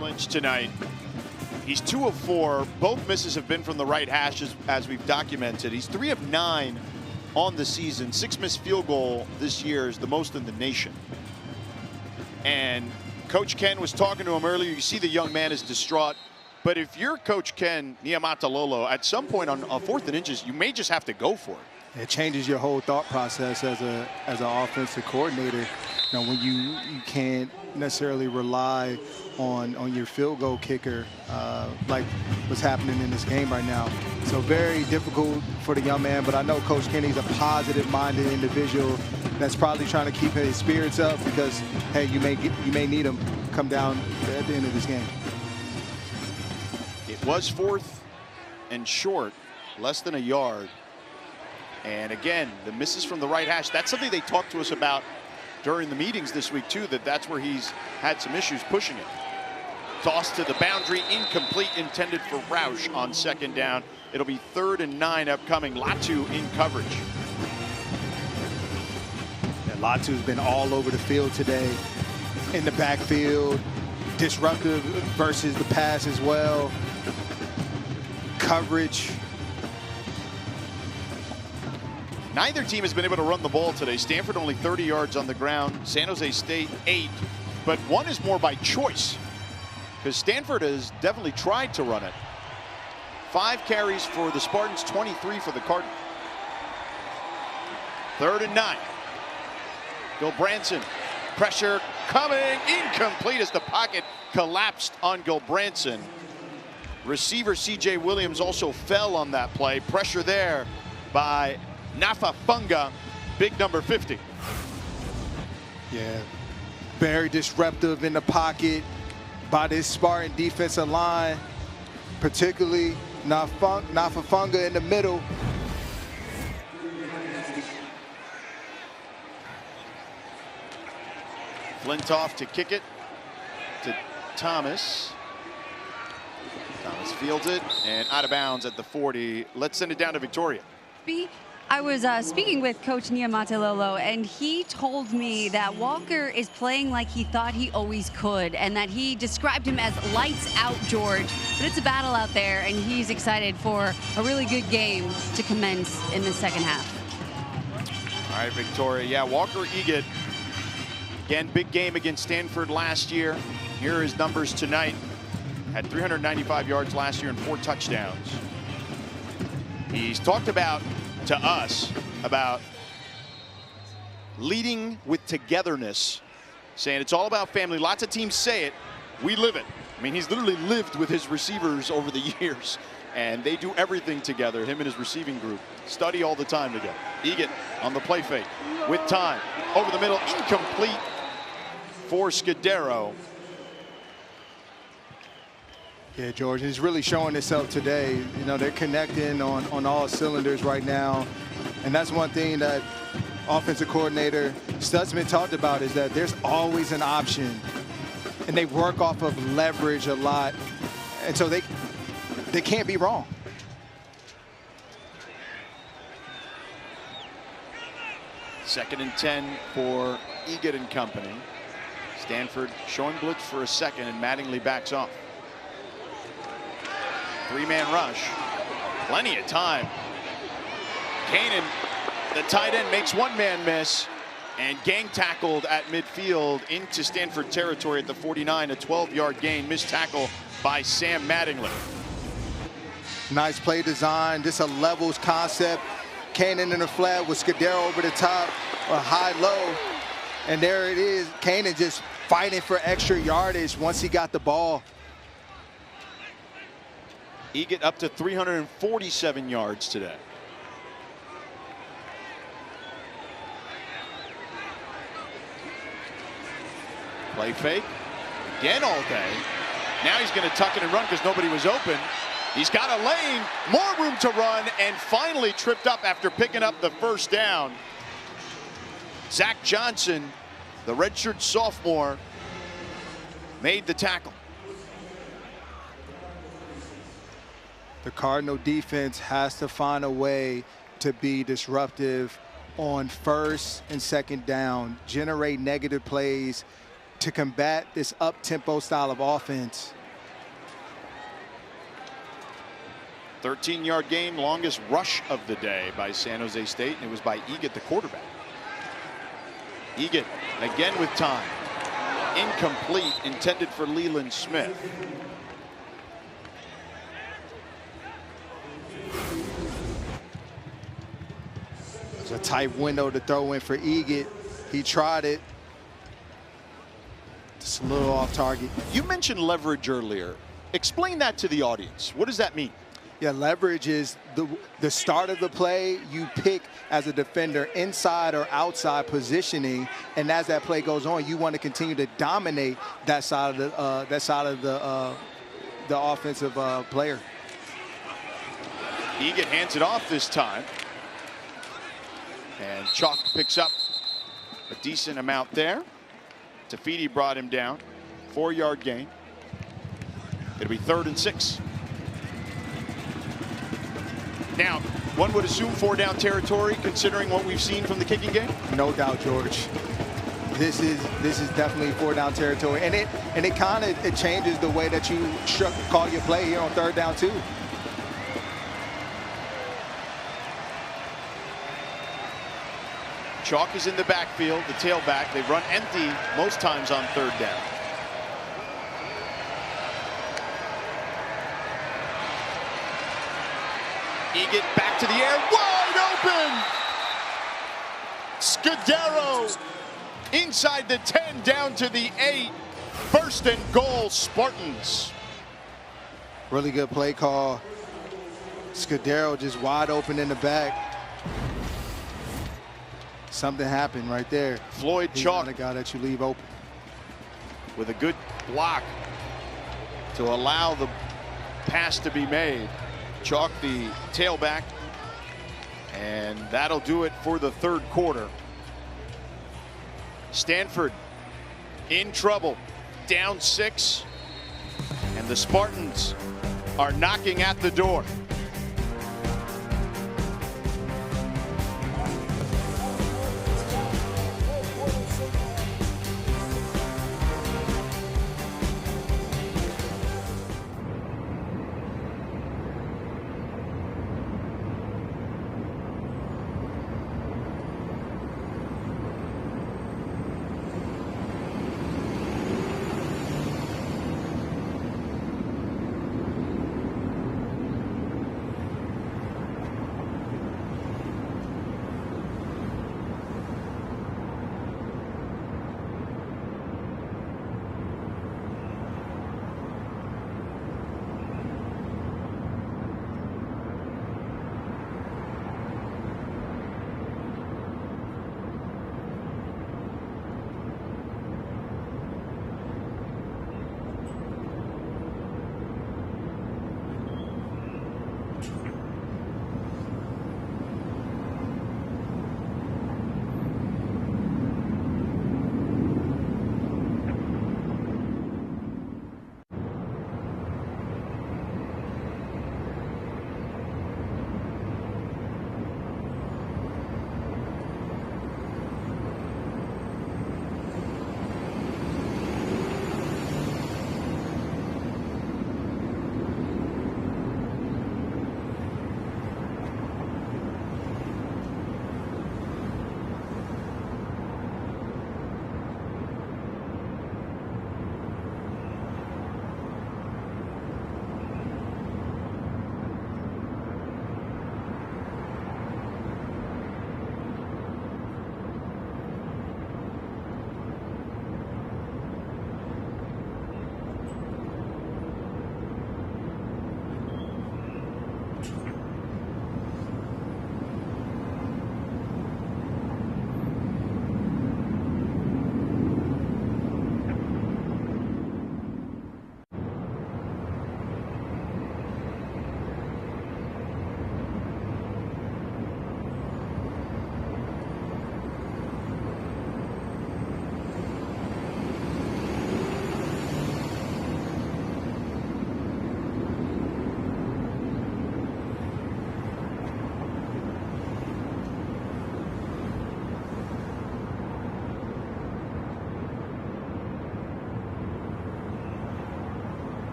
Speaker 1: Lynch tonight. He's 2 of 4. Both misses have been from the right hash, as we've documented. He's 3 of 9 on the season. 6 missed field goal this year is the most in the nation. And Coach Ken was talking to him earlier. You see the young man is distraught. But if you're Coach Ken Niumatalolo, at some point on 4th and inches, you may just have to go for it.
Speaker 2: It changes your whole thought process as an offensive coordinator. You know, when you can't necessarily rely on your field goal kicker like what's happening in this game right now. So very difficult for the young man, but I know Coach Kenny's a positive-minded individual that's probably trying to keep his spirits up because, hey, you may need him come down at the end of this game.
Speaker 1: It was 4th and short, less than a yard. And again, the misses from the right hash, that's something they talked to us about during the meetings this week too, that's where he's had some issues pushing it. Toss to the boundary, incomplete, intended for Roush on 2nd down. It'll be 3rd and 9 upcoming. Latu in coverage.
Speaker 2: Yeah, Latu's been all over the field today, in the backfield, disruptive versus the pass as well. Coverage.
Speaker 1: Neither team has been able to run the ball today. Stanford only 30 yards on the ground. San Jose State 8, but one is more by choice because Stanford has definitely tried to run it. 5 carries for the Spartans, 23 for the Cardinals. 3rd and 9. Gilbranson, pressure coming, incomplete as the pocket collapsed on Gilbranson. Receiver C.J. Williams also fell on that play. Pressure there by Nafafunga, big number 50.
Speaker 2: Yeah, very disruptive in the pocket by this Spartan defensive line, particularly Nafafunga in the middle.
Speaker 1: Flintoff to kick it to Thomas. Thomas fields it and out of bounds at the 40. Let's send it down to Victoria.
Speaker 3: I was speaking with Coach Niumatalolo, and he told me that Walker is playing like he thought he always could, and that he described him as lights out, George. But it's a battle out there, and he's excited for a really good game to commence in the 2nd half.
Speaker 1: All right, Victoria. Yeah, Walker Eget, again, big game against Stanford last year. Here are his numbers tonight. Had 395 yards last year and 4 touchdowns. He's talked about to us about leading with togetherness, saying it's all about family. Lots of teams say it. We live it. I mean, he's literally lived with his receivers over the years, and they do everything together, him and his receiving group. Study all the time together. Egan on the play fake with time. Over the middle, incomplete for Scudero.
Speaker 2: Yeah, George, he's really showing itself today. You know, they're connecting on all cylinders right now. And that's one thing that offensive coordinator Stutzman talked about, is that there's always an option. And they work off of leverage a lot. And so they can't be wrong.
Speaker 1: Second and 10 for Egan and company. Stanford showing blitz for a second, and Mattingly backs off. 3-man rush. Plenty of time. Kanan, the tight end, makes 1-man miss and gang tackled at midfield into Stanford territory at the 49. A 12-yard gain. Missed tackle by Sam Mattingly.
Speaker 2: Nice play design. This a levels concept. Kanan in the flat with Scudero over the top, a high-low. And there it is. Kanan just fighting for extra yardage once he got the ball.
Speaker 1: Egan up to 347 yards today. Play fake. Again all day. Now he's going to tuck it and run because nobody was open. He's got a lane, more room to run, and finally tripped up after picking up the 1st down. Zach Johnson, the redshirt sophomore, made the tackle.
Speaker 2: The Cardinal defense has to find a way to be disruptive on 1st and 2nd down, generate negative plays, to combat this up-tempo style of offense.
Speaker 1: 13-yard gain, longest rush of the day by San Jose State, and it was by Egan, the quarterback. Egan again with time. Incomplete, intended for Leland Smith.
Speaker 2: It's a tight window to throw in for Egan. He tried it. Just a little off target.
Speaker 1: You mentioned leverage earlier. Explain that to the audience. What does that mean?
Speaker 2: Yeah, leverage is the start of the play. You pick as a defender inside or outside positioning, and as that play goes on, you want to continue to dominate that side of the offensive player.
Speaker 1: Egan hands it off this time, and Chalk picks up a decent amount there. Tafiti brought him down. 4-yard gain. It'll be 3rd and 6. Now, one would assume 4-down territory, considering what we've seen from the kicking game.
Speaker 2: No doubt, George. This is definitely 4-down territory, and it kind of changes the way that you call your play here on 3rd down too.
Speaker 1: Chalk is in the backfield, the tailback. They run empty most times on 3rd down. Egan back to the air, wide open! Scudero inside the 10, down to the 8. 1st and goal, Spartans.
Speaker 2: Really good play call. Scudero just wide open in the back. Something happened right there.
Speaker 1: Floyd Chalk,
Speaker 2: the guy that you leave open,
Speaker 1: with a good block to allow the pass to be made. Chalk, the tailback, and that'll do it for the 3rd quarter. Stanford in trouble, down 6, and the Spartans are knocking at the door.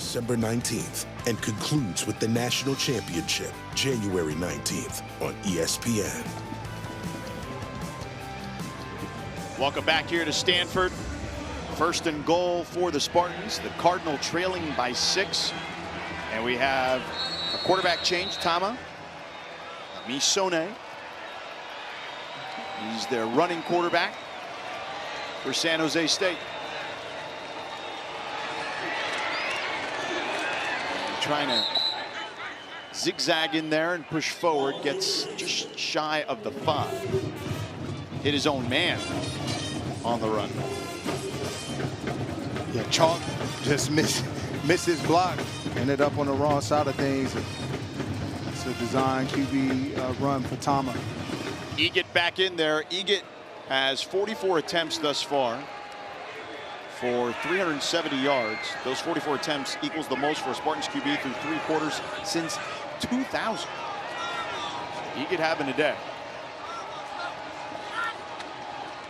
Speaker 9: December 19th and concludes with the national championship January 19th on ESPN.
Speaker 1: Welcome back here to Stanford. First and goal for the Spartans. The Cardinal trailing by 6. And we have a quarterback change. Tama Misone. He's their running quarterback for San Jose State. Trying to zigzag in there and push forward. Gets just shy of the 5. Hit his own man on the run.
Speaker 2: Yeah, Chalk just missed his block. Ended up on the wrong side of things. It's a design QB run for Tama.
Speaker 1: Egett back in there. Egett has 44 attempts thus far for 370 yards. Those 44 attempts equals the most for a Spartans QB through 3 quarters since 2000. Egett having a day.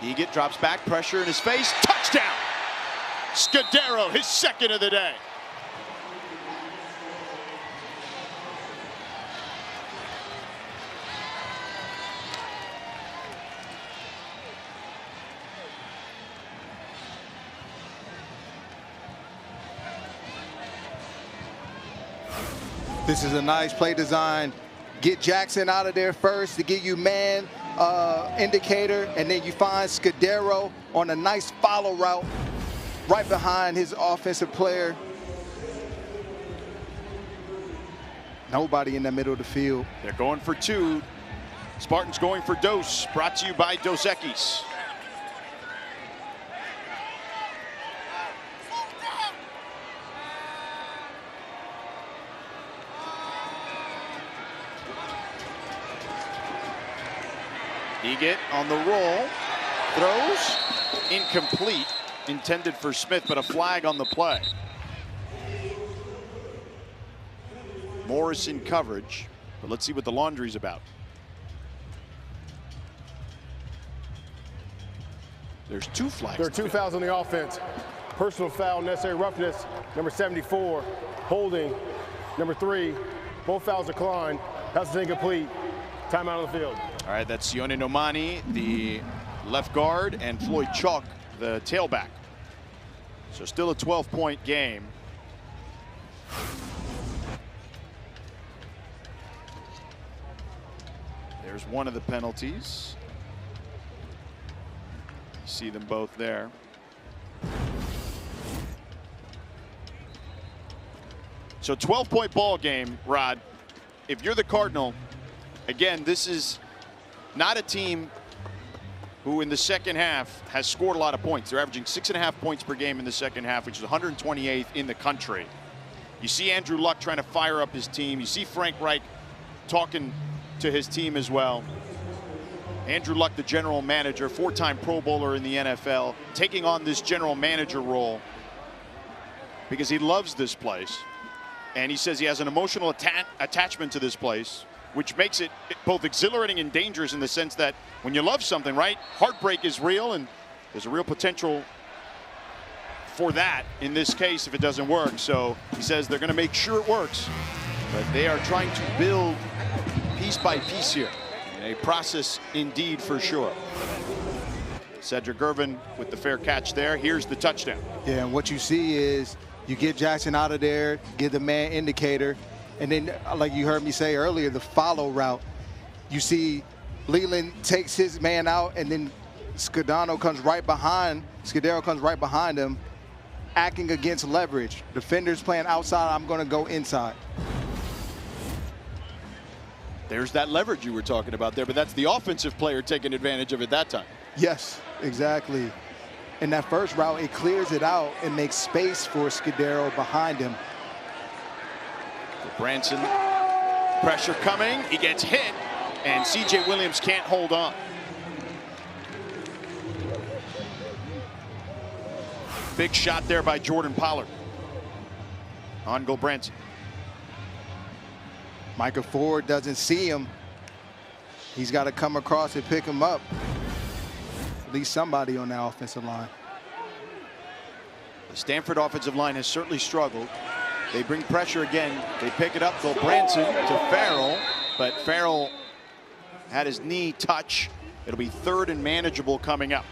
Speaker 1: Egett drops back, pressure in his face, touchdown! Scudero, his 2nd of the day.
Speaker 2: This is a nice play design. Get Jackson out of there first to give you man indicator, and then you find Scudero on a nice follow route right behind his offensive player. Nobody in the middle of the field.
Speaker 1: They're going for 2. Spartans going for Dos. Brought to you by Dos Equis. Egett on the roll, throws, incomplete, intended for Smith, but a flag on the play. Morris in coverage, but let's see what the laundry's about. There's 2 flags.
Speaker 4: There are 2 fouls on the offense. Personal foul, necessary roughness, number 74. Holding, number 3. Both fouls declined. Pass is incomplete. Timeout on the field.
Speaker 1: All right, that's Sione Nomani, the left guard, and Floyd Chalk, the tailback. So still a 12-point game. There's one of the penalties. You see them both there. So 12-point ball game, Rod. If you're the Cardinal, again, this is not a team who in the second half has scored a lot of points. They're averaging 6.5 points per game in the second half, which is 128th in the country. You see Andrew Luck trying to fire up his team. You see Frank Reich talking to his team as well. Andrew Luck, the general manager, 4-time Pro Bowler in the NFL, taking on this general manager role because he loves this place. And he says he has an emotional attachment to this place, which makes it both exhilarating and dangerous in the sense that when you love something, right, heartbreak is real, and there's a real potential for that in this case if it doesn't work. So he says they're going to make sure it works, but they are trying to build piece by piece here. A process indeed for sure. Cedric Gervin with the fair catch there. Here's the touchdown.
Speaker 2: Yeah, and what you see is you get Jackson out of there, give the man indicator, and then, like you heard me say earlier, the follow route. You see Leland takes his man out, and then Scudero comes right behind him, acting against leverage. Defenders playing outside, I'm going to go inside.
Speaker 1: There's that leverage you were talking about there, but that's the offensive player taking advantage of it that time.
Speaker 2: Yes, exactly. In that first route, it clears it out and makes space for Scudero behind him.
Speaker 1: Branson, pressure coming, he gets hit, and C.J. Williams can't hold on. Big shot there by Jordan Pollard. On goal, Branson.
Speaker 2: Micah Ford doesn't see him. He's got to come across and pick him up. At least somebody on that offensive line.
Speaker 1: The Stanford offensive line has certainly struggled. They bring pressure again. They pick it up. Branson to Farrell, but Farrell had his knee touch. It'll be 3rd and manageable coming up.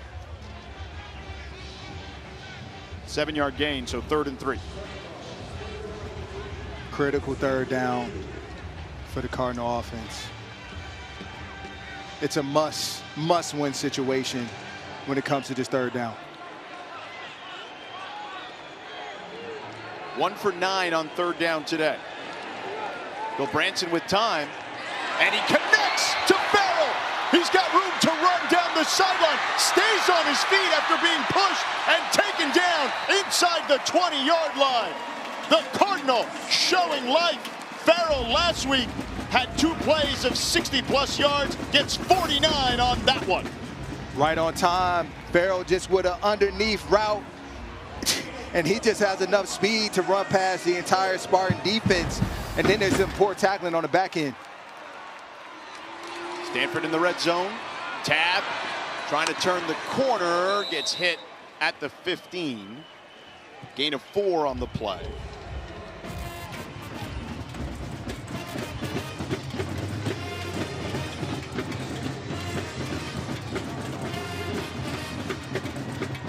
Speaker 1: 7-yard gain, so 3rd and 3.
Speaker 2: Critical 3rd down for the Cardinal offense. It's a must-win situation when it comes to this 3rd down.
Speaker 1: 1 for 9 on 3rd down today. Branson with time, and he connects to Farrell. He's got room to run down the sideline, stays on his feet after being pushed and taken down inside the 20-yard line. The Cardinal showing life. Farrell last week had 2 plays of 60-plus yards, gets 49 on that one.
Speaker 2: Right on time. Farrell just with an underneath route. And he just has enough speed to run past the entire Spartan defense. And then there's some poor tackling on the back end.
Speaker 1: Stanford in the red zone. Tab trying to turn the corner. Gets hit at the 15. Gain of 4 on the play.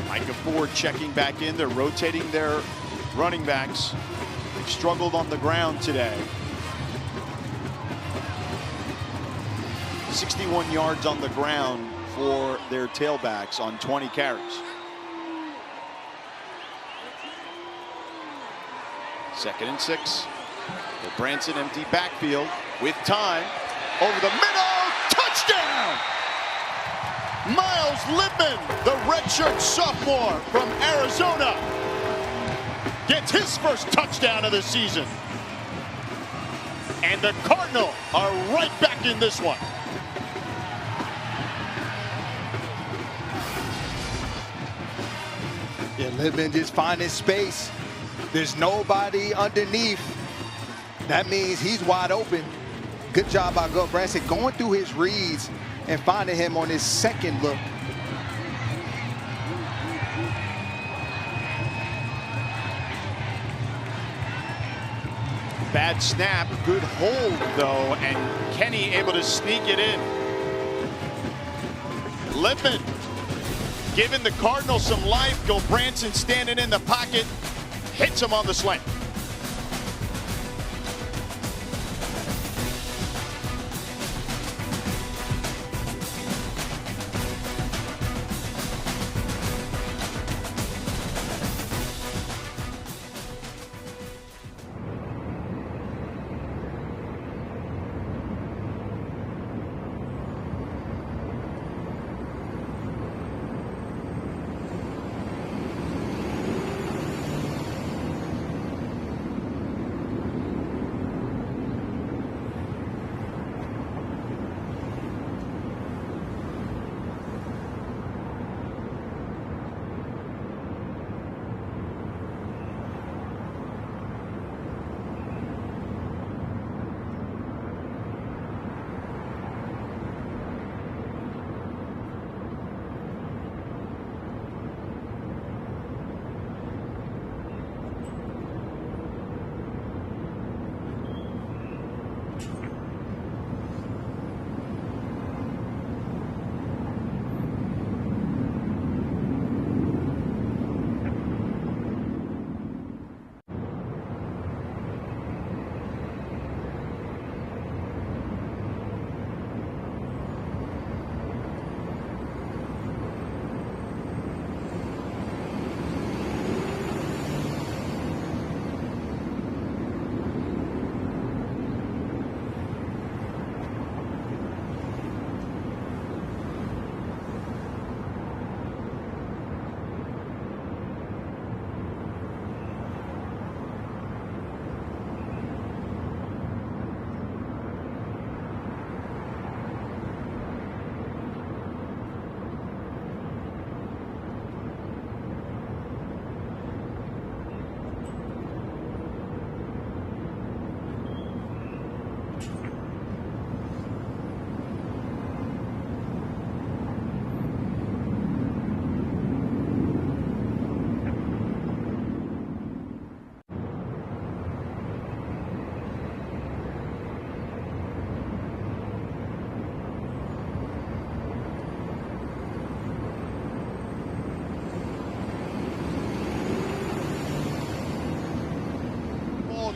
Speaker 1: Micah Ford checking back in. They're rotating their running backs. They've struggled on the ground today. 61 yards on the ground for their tailbacks on 20 carries. 2nd and 6. Branson empty backfield with time. Over the middle. Touchdown! Miles Lippman, the redshirt sophomore from Arizona, gets his first touchdown of the season. And the Cardinal are right back in this one.
Speaker 2: Yeah, Lippman just finding space. There's nobody underneath. That means he's wide open. Good job by Branson going through his reads and finding him on his 2nd look.
Speaker 1: Bad snap, good hold though, and Kenny able to sneak it in. Lippman giving the Cardinals some life. Branson standing in the pocket, hits him on the slant.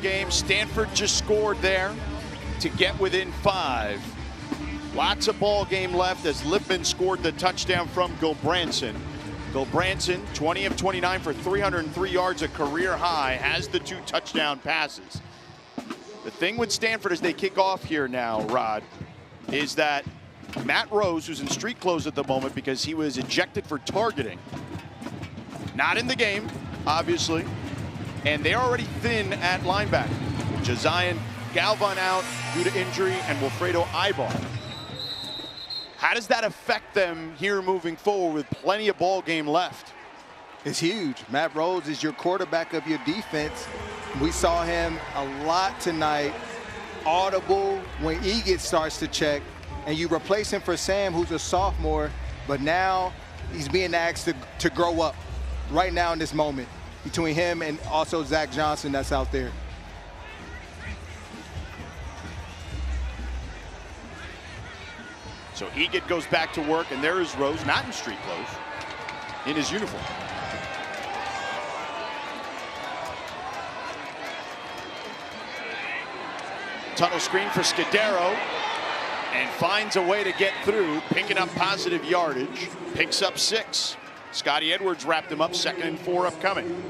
Speaker 1: game. Stanford just scored there to get within 5. Lots of ball game left as Lippman scored the touchdown from Gulbranson. Gulbranson, 20 of 29 for 303 yards, a career high, has the 2 touchdown passes. The thing with Stanford as they kick off here now, Rod, is that Matt Rose, who's in street clothes at the moment because he was ejected for targeting, not in the game, obviously, and they're already thin at linebacker. Josiah Galvan out due to injury and Wilfredo Ibar. How does that affect them here moving forward with plenty of ball game left?
Speaker 2: It's huge. Matt Rose is your quarterback of your defense. We saw him a lot tonight, audible when Egid starts to check, and you replace him for Sam, who's a sophomore, but now he's being asked to grow up right now in this moment between him and also Zach Johnson that's out there.
Speaker 1: So Egid goes back to work, and there is Rose, not in street clothes, in his uniform. Tunnel screen for Scudero, and finds a way to get through, picking up positive yardage, picks up 6. Scotty Edwards wrapped him up, 2nd and 4 upcoming.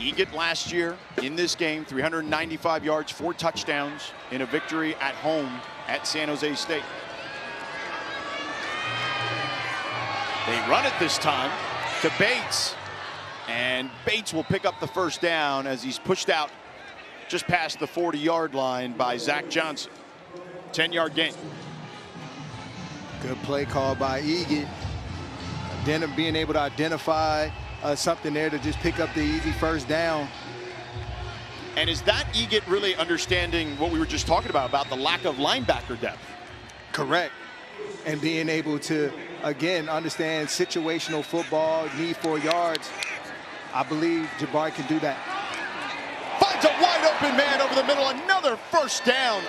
Speaker 1: Egid last year in this game, 395 yards, 4 touchdowns in a victory at home at San Jose State. They run it this time to Bates, and Bates will pick up the first down as he's pushed out just past the 40-yard line by Zach Johnson. 10-yard gain.
Speaker 2: Good play call by Egid. Being able to identify something there to just pick up the easy first down.
Speaker 1: And is that Egid really understanding what we were just talking about the lack of linebacker depth?
Speaker 2: Correct. And being able to, again, understand situational football, need 4 yards. I believe Jabari can do that.
Speaker 1: Finds a wide open man over the middle, another first down.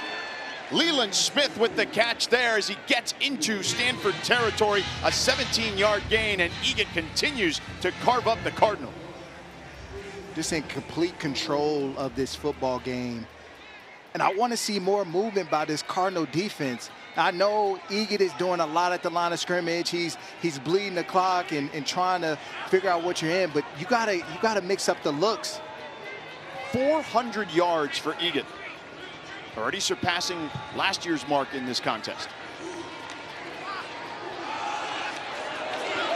Speaker 1: Leland Smith with the catch there as he gets into Stanford territory, a 17-yard gain, and Egid continues to carve up the Cardinal.
Speaker 2: Just in complete control of this football game. And I want to see more movement by this Cardinal defense. I know Egid is doing a lot at the line of scrimmage. He's bleeding the clock and trying to figure out what you're in, but you gotta mix up the looks.
Speaker 1: 400 yards for Egid. Already surpassing last year's mark in this contest.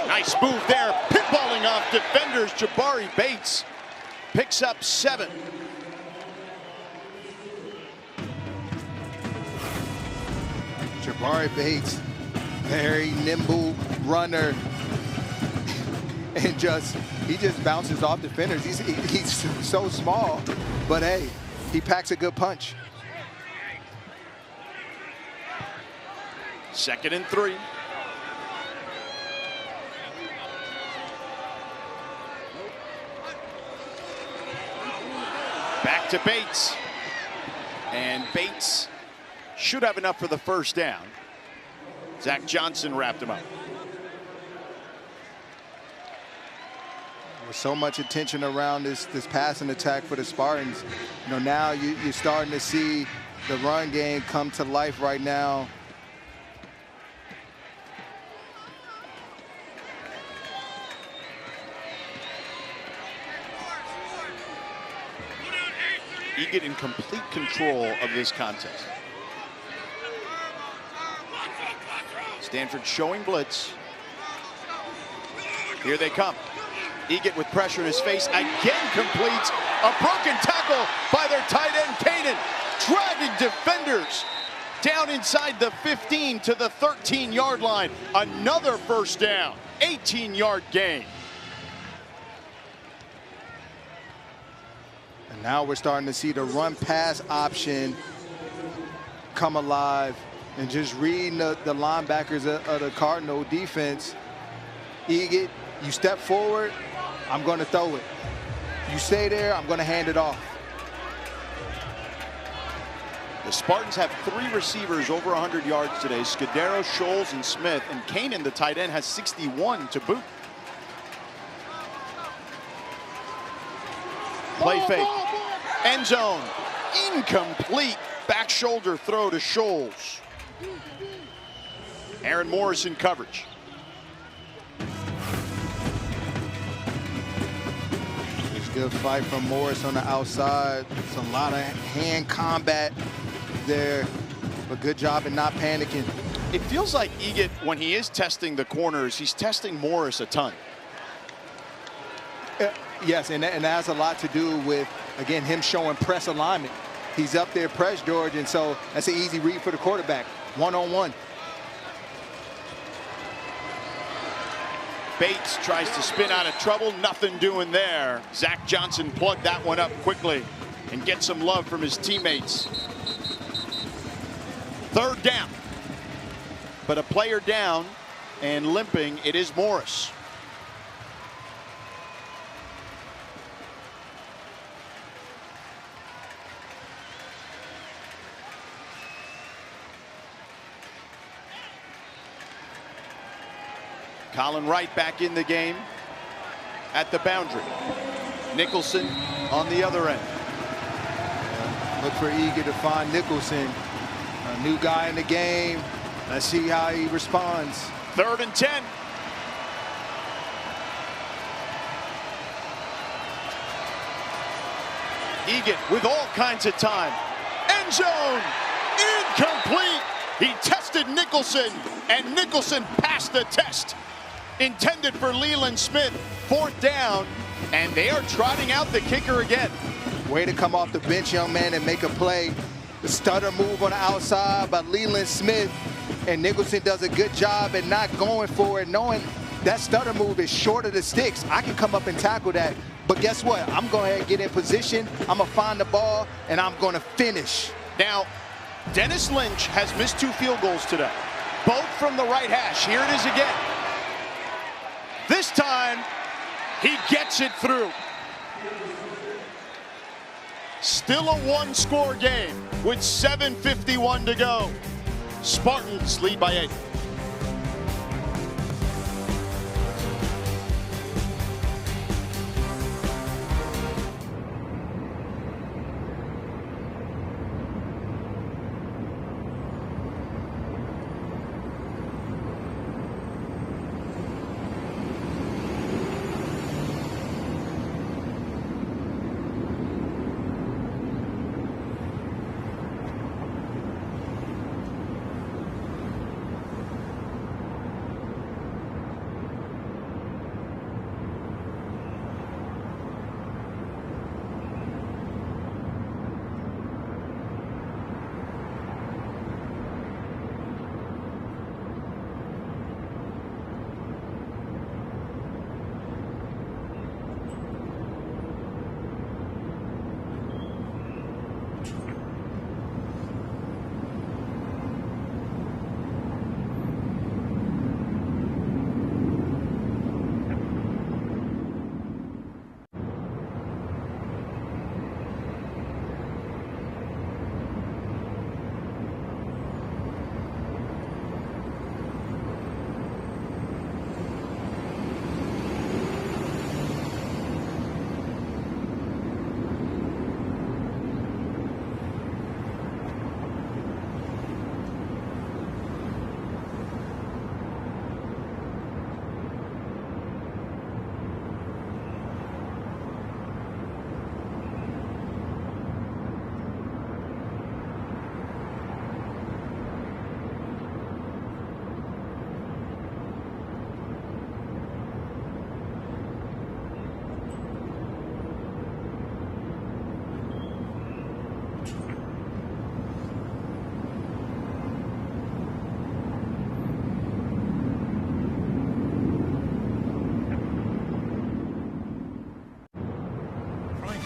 Speaker 1: Nice move there, pinballing off defenders. Jabari Bates picks up 7.
Speaker 2: Jabari Bates, very nimble runner, and he just bounces off defenders. He's so small, but hey, he packs a good punch.
Speaker 1: 2nd and 3. Back to Bates. And Bates should have enough for the first down. Zach Johnson wrapped him up.
Speaker 2: With so much attention around this passing attack for the Spartans, now you're starting to see the run game come to life right now.
Speaker 1: Egid in complete control of this contest. Stanford showing blitz. Here they come. Egid with pressure in his face again completes a broken tackle by their tight end Caden, dragging defenders down inside the 15 to the 13-yard line. Another first down, 18-yard gain.
Speaker 2: And now we're starting to see the run-pass option come alive, and just reading the linebackers of the Cardinal defense. Egid, you step forward, I'm going to throw it. You stay there, I'm going to hand it off.
Speaker 1: The Spartans have 3 receivers over 100 yards today. Scudero, Scholes, and Smith. And Kanan, the tight end, has 61 to boot. Play fake. End zone. Incomplete. Back shoulder throw to Scholes. Aaron Morris in coverage.
Speaker 2: It's a good fight from Morris on the outside. It's a lot of hand combat there, but good job in not panicking.
Speaker 1: It feels like Egan, when he is testing the corners, he's testing Morris a ton.
Speaker 2: Yes, and that has a lot to do with, again, him showing press alignment. He's up there, press George, and so that's an easy read for the quarterback, one-on-one.
Speaker 1: Bates tries to spin out of trouble, nothing doing there. Zach Johnson plugged that one up quickly and gets some love from his teammates. 3rd down, but a player down and limping, it is Morris. Colin Wright back in the game at the boundary. Nicholson on the other end.
Speaker 2: Look for Egan to find Nicholson, a new guy in the game. Let's see how he responds.
Speaker 1: 3rd and 10. Egan with all kinds of time. End zone. Incomplete. He tested Nicholson, and Nicholson passed the test. Intended for Leland Smith. 4th down, and they are trotting out the kicker again.
Speaker 2: Way to come off the bench, young man, and make a play. The stutter move on the outside by Leland Smith, and Nicholson does a good job at not going for it, knowing that stutter move is short of the sticks. I can come up and tackle that, but guess what? I'm going to get in position, I'm going to find the ball, and I'm going to finish.
Speaker 1: Now, Dennis Lynch has missed 2 field goals today, both from the right hash. Here it is again. This time, he gets it through. Still a 1-score game with 7:51 to go. Spartans lead by 8.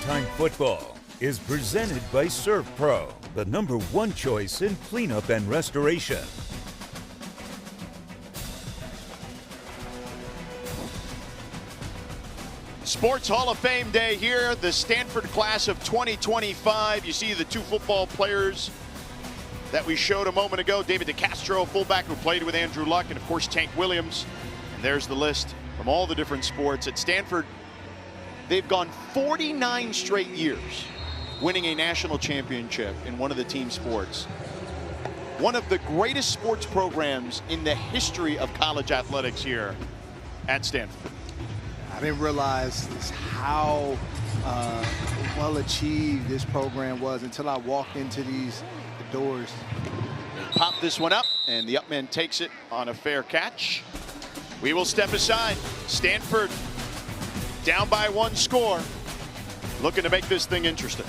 Speaker 5: Primetime Football is presented by ServPro, the #1 choice in cleanup and restoration.
Speaker 1: Sports Hall of Fame Day here, the Stanford class of 2025. You see the 2 football players that we showed a moment ago. David DeCastro, fullback who played with Andrew Luck, and of course Tank Williams. And there's the list from all the different sports. At Stanford, they've gone 49 straight years winning a national championship in one of the team sports. One of the greatest sports programs in the history of college athletics here at Stanford.
Speaker 2: I didn't realize how well achieved this program was until I walked into these doors.
Speaker 1: Pop this one up, and the up man takes it on a fair catch. We will step aside. Stanford down by 1 score, looking to make this thing interesting.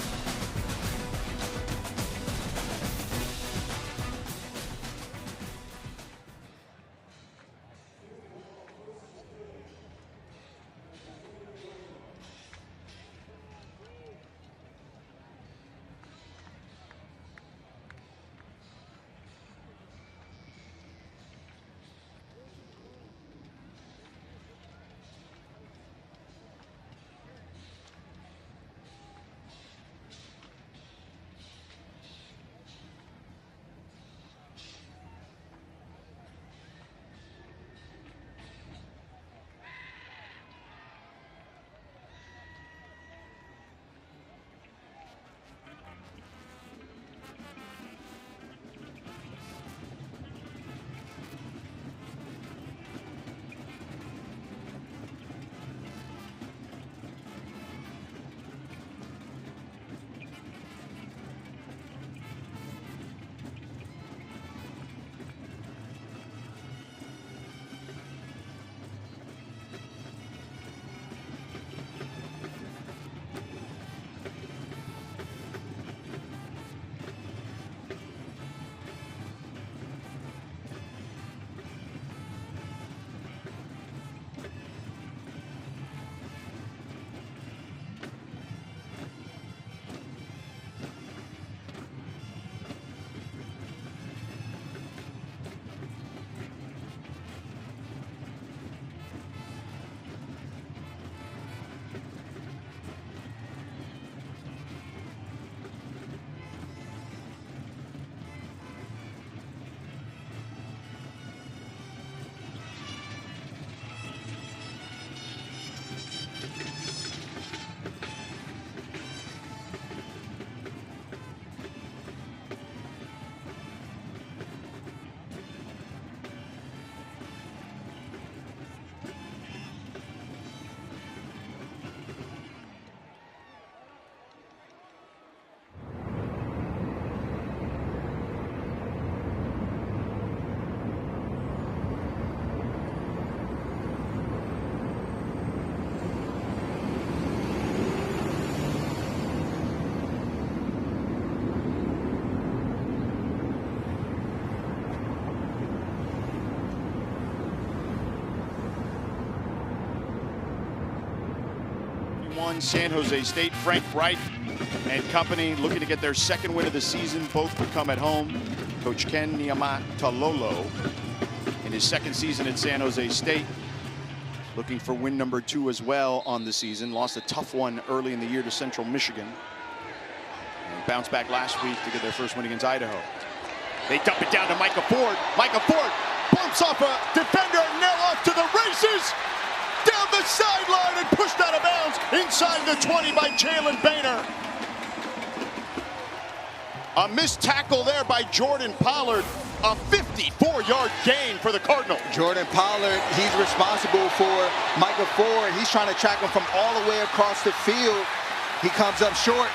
Speaker 1: San Jose State. Frank Wright and company looking to get their 2nd win of the season. Both would come at home. Coach Ken Niumatalolo in his 2nd season at San Jose State, looking for win number 2 as well on the season. Lost a tough one early in the year to Central Michigan, and bounced back last week to get their 1st win against Idaho. They dump it down to Micah Ford. Micah Ford bumps off a defender, and now off to the races. Down the sideline and pushed out of bounds inside the 20 by Jalen Boehner. A missed tackle there by Jordan Pollard. A 54-yard gain for the Cardinals.
Speaker 2: Jordan Pollard, he's responsible for Micah Ford. He's trying to track him from all the way across the field. He comes up short.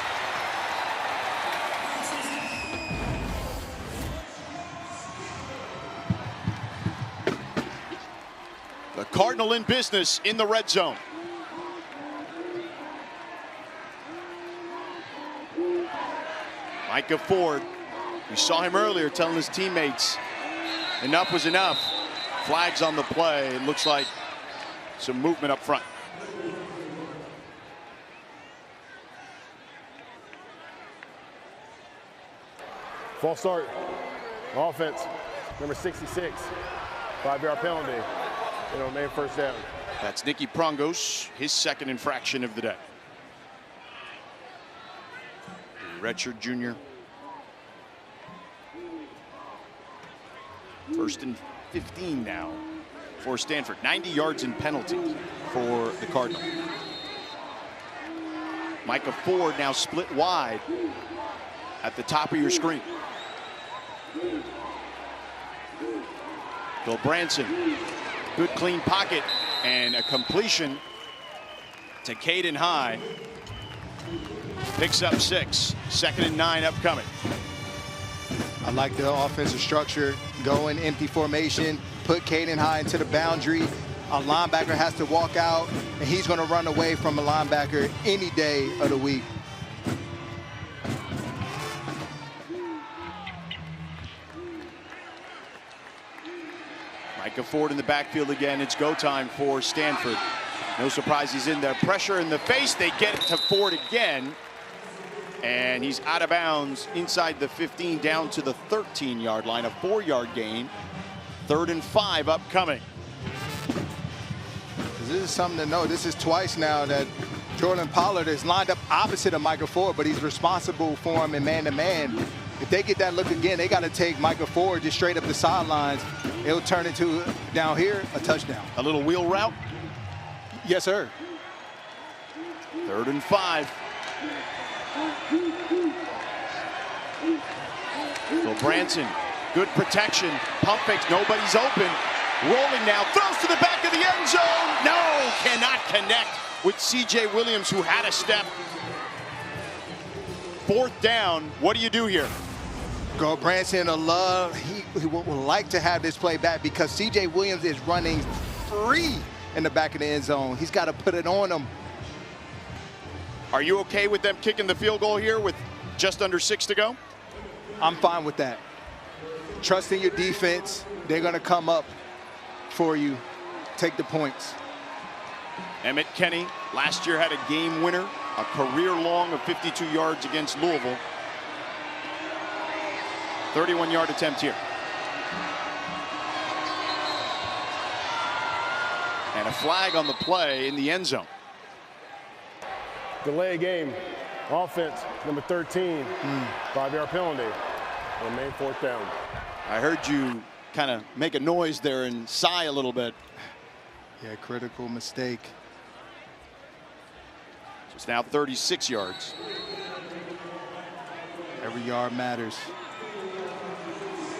Speaker 1: The Cardinal in business in the red zone. Micah Ford, we saw him earlier telling his teammates enough was enough. Flags on the play. It looks like some movement up front.
Speaker 4: False start. Offense, number 66. 5-yard penalty. It'll remain 1st down.
Speaker 1: That's Nicky Prongos, his 2nd infraction of the day. Redshirt junior. First and 15 now for Stanford. 90 yards in penalties for the Cardinals. Micah Ford now split wide at the top of your screen. Bill Branson, good clean pocket and a completion to Caden High. Picks up 6. 2nd and 9 upcoming.
Speaker 2: I like the offensive structure. Go in empty formation, put Caden High into the boundary. A linebacker has to walk out, and he's going to run away from a linebacker any day of the week.
Speaker 1: Micah Ford in the backfield again. It's go time for Stanford. No surprise he's in there. Pressure in the face. They get it to Ford again. And he's out of bounds inside the 15 down to the 13-yard line. A 4-yard gain. 3rd and 5 upcoming.
Speaker 2: This is something to know. This is twice now that Jordan Pollard is lined up opposite of Micah Ford, but he's responsible for him in man-to-man. If they get that look again, they got to take Micah Ford just straight up the sidelines. It'll turn into, down here, a touchdown.
Speaker 1: A little wheel route.
Speaker 2: Yes, sir.
Speaker 1: 3rd and 5. So Branson, good protection. Pump fakes, nobody's open. Rolling now, throws to the back of the end zone. No, cannot connect with C.J. Williams, who had a step. 4th down, what do you do here?
Speaker 2: Go Branson, he would like to have this play back because C.J. Williams is running free in the back of the end zone. He's got to put it on him.
Speaker 1: Are you okay with them kicking the field goal here with just under 6 to go?
Speaker 2: I'm fine with that. Trust in your defense. They're going to come up for you. Take the points.
Speaker 1: Emmett Kenny last year had a game winner, a career long of 52 yards against Louisville. 31-yard attempt here. And a flag on the play in the end zone.
Speaker 4: Delay game. Offense, number 13. 5-yard penalty. And main 4th down.
Speaker 1: I heard you kind of make a noise there and sigh a little bit.
Speaker 2: Yeah, critical mistake.
Speaker 1: It's now 36 yards.
Speaker 2: Every yard matters.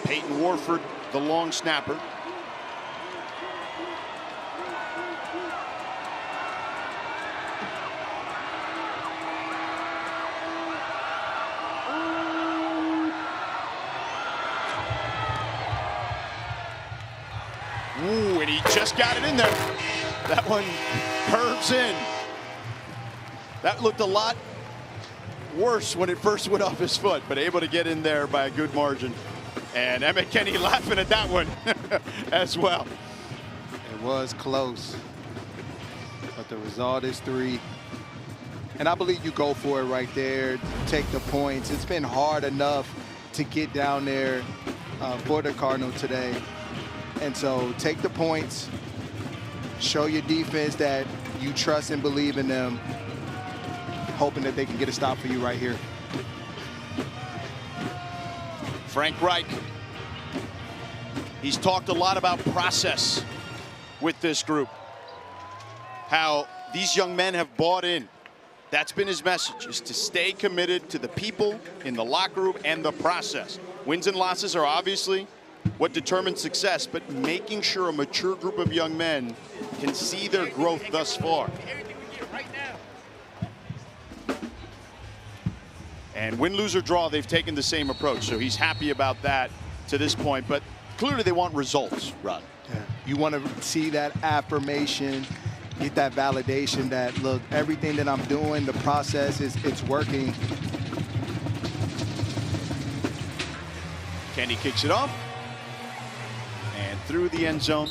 Speaker 1: Peyton Warford, the long snapper. Ooh, and he just got it in there. That one curves in. That looked a lot worse when it first went off his foot, but able to get in there by a good margin. And Emmett Kenny laughing at that one as well.
Speaker 2: It was close, but the result is 3. And I believe you go for it right there, take the points. It's been hard enough to get down there for the Cardinals today. And so take the points, show your defense that you trust and believe in them, hoping that they can get a stop for you right here.
Speaker 1: Frank Reich, he's talked a lot about process with this group. How these young men have bought in. That's been his message, is to stay committed to the people in the locker room and the process. Wins and losses are obviously what determines success, but making sure a mature group of young men can see their growth thus far. And win, lose, or draw, they've taken the same approach. So he's happy about that to this point. But clearly they want results, Rod.
Speaker 2: Yeah. You want to see that affirmation, get that validation that, look, everything that I'm doing, the process, it's working.
Speaker 1: Kenny kicks it off. And through the end zone.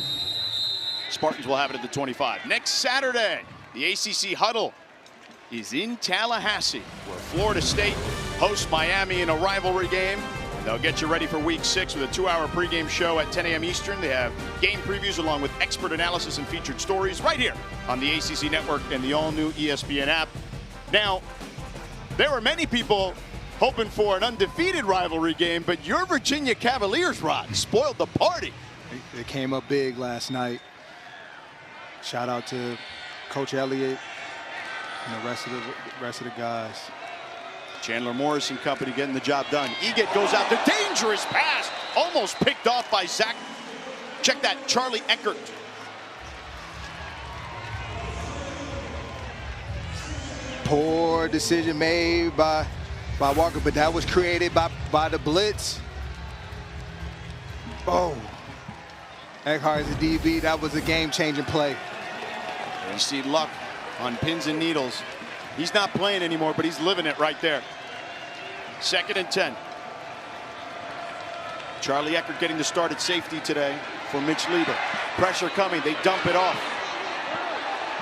Speaker 1: Spartans will have it at the 25. Next Saturday, the ACC Huddle is in Tallahassee, where Florida State hosts Miami in a rivalry game. They'll get you ready for week 6 with a 2-hour pregame show at 10 a.m. Eastern. They have game previews along with expert analysis and featured stories right here on the ACC Network and the all-new ESPN app. Now, there were many people hoping for an undefeated rivalry game, but your Virginia Cavaliers, Rod, spoiled the party.
Speaker 2: They came up big last night. Shout out to Coach Elliott and the rest of the guys.
Speaker 1: Chandler Morris and company getting the job done. Egett goes out. The dangerous pass, almost picked off by Zach. Check that, Charlie Eckert.
Speaker 2: Poor decision made by Walker, but that was created by the blitz. Oh, Eckhart is a DB. That was a game-changing play.
Speaker 1: And you see Luck on pins and needles. He's not playing anymore, but he's living it right there. 2nd and 10. Charlie Eckert getting the start at safety today for Mitch Lieber. Pressure coming, they dump it off.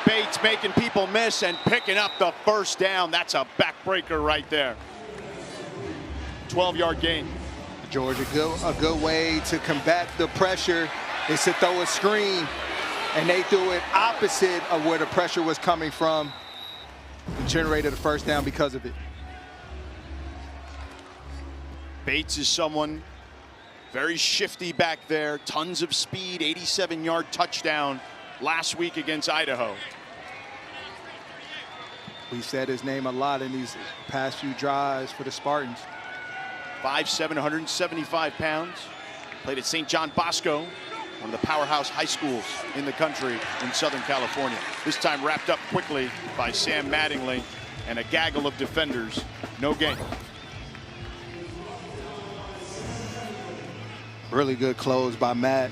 Speaker 1: Bates making people miss and picking up the first down. That's a backbreaker right there. 12-yard gain.
Speaker 2: Georgia, a good way to combat the pressure is to throw a screen, and they threw it opposite of where the pressure was coming from and generated a first down because of it.
Speaker 1: Bates is someone very shifty back there, tons of speed, 87-yard touchdown last week against Idaho.
Speaker 2: We said his name a lot in these past few drives for the Spartans.
Speaker 1: 5'7", 175 pounds. Played at St. John Bosco, one of the powerhouse high schools in the country in Southern California. This time wrapped up quickly by Sam Mattingly and a gaggle of defenders. No gain.
Speaker 2: Really good close by Matt.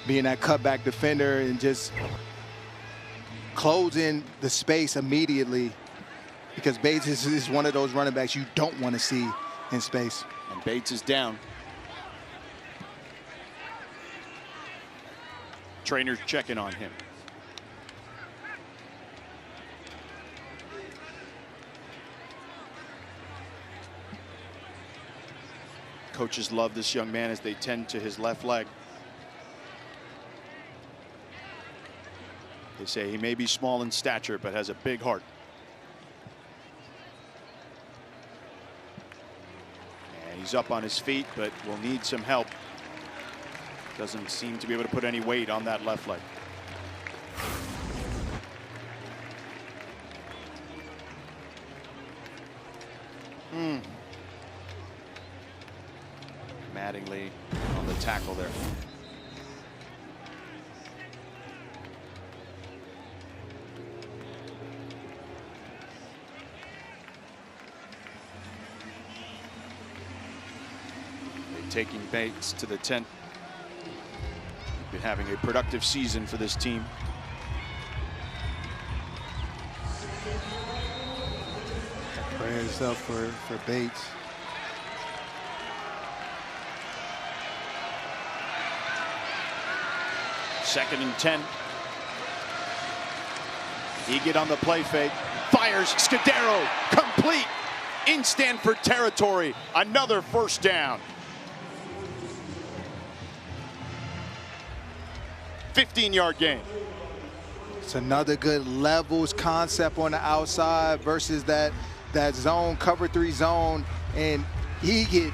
Speaker 2: Being that cutback defender and just closing the space immediately, because Bates is one of those running backs you don't want to see in space.
Speaker 1: And Bates is down. Trainer's checking on him. Coaches love this young man as they tend to his left leg. They say he may be small in stature, but has a big heart. And he's up on his feet, but will need some help. Doesn't seem to be able to put any weight on that left leg. Mattingly on the tackle there. They're taking Bates to the tent. Been having a productive season for this team.
Speaker 2: Prayers up for Bates.
Speaker 1: Second and 10. Egett on the play fake. Fires. Scudero complete in Stanford territory. Another first down. 15-yard gain.
Speaker 2: It's another good levels concept on the outside versus that zone, cover 3 zone, and Egett,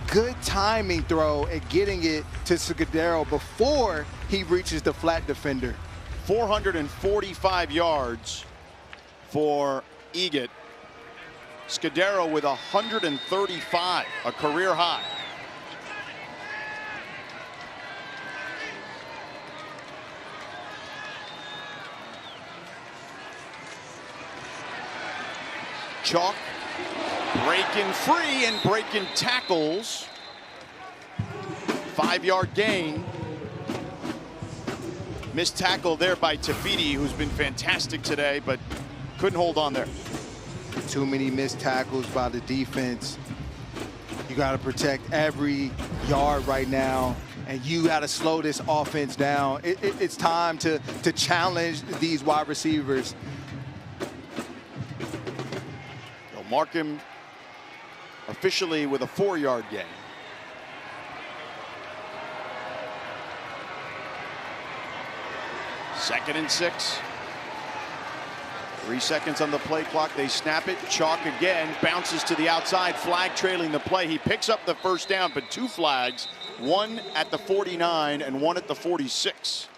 Speaker 2: good timing throw at getting it to Scudero before he reaches the flat defender.
Speaker 1: 445 yards for Egett. Scudero with 135, a career high. Chalk breaking free and breaking tackles. 5-yard gain. Missed tackle there by Tafiti, who's been fantastic today, but couldn't hold on there.
Speaker 2: Too many missed tackles by the defense. You got to protect every yard right now, and you got to slow this offense down. It's time to challenge these wide receivers.
Speaker 1: They'll mark him officially with a 4-yard gain. Second and 6. 3 seconds on the play clock. They snap it. Chalk again. Bounces to the outside. Flag trailing the play. He picks up the first down, but 2 flags. One at the 49 and one at the 46.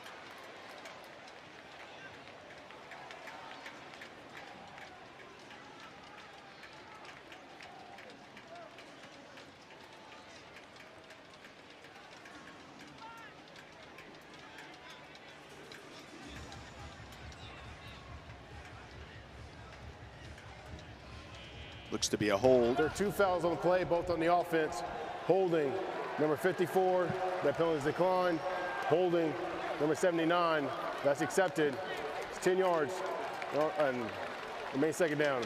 Speaker 1: Looks to be a hold.
Speaker 4: There are 2 fouls on the play, both on the offense. Holding, number 54, that penalty is declined. Holding, number 79, that's accepted. It's 10 yards, and remain second down.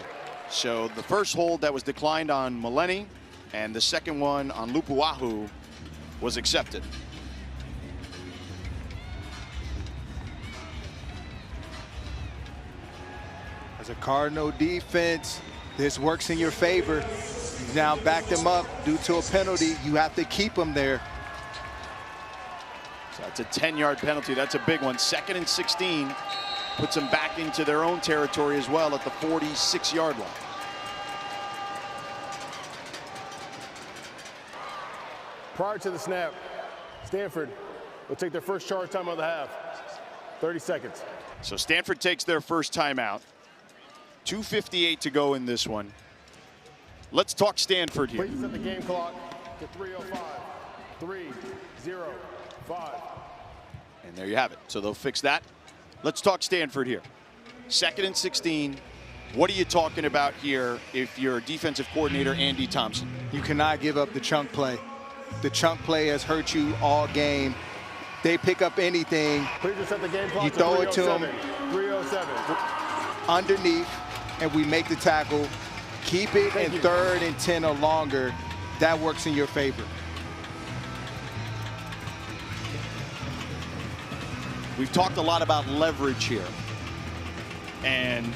Speaker 1: So the first hold that was declined on Maleni, and the second one on Lupuahu was accepted.
Speaker 2: As a Cardinal defense, this works in your favor. You now back them up due to a penalty. You have to keep them there.
Speaker 1: So that's a 10-yard penalty. That's a big one. 2nd and 16 puts them back into their own territory as well at the 46-yard line.
Speaker 4: Prior to the snap, Stanford will take their first charge time of the half. 30 seconds.
Speaker 1: So Stanford takes their first timeout. 2:58 to go in this one. Let's talk Stanford here.
Speaker 4: Please set the game clock to 3:05. 3:05.
Speaker 1: And there you have it. So they'll fix that. Let's talk Stanford here. 2nd and 16. What are you talking about here if you're defensive coordinator Andy Thompson?
Speaker 2: You cannot give up the chunk play. The chunk play has hurt you all game. They pick up anything.
Speaker 4: Please just set the game clock
Speaker 2: You
Speaker 4: to
Speaker 2: throw it to them
Speaker 4: 3:07.
Speaker 2: underneath, and we make the tackle. Keep it in 3rd and 10 or longer. That works in your favor.
Speaker 1: We've talked a lot about leverage here. And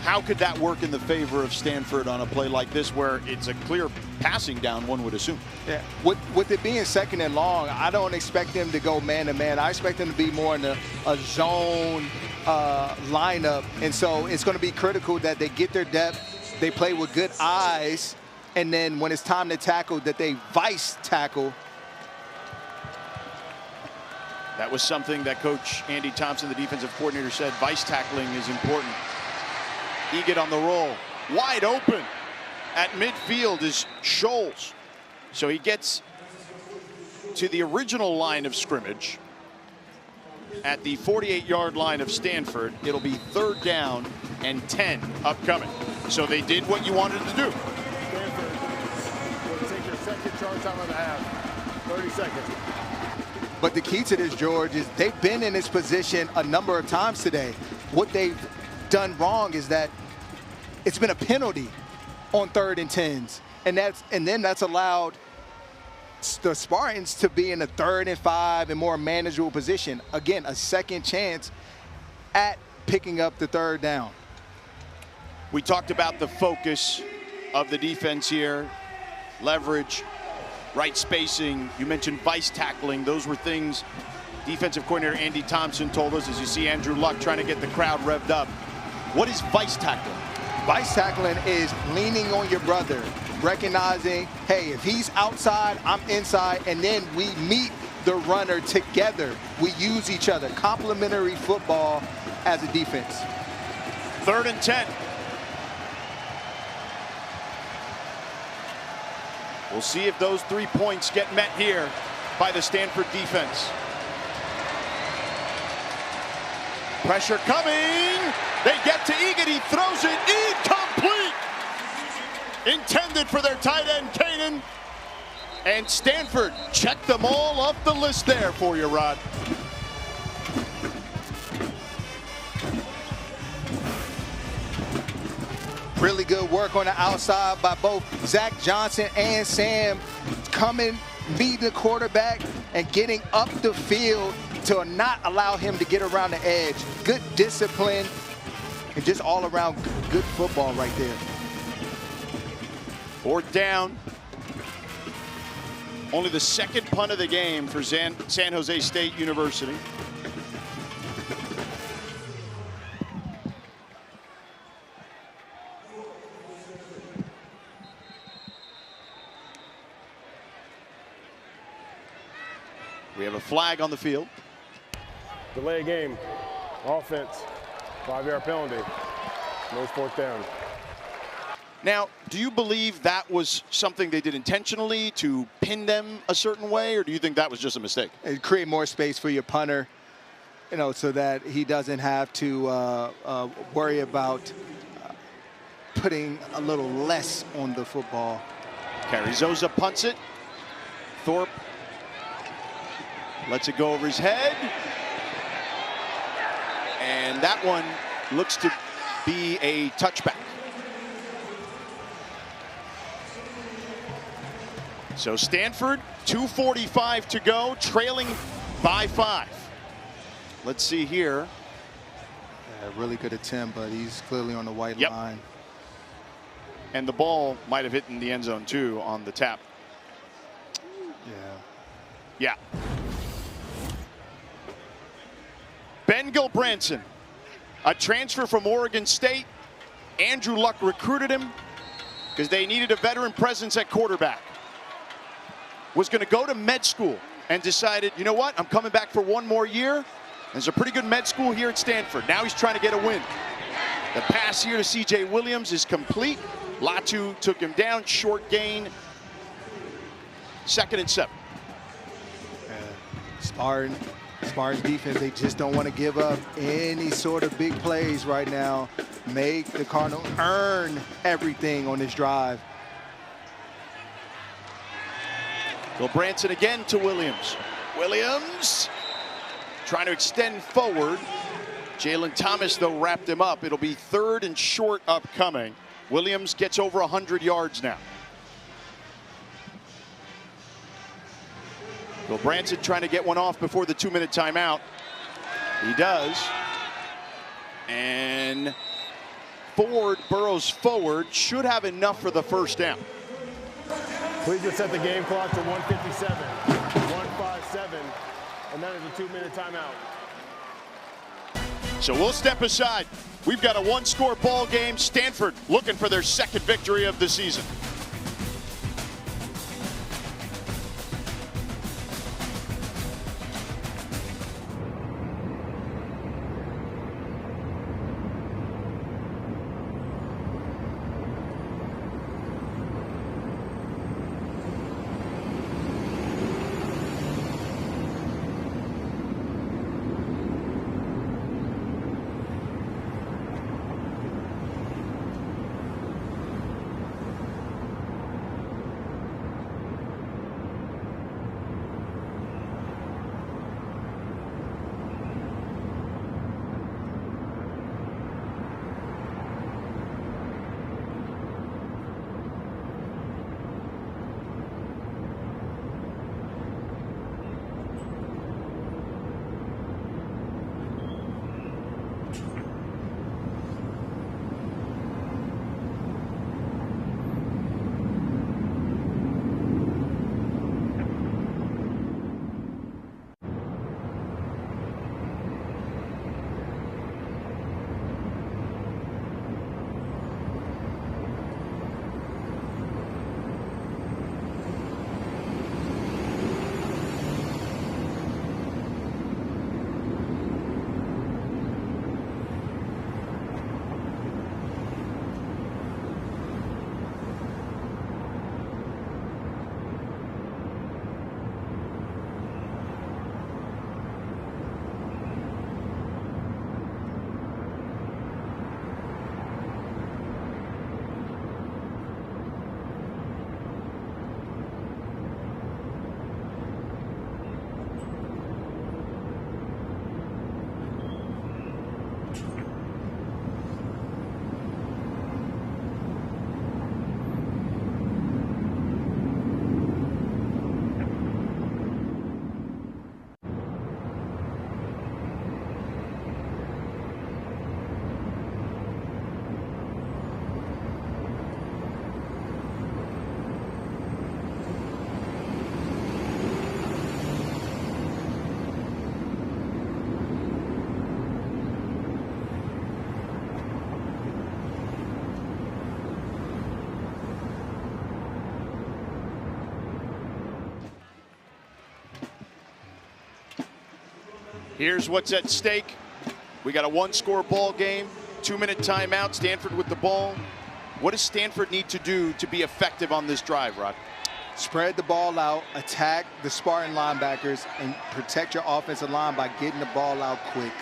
Speaker 1: how could that work in the favor of Stanford on a play like this where it's a clear passing down, one would assume?
Speaker 2: Yeah. With it being 2nd and long, I don't expect them to go man-to-man. I expect them to be more in a zone lineup. And so it's going to be critical that they get their depth, they play with good eyes, and then when it's time to tackle, that they vice tackle.
Speaker 1: That was something that Coach Andy Thompson, the defensive coordinator, said vice tackling is important. Egan on the roll, wide open at midfield is Scholes. So he gets to the original line of scrimmage at the 48-yard line of Stanford. It'll be 3rd down and 10 upcoming. So they did what you wanted to do.
Speaker 4: Stanford will take their second charge time of the half. 30 seconds.
Speaker 2: But the key to this, George, is they've been in this position a number of times today. What they've done wrong is that it's been a penalty on 3rd and 10s. And then that's allowed the Spartans to be in a 3rd and 5 and more manageable position. Again, a second chance at picking up the 3rd down.
Speaker 1: We talked about the focus of the defense here, leverage, right spacing. You mentioned vice tackling. Those were things defensive coordinator Andy Thompson told us as you see Andrew Luck trying to get the crowd revved up. What is vice tackling?
Speaker 2: Vice tackling is leaning on your brother, recognizing, hey, if he's outside, I'm inside, and then we meet the runner together. We use each other. Complementary football as a defense.
Speaker 1: 3rd and 10. We'll see if those 3 points get met here by the Stanford defense. Pressure coming. They get to Egan. He throws it incomplete. Intended for their tight end, Kanan. And Stanford checked them all off the list there for you, Rod.
Speaker 2: Really good work on the outside by both Zach Johnson and Sam, coming, meeting the quarterback, and getting up the field to not allow him to get around the edge. Good discipline and just all around good football right there.
Speaker 1: 4th down. Only the 2nd punt of the game for San Jose State University. We have a flag on the field.
Speaker 4: Delay a game. Offense. 5-yard penalty. No 4th down.
Speaker 1: Now, do you believe that was something they did intentionally to pin them a certain way, or do you think that was just a mistake?
Speaker 2: And create more space for your punter, you know, so that he doesn't have to worry about putting a little less on the football.
Speaker 1: Carrizosa punts it. Thorpe lets it go over his head. And that one looks to be a touchback. So Stanford, 2:45 to go, trailing by 5. Let's see here.
Speaker 2: Yeah, really good attempt, but he's clearly on the white line.
Speaker 1: And the ball might have hit in the end zone too on the tap. Yeah. Ben Gilbranson, a transfer from Oregon State. Andrew Luck recruited him because they needed a veteran presence at quarterback. Was going to go to med school and decided, you know what, I'm coming back for one more year. There's a pretty good med school here at Stanford. Now he's trying to get a win. The pass here to C.J. Williams is complete. Latu took him down, short gain. 2nd and 7.
Speaker 2: Spartan's defense, they just don't want to give up any sort of big plays right now. Make the Cardinals earn everything on this drive.
Speaker 1: Gilbranson again to Williams. Williams trying to extend forward. Jalen Thomas, though, wrapped him up. It'll be 3rd and short upcoming. Williams gets over 100 yards now. Gilbranson trying to get one off before the 2-minute timeout. He does. And Ford burrows forward. Should have enough for the 1st down.
Speaker 4: Please just set the game clock to 1:57. 1:57. And that is a 2-minute timeout.
Speaker 1: So we'll step aside. We've got a 1-score ball game. Stanford looking for their 2nd victory of the season. Here's what's at stake. We got a one-score ball game, 2-minute timeout, Stanford with the ball. What does Stanford need to do to be effective on this drive, Rod?
Speaker 2: Spread the ball out, attack the Spartan linebackers, and protect your offensive line by getting the ball out quick.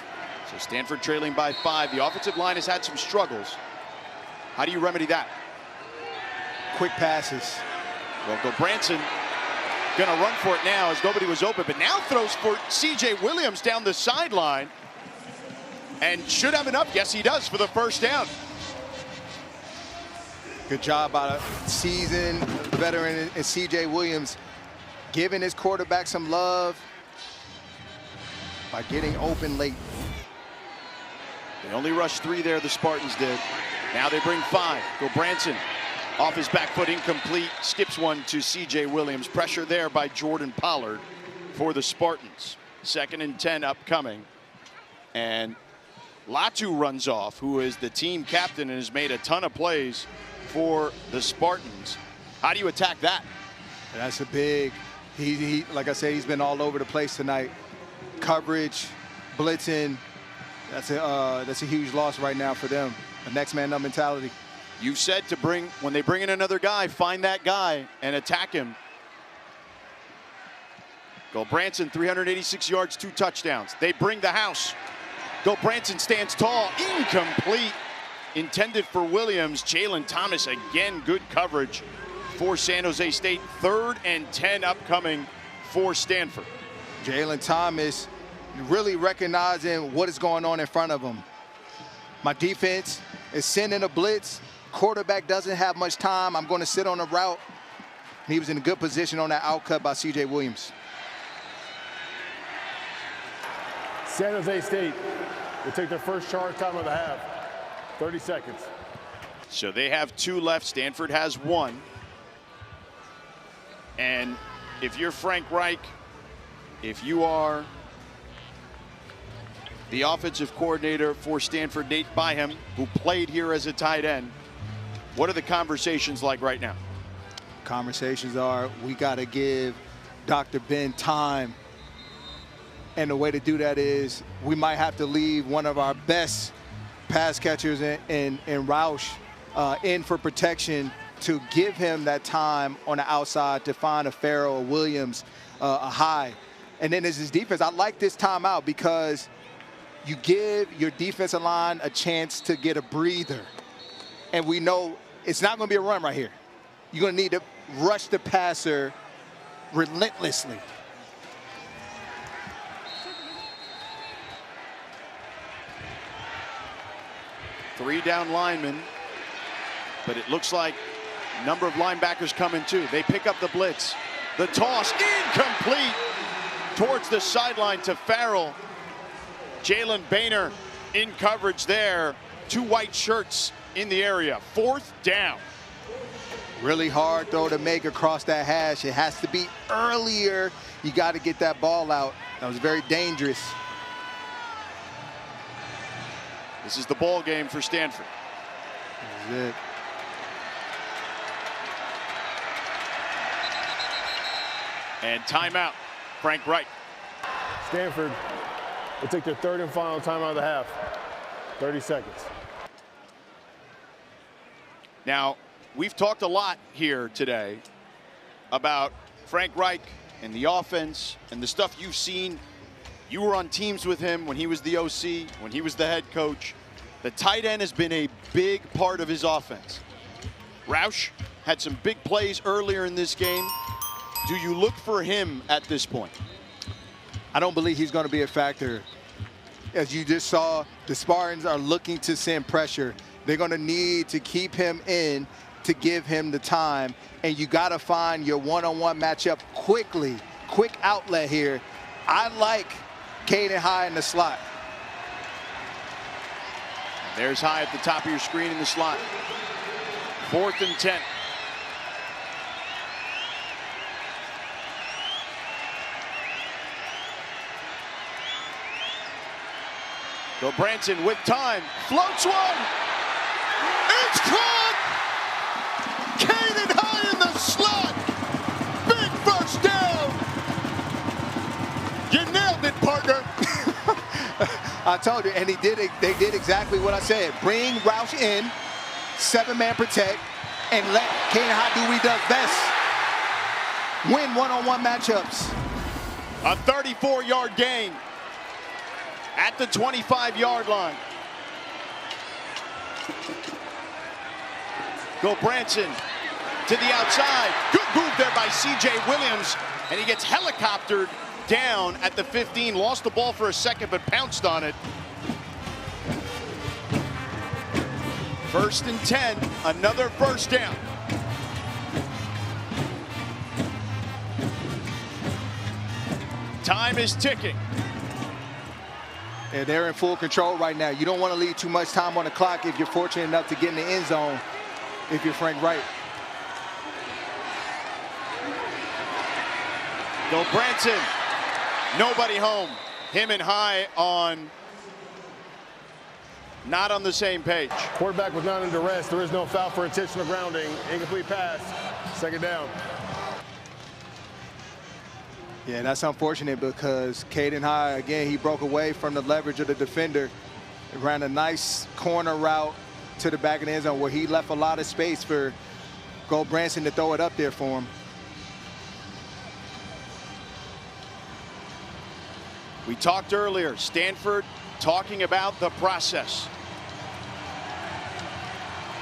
Speaker 1: So Stanford trailing by 5. The offensive line has had some struggles. How do you remedy that?
Speaker 2: Quick passes.
Speaker 1: Well, Gobranson gonna run for it now as nobody was open, but now throws for C.J. Williams down the sideline and should have enough. Yes, he does for the first down.
Speaker 2: Good job by a seasoned veteran in C.J. Williams, giving his quarterback some love by getting open late.
Speaker 1: They only rushed 3 there, the Spartans did. Now they bring 5. Gobranson off his back foot, incomplete, skips one to C.J. Williams. Pressure there by Jordan Pollard for the Spartans. 2nd and 10 upcoming. And Latu runs off, who is the team captain and has made a ton of plays for the Spartans. How do you attack that?
Speaker 2: That's a big, he like I said, he's been all over the place tonight. Coverage, blitzing, that's a huge loss right now for them. The next man up mentality.
Speaker 1: You've said to bring, when they bring in another guy, find that guy and attack him. Gobranson, 386 yards, 2 touchdowns. They bring the house. Gobranson stands tall, incomplete. Intended for Williams. Jalen Thomas, again, good coverage for San Jose State. 3rd and 10 upcoming for Stanford.
Speaker 2: Jalen Thomas really recognizing what is going on in front of him. My defense is sending a blitz. Quarterback doesn't have much time. I'm going to sit on a route. And he was in a good position on that outcut by C.J. Williams.
Speaker 4: San Jose State will take their first charge time of the half. 30 seconds.
Speaker 1: So they have 2 left. Stanford has 1. And if you're Frank Reich, if you are the offensive coordinator for Stanford, Nate Byham, who played here as a tight end, what are the conversations like right now?
Speaker 2: Conversations are, we got to give Dr. Ben time. And the way to do that is we might have to leave one of our best pass catchers in Roush in for protection to give him that time on the outside to find a Farrell or Williams, a high. And then there's his defense. I like this timeout because you give your defensive line a chance to get a breather. And we know it's not going to be a run right here. You're going to need to rush the passer relentlessly.
Speaker 1: Three down linemen, but it looks like a number of linebackers coming too. They pick up the blitz. The toss, incomplete towards the sideline to Farrell. Jalen Boehner in coverage there. 2 white shirts in the area. 4th down.
Speaker 2: Really hard throw to make across that hash. It has to be earlier. You got to get that ball out. That was very dangerous.
Speaker 1: This is the ball game for Stanford.
Speaker 2: This is it.
Speaker 1: And timeout, Frank Reich.
Speaker 4: Stanford will take their 3rd and final timeout of the half. 30 seconds.
Speaker 1: Now, we've talked a lot here today about Frank Reich and the offense and the stuff you've seen. You were on teams with him when he was the OC, when he was the head coach. The tight end has been a big part of his offense. Roush had some big plays earlier in this game. Do you look for him at this point?
Speaker 2: I don't believe he's going to be a factor. As you just saw, the Spartans are looking to send pressure. They're going to need to keep him in to give him the time. And you got to find your one-on-one matchup quickly. Quick outlet here. I like Caden High in the slot.
Speaker 1: There's High at the top of your screen in the slot. 4th and 10. Gobranson with time, floats one. It's caught! Caden High in the slot. Big first down. You nailed it, partner.
Speaker 2: I told you, and they did exactly what I said. Bring Roush in, 7-man protect, and let Caden High do what he does best. Win one-on-one matchups.
Speaker 1: A 34-yard gain at the 25-yard line. Branson to the outside. Good move there by C.J. Williams, and he gets helicoptered down at the 15. Lost the ball for a second, but pounced on it. 1st and 10, another first down. Time is ticking.
Speaker 2: And they're in full control right now. You don't want to leave too much time on the clock if you're fortunate enough to get in the end zone if you're Frank Wright.
Speaker 1: Branson, nobody home. Him and High not on the same page.
Speaker 4: Quarterback was not under duress. There is no foul for intentional grounding. Incomplete pass. 2nd down.
Speaker 2: Yeah, that's unfortunate because Caden High, again, he broke away from the leverage of the defender. Ran a nice corner route to the back of the end zone where he left a lot of space for Branson to throw it up there for him.
Speaker 1: We talked earlier, Stanford talking about the process.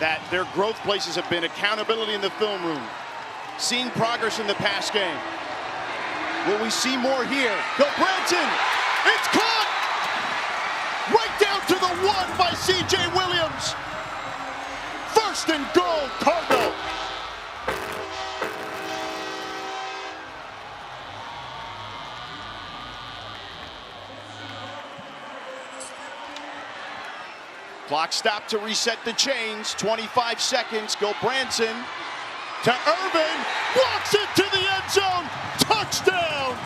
Speaker 1: That their growth places have been accountability in the film room. Seeing progress in the pass game. Will we see more here? Branson, it's caught! Right down to the 1 by C.J. Williams. 1st and goal, Cardinal. Clock stopped to reset the chains. 25 seconds. Branson to Irvin. Walks into the end zone. Touchdown.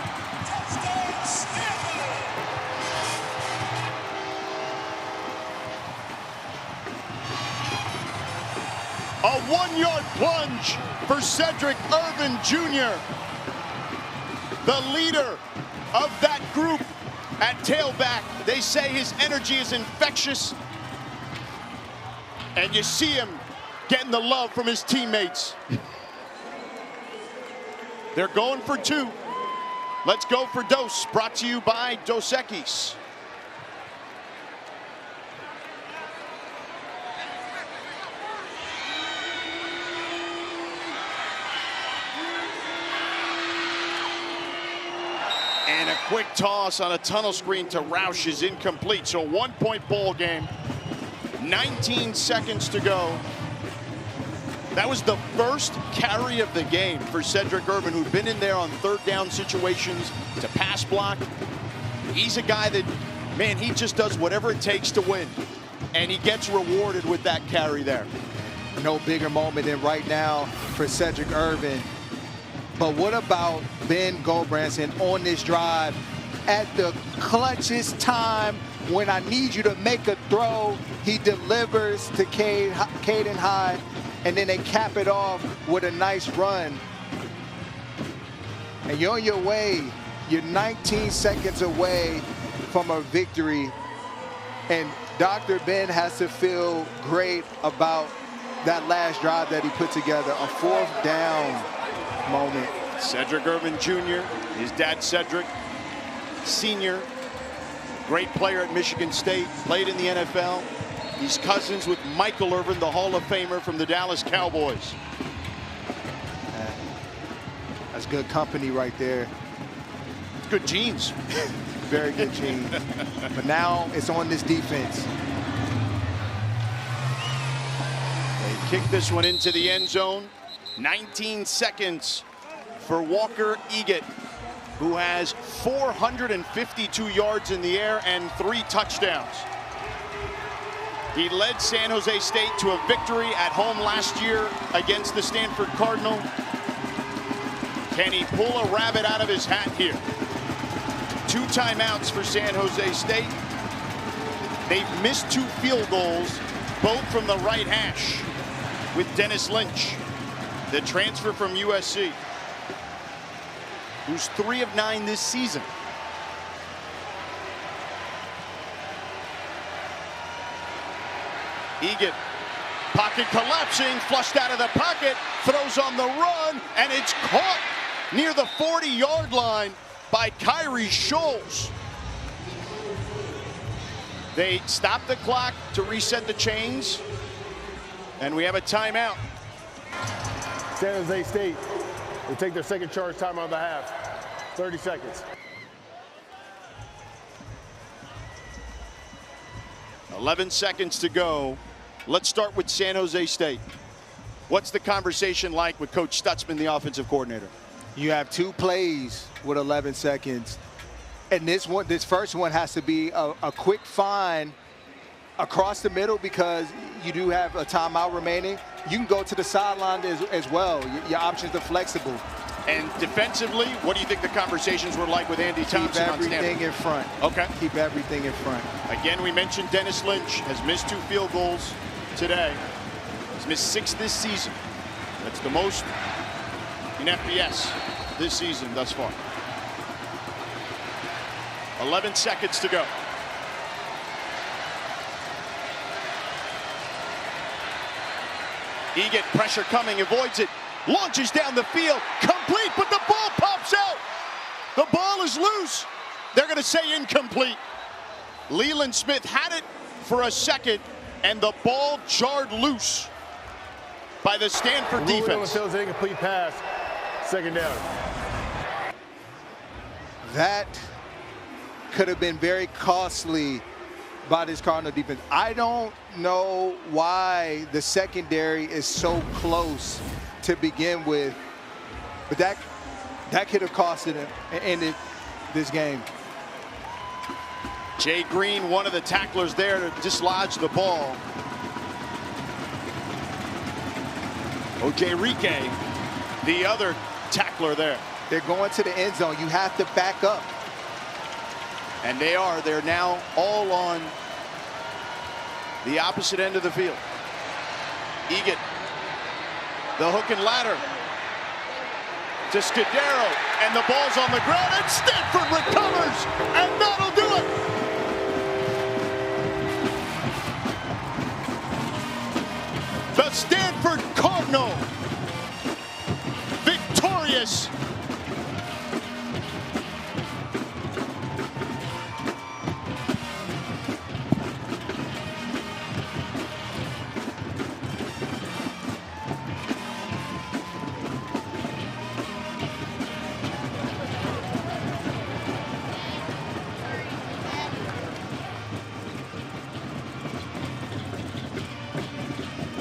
Speaker 1: A 1-yard plunge for Cedric Irvin Jr., the leader of that group at tailback. They say his energy is infectious. And you see him getting the love from his teammates. They're going for 2. Let's go for Dose, brought to you by Dos Equis. And a quick toss on a tunnel screen to Roush is incomplete. So 1-point ball game. 19 seconds to go. That was the first carry of the game for Cedric Irvin, who'd been in there on 3rd down situations to pass block. He's a guy that, man, he just does whatever it takes to win. And he gets rewarded with that carry there.
Speaker 2: No bigger moment than right now for Cedric Irvin. But what about Ben Branson on this drive at the clutchest time when I need you to make a throw? He delivers to Caden High, and then they cap it off with a nice run. And you're on your way. You're 19 seconds away from a victory. And Dr. Ben has to feel great about that last drive that he put together, a 4th down moment.
Speaker 1: Cedric Irvin Jr., his dad Cedric, senior, great player at Michigan State, played in the NFL. He's cousins with Michael Irvin, the Hall of Famer from the Dallas Cowboys.
Speaker 2: That's good company right there.
Speaker 1: Good genes.
Speaker 2: Very good genes. But now it's on this defense.
Speaker 1: They kick this one into the end zone. 19 seconds for Walker Eggett, who has 452 yards in the air and 3 touchdowns. He led San Jose State to a victory at home last year against the Stanford Cardinal. Can he pull a rabbit out of his hat here? 2 timeouts for San Jose State. They've missed 2 field goals, both from the right hash, with Dennis Lynch, the transfer from USC, who's 3 of 9 this season. Egan, pocket collapsing, flushed out of the pocket, throws on the run, and it's caught near the 40-yard line by Kyrie Scholes. They stop the clock to reset the chains, and we have a timeout.
Speaker 4: San Jose State will take their second charge timeout of the half. 30 seconds.
Speaker 1: 11 seconds to go. Let's start with San Jose State. What's the conversation like with Coach Stutzman, the offensive coordinator?
Speaker 2: You have 2 plays with 11 seconds. And this first one has to be a quick find across the middle because you do have a timeout remaining. You can go to the sideline as well. Your options are flexible.
Speaker 1: And defensively, what do you think the conversations were like with Andy Thompson on Stanford?
Speaker 2: Keep everything in front.
Speaker 1: Okay.
Speaker 2: Keep everything in front.
Speaker 1: Again, we mentioned Dennis Lynch has missed 2 field goals today. He's missed 6 this season. That's the most in FBS this season thus far. 11 seconds to go. Egan, pressure coming, avoids it, launches down the field, complete, but the ball pops out. The ball is loose. They're going to say incomplete. Leland Smith had it for a second, and the ball jarred loose by the Stanford defense.
Speaker 4: An incomplete pass, second down.
Speaker 2: That could have been very costly by this Cardinal defense. I don't know why the secondary is so close to begin with, but that could have costed him and ended this game.
Speaker 1: Jay Green, one of the tacklers there to dislodge the ball. O.J. Rique, the other tackler there.
Speaker 2: They're going to the end zone. You have to back up.
Speaker 1: And they are. They're now all on the opposite end of the field. Egan, the hook and ladder to Scudero, and the ball's on the ground, and Stanford recovers, and that'll do it. The Stanford Cardinal victorious.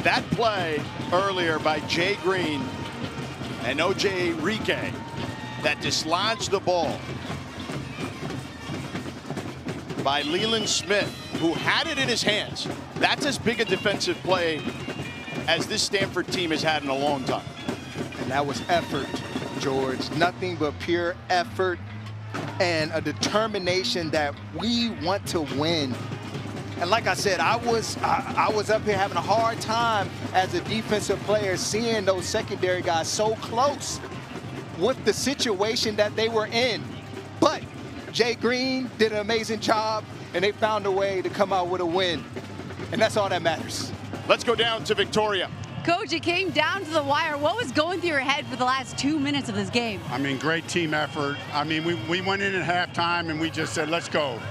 Speaker 1: That play earlier by Jay Green and O.J. Rique that dislodged the ball by Leland Smith, who had it in his hands. That's as big a defensive play as this Stanford team has had in a long time.
Speaker 2: And that was effort, George. Nothing but pure effort and a determination that we want to win. And like I said, I was up here having a hard time as a defensive player seeing those secondary guys so close with the situation that they were in. But Jay Green did an amazing job, and they found a way to come out with a win. And that's all that matters.
Speaker 1: Let's go down to Victoria.
Speaker 3: Coach, it came down to the wire. What was going through your head for the last 2 minutes of this game?
Speaker 7: I mean, great team effort. I mean, we went in at halftime, and we just said, let's go.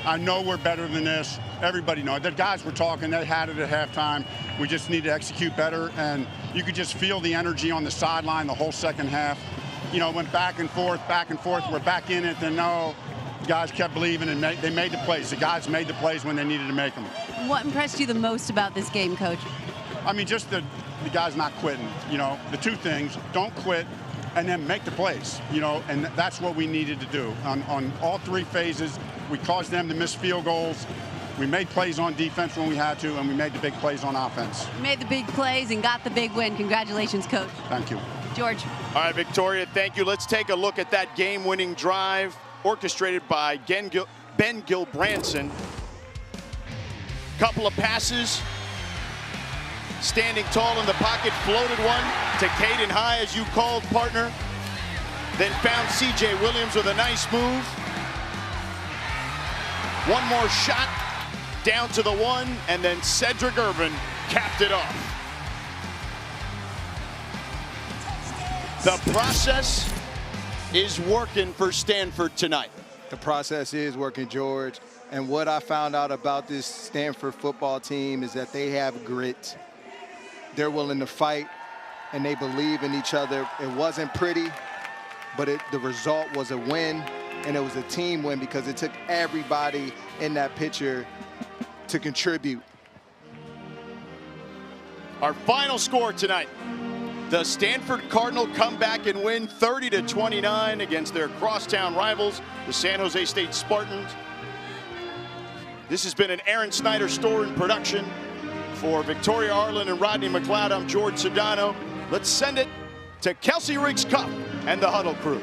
Speaker 7: I know we're better than this. Everybody knows. The guys were talking. They had it at halftime. We just need to execute better. And you could just feel the energy on the sideline the whole second half. You know, went back and forth, back and forth. We're back in it. Then no, guys kept believing, and they made the plays. The guys made the plays when they needed to make them.
Speaker 3: What impressed you the most about this game, Coach?
Speaker 7: I mean, just the guys not quitting. You know, the 2 things: don't quit, and then make the plays. You know, and that's what we needed to do on all 3 phases. We caused them to miss field goals. We made plays on defense when we had to, and we made the big plays on offense.
Speaker 3: You made the big plays and got the big win. Congratulations, Coach.
Speaker 7: Thank you.
Speaker 3: George.
Speaker 1: All right, Victoria, thank you. Let's take a look at that game-winning drive orchestrated by Ben Gilbranson. Couple of passes. Standing tall in the pocket, floated one to Caden High, as you called, partner. Then found C.J. Williams with a nice move. One more shot down to the 1, and then Cedric Irvin capped it off. The process is working for Stanford tonight.
Speaker 2: The process is working, George. And what I found out about this Stanford football team is that they have grit. They're willing to fight, and they believe in each other. It wasn't pretty, but the result was a win, and it was a team win because it took everybody in that picture to contribute.
Speaker 1: Our final score tonight. The Stanford Cardinal come back and win 30-29 against their crosstown rivals, the San Jose State Spartans. This has been an Aaron Snyder Storin production. For Victoria Arlen and Rodney McLeod, I'm George Sedano. Let's send it to Kelsey Riggs Cup and the Huddle crew.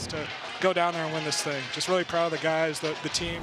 Speaker 10: To go down there and win this thing. Just really proud of the guys, the team.